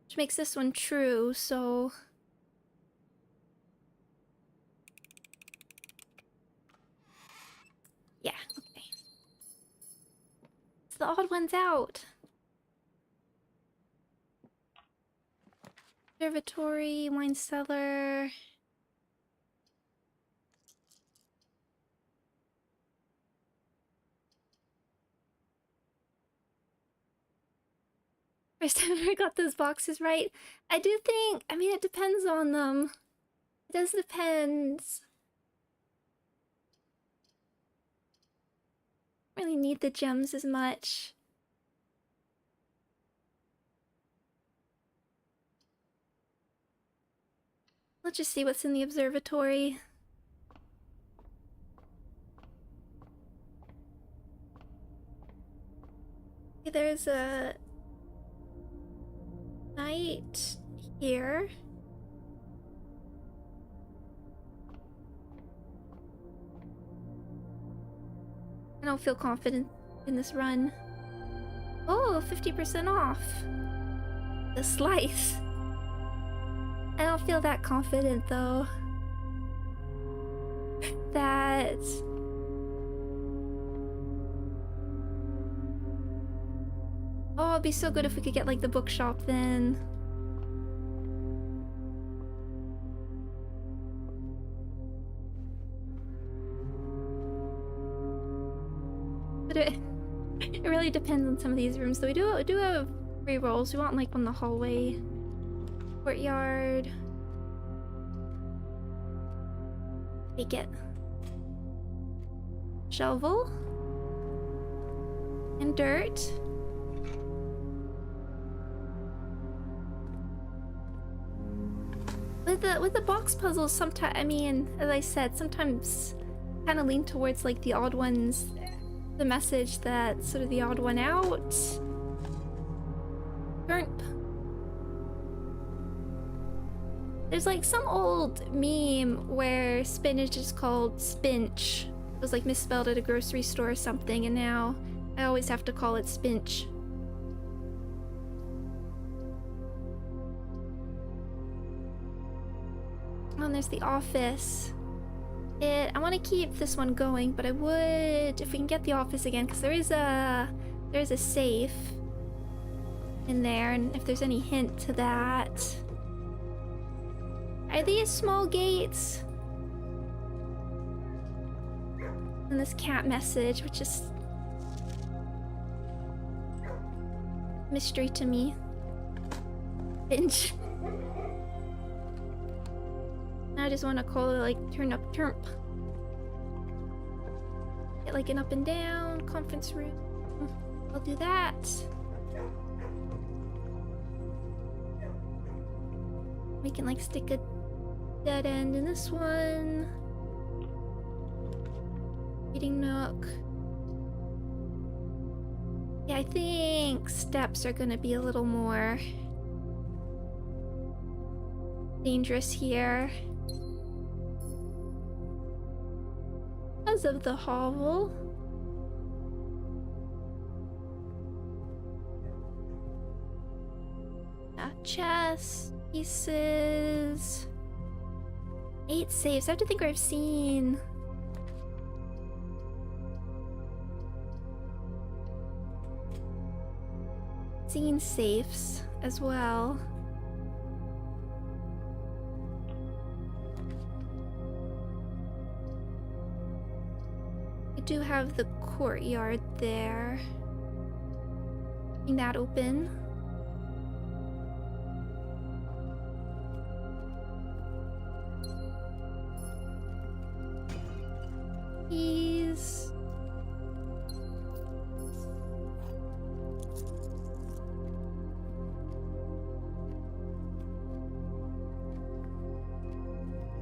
Which makes this one true, so yeah, okay. So the odd one's out. Observatory, wine cellar. First time I ever got those boxes right. I do think, I mean, it depends on them. It does depend. I don't really need the gems as much. Let's just see what's in the observatory. Okay, there's a knight here. I don't feel confident in this run. Oh, 50% off. The slice. I don't feel that confident though. That... Oh, it'd be so good if we could get like the bookshop then. But it really depends on some of these rooms. So we do have rerolls. We want like on the hallway, courtyard. Take it. Shovel and dirt. With the box puzzles, sometimes, I mean, as I said, sometimes kind of lean towards like the odd ones, the message that sort of the odd one out. Burnt. There's like some old meme where spinach is called spinch. It was like misspelled at a grocery store or something, and now I always have to call it spinch. Oh, and there's the office. I want to keep this one going, but I would if we can get the office again, because there is a safe in there, and if there's any hint to that. Are these small gates? And this cat message, which is mystery to me. Binge. I just want to call it like turn up terp. Get like an up and down conference room. I'll do that. We can like stick a dead end in this one. Reading nook. Yeah, I think steps are gonna be a little more dangerous here. photos of the hovel. Chest pieces. 8 saves. I have to think where I've seen. Safes as well. I do have the courtyard there. Leaving that open. These.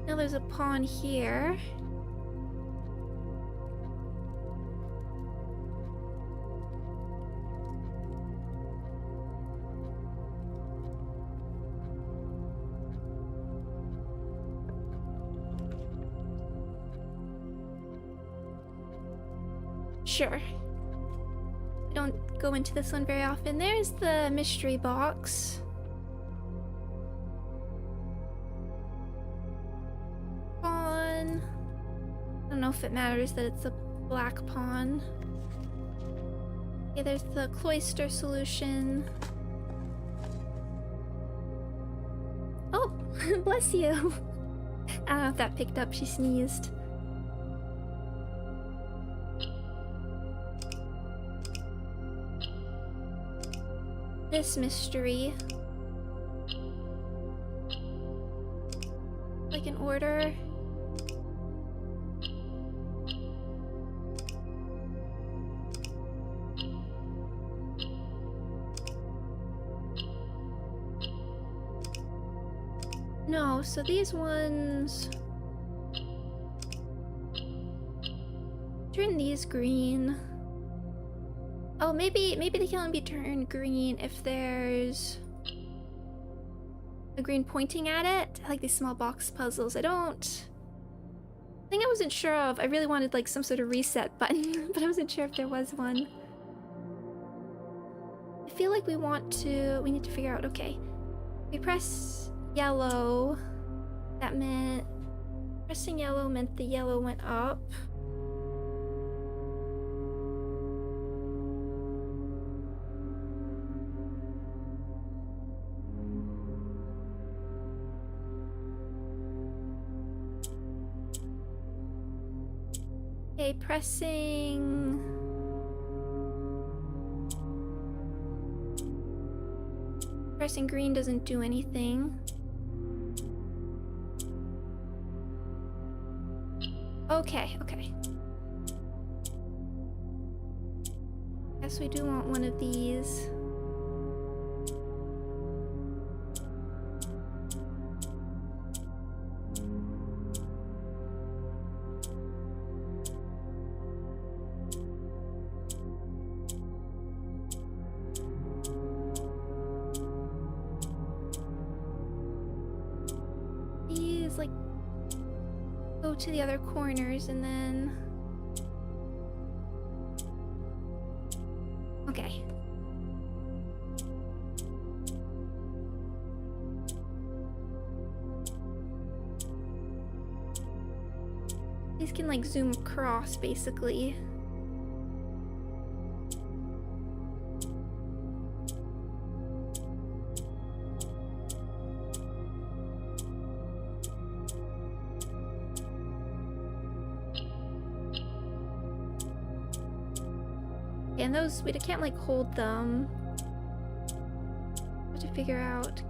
Now there's a pawn here. Sure. I don't go into this one very often. There's the mystery box. Pawn. I don't know if it matters that it's a black pawn. Okay, there's the cloister solution. Oh, bless you. I don't know if that picked up. She sneezed. This mystery. Like an order. No, so these ones. Turn these green. Oh, maybe they can only be turned green if there's a green pointing at it. I like these small box puzzles. I wasn't sure of. I really wanted like some sort of reset button, but I wasn't sure if there was one. I feel like we need to figure out, okay. We press yellow. That meant, pressing yellow meant the yellow went up. Okay, pressing green doesn't do anything. Okay. Guess we do want one of these. To the other corners and then okay. These can like zoom across basically. And those, we can't like hold them. Have to figure out.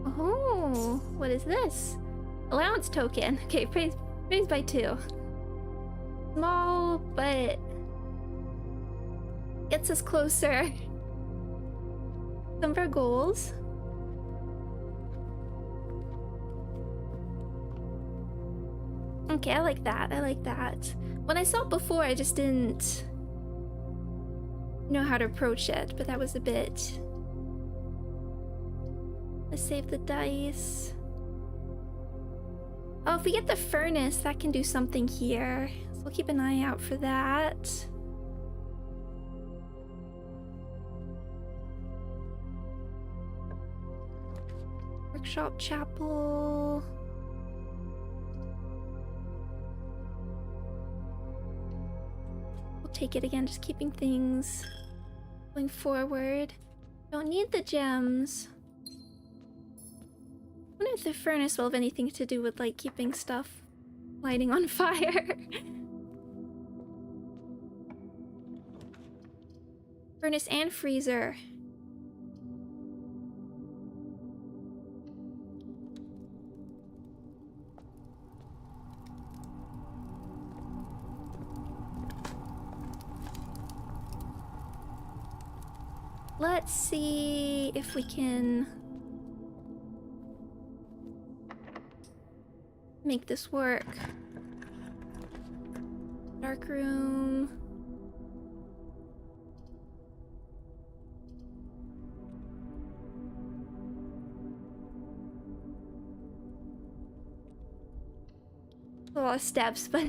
Oh, what is this? Allowance token. Okay, praise by 2. Small, but gets us closer. Some of our goals. Okay, I like that. When I saw it before, I just didn't know how to approach it, but that was a bit Let's save the dice. Oh, if we get the furnace, that can do something here. So we'll keep an eye out for that. Workshop chapel. We'll take it again, just keeping things going forward. Don't need the gems. I wonder if the furnace will have anything to do with, like, keeping stuff lighting on fire. Furnace and freezer. Let's see if we can make this work. Dark room. A lot of steps, but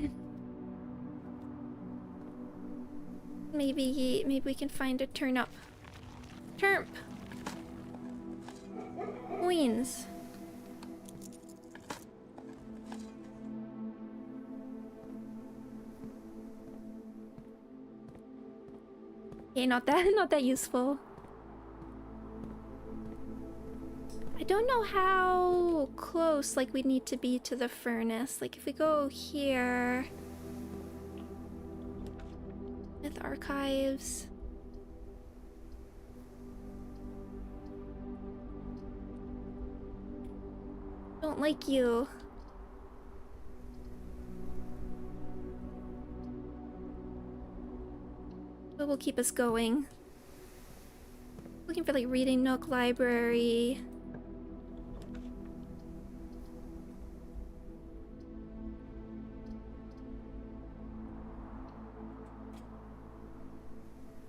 maybe we can find a turnip. Terp. Queens. Okay, not that useful. I don't know how close, like, we'd need to be to the furnace. Like, if we go here with archives. Don't like you. But will keep us going. Looking for, like, reading nook, library.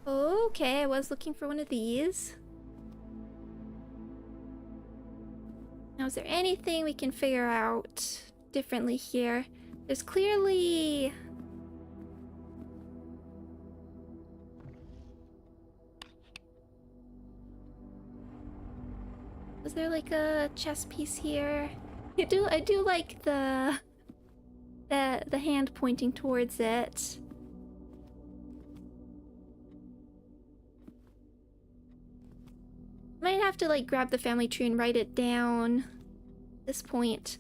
Okay, I was looking for one of these. Now, is there anything we can figure out differently here? There's clearly... Was there like a chess piece here? I do like the hand pointing towards it. Might have to, like, grab the family tree and write it down at this point.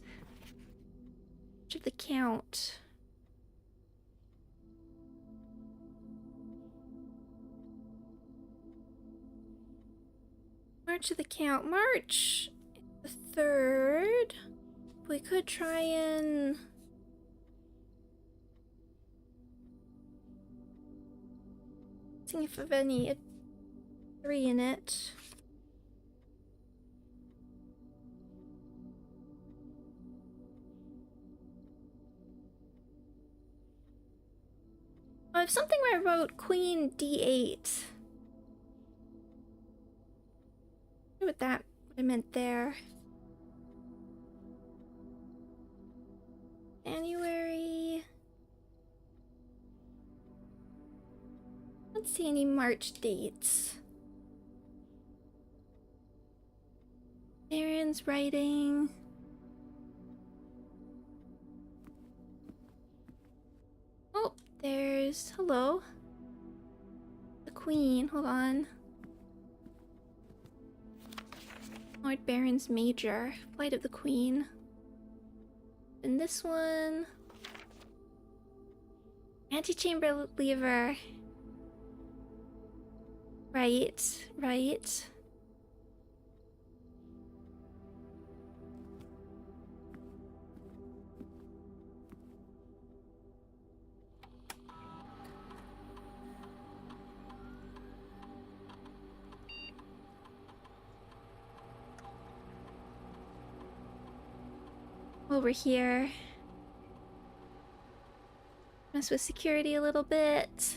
March of the Count. March of the Count. March the 3rd. We could try and... see if I have any 3 in it. I have something where I wrote Queen D8. What I meant there. January. Let's see any March dates. Aaron's writing. Oh, there's... hello. The Queen, hold on. Lord Baron's Major. Flight of the Queen. And this one... Antechamber Lever. Right, right. Over here. Mess with security a little bit.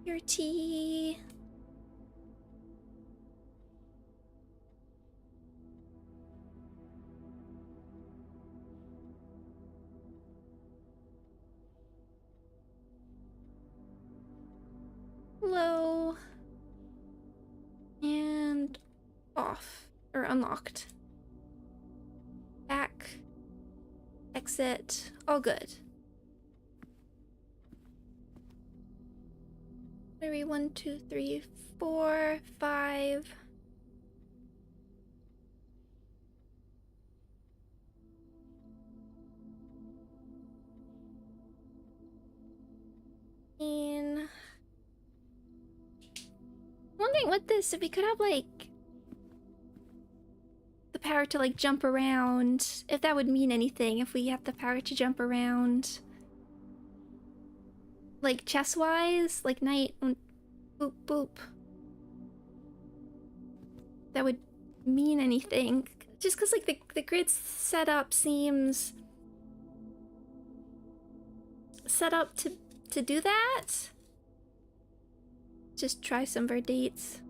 Your tea. Hello. And off. Or unlocked. Back. Exit. All good. Maybe 1, 2, 3, 4, 5. And wondering with this, if we could have like the power to like jump around, if that would mean anything, if we have the power to jump around. Like chess-wise, like knight, boop, boop. That would mean anything. Just because like the grid setup seems set up to do that. Just try some of our dates.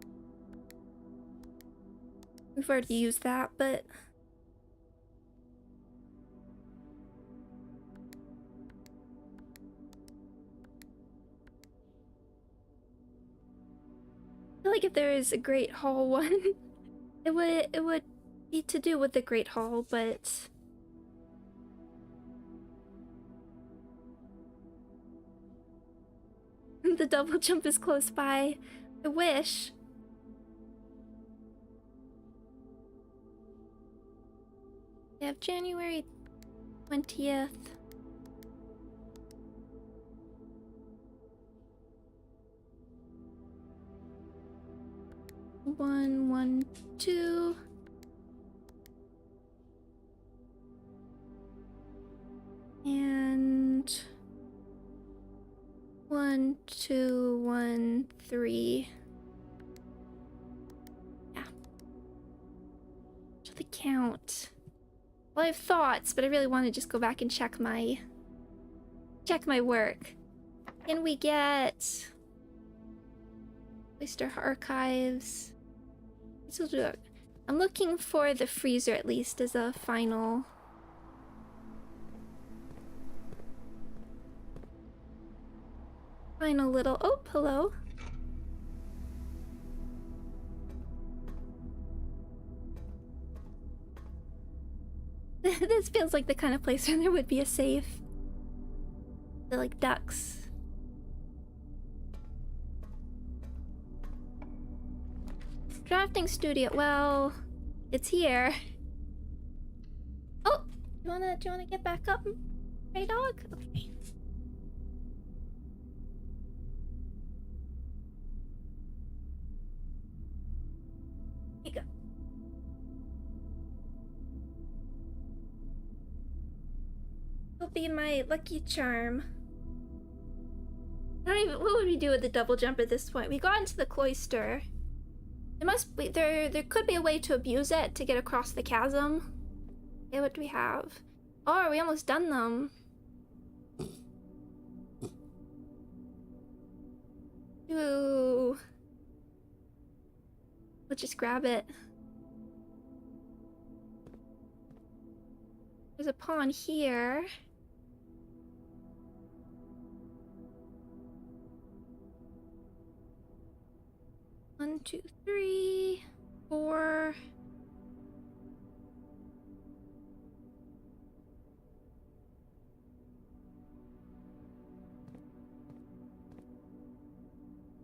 We've already used that, but I feel like if there is a Great Hall one, it would be to do with the Great Hall, but the double jump is close by. I wish. We have January 20th. One, 1, 2. And 1, 2, 1, 3. Yeah. To the count. Well, I have thoughts, but I really want to just go back and check my work. Can we get Oyster Archives? So I'm looking for the freezer at least as a final. Final little. Oh, hello. This feels like the kind of place where there would be a safe. They're like ducks. Drafting studio. Well, it's here. Oh, do you wanna get back up, Stray Dog? Okay. Here you go. Will be my lucky charm. I don't even. What would we do with the double jump at this point? We got into the cloister. There must be there could be a way to abuse it to get across the chasm. Okay, what do we have? Oh, are we almost done them? Ooh. Let's just grab it. There's a pawn here. One, 2, 3, 4.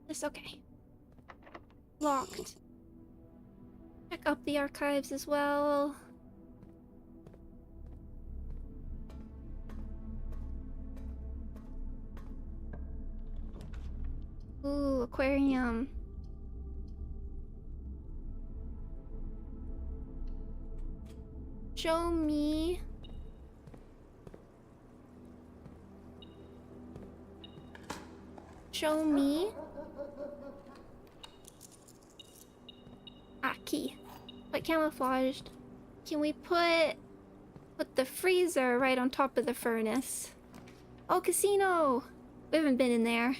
This okay. Locked. Check up the archives as well. Ooh, aquarium. Show me. Show me. Ah, key. But camouflaged. Can we put the freezer right on top of the furnace? Oh, casino! We haven't been in there.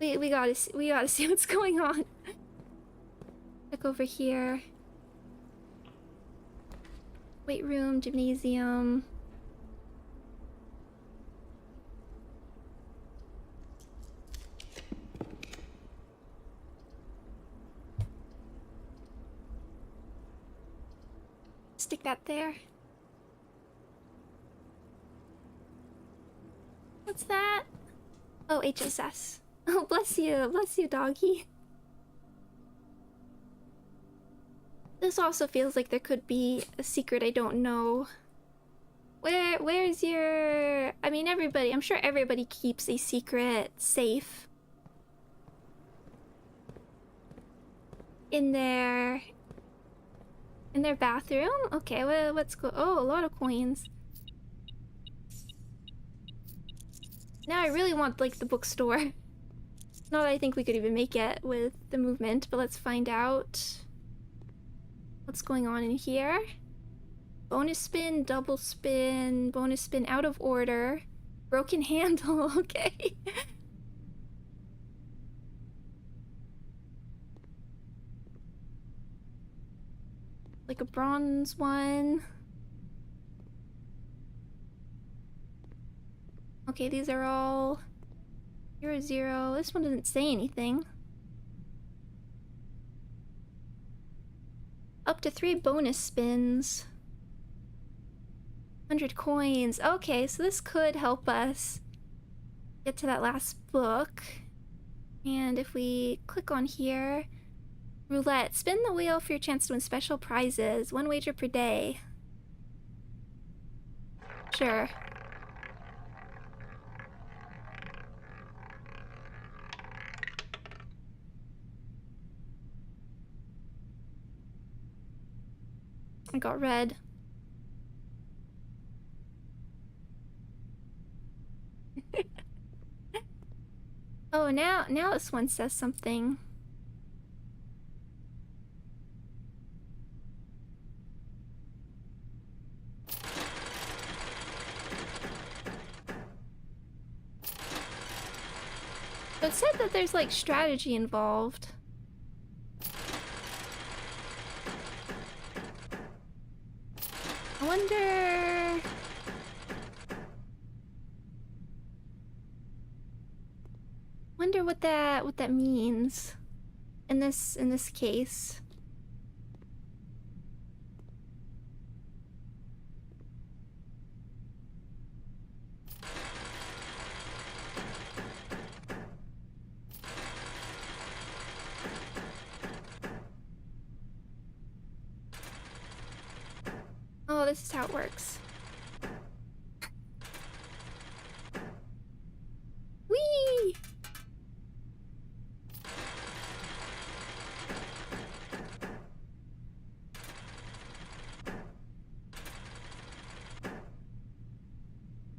We gotta see what's going on. Check over here. Weight room, gymnasium. Stick that there. What's that? Oh, HSS. Oh, bless you, doggy. This also feels like there could be a secret I don't know. Where's your... I mean, everybody, I'm sure everybody keeps a secret safe. In their bathroom? Okay, well, let's go. Oh, a lot of coins. Now I really want, like, the bookstore. Not that I think we could even make it with the movement, but let's find out what's going on in here. Bonus spin, double spin, bonus spin out of order. Broken handle, okay. Like a bronze one. Okay, these are all 0, 0. This one doesn't say anything. Up to 3 bonus spins. 100 coins. Okay, so this could help us get to that last book. And if we click on here, roulette. Spin the wheel for your chance to win special prizes. 1 wager per day. Sure. I got red. Oh, now this one says something. So it said that there's like strategy involved. I wonder what that means in this case. Oh, this is how it works. Whee!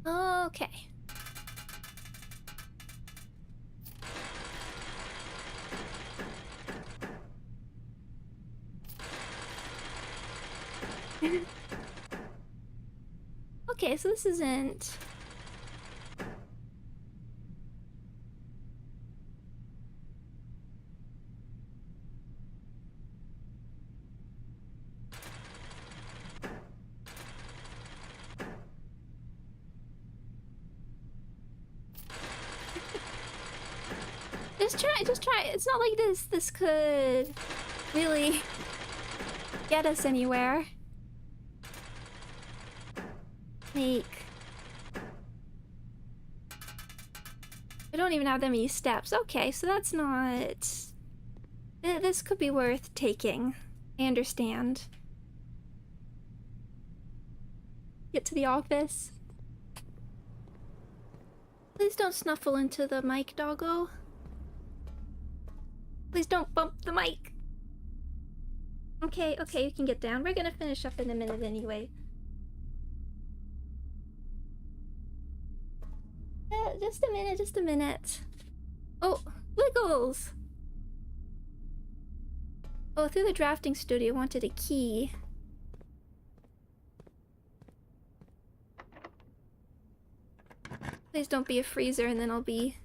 Okay. Okay, so this isn't... Just try. It's not like this could really get us anywhere. We don't even have that many steps. Okay, so that's not... This could be worth taking. I understand. Get to the office. Please don't snuffle into the mic, Doggo. Please don't bump the mic. Okay, you can get down. We're gonna finish up in a minute anyway. Just a minute. Oh, Wiggles! Oh, through the drafting studio, wanted a key. Please don't be a freezer and then I'll be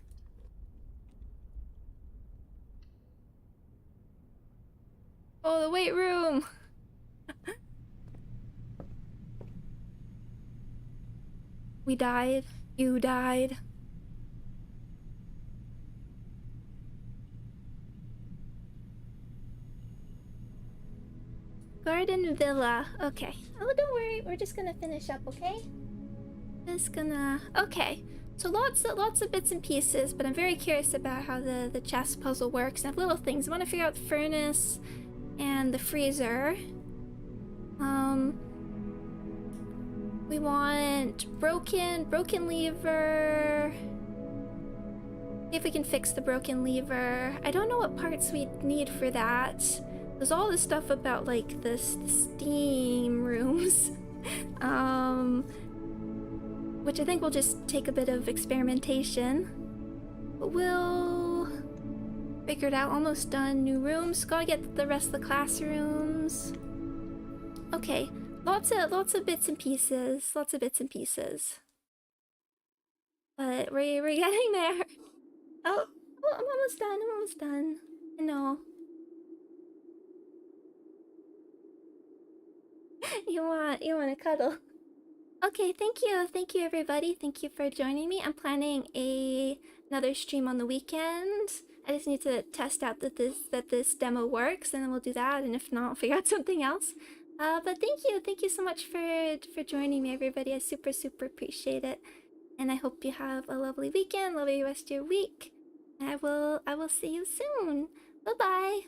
We died. You died. Garden Villa. Okay. Oh, don't worry. We're just gonna finish up, okay? Just gonna... Okay. So lots of bits and pieces, but I'm very curious about how the chess puzzle works. And I have little things. I want to figure out the furnace and the freezer. We want broken lever. See if we can fix the broken lever. I don't know what parts we need for that. There's all this stuff about like the steam rooms. Which I think will just take a bit of experimentation. But we'll figure it out. Almost done. New rooms. Gotta get the rest of the classrooms. Okay. Lots of bits and pieces. Lots of bits and pieces. But we're getting there. Oh, I'm almost done. I'm almost done. I know. You want a cuddle? Okay, thank you everybody. Thank you for joining me. I'm planning another stream on the weekend. I just need to test out that this demo works, and then we'll do that. And if not, I'll figure out something else. But thank you so much for joining me, everybody. I super appreciate it, and I hope you have a lovely weekend, lovely rest of your week. I will see you soon. Bye bye.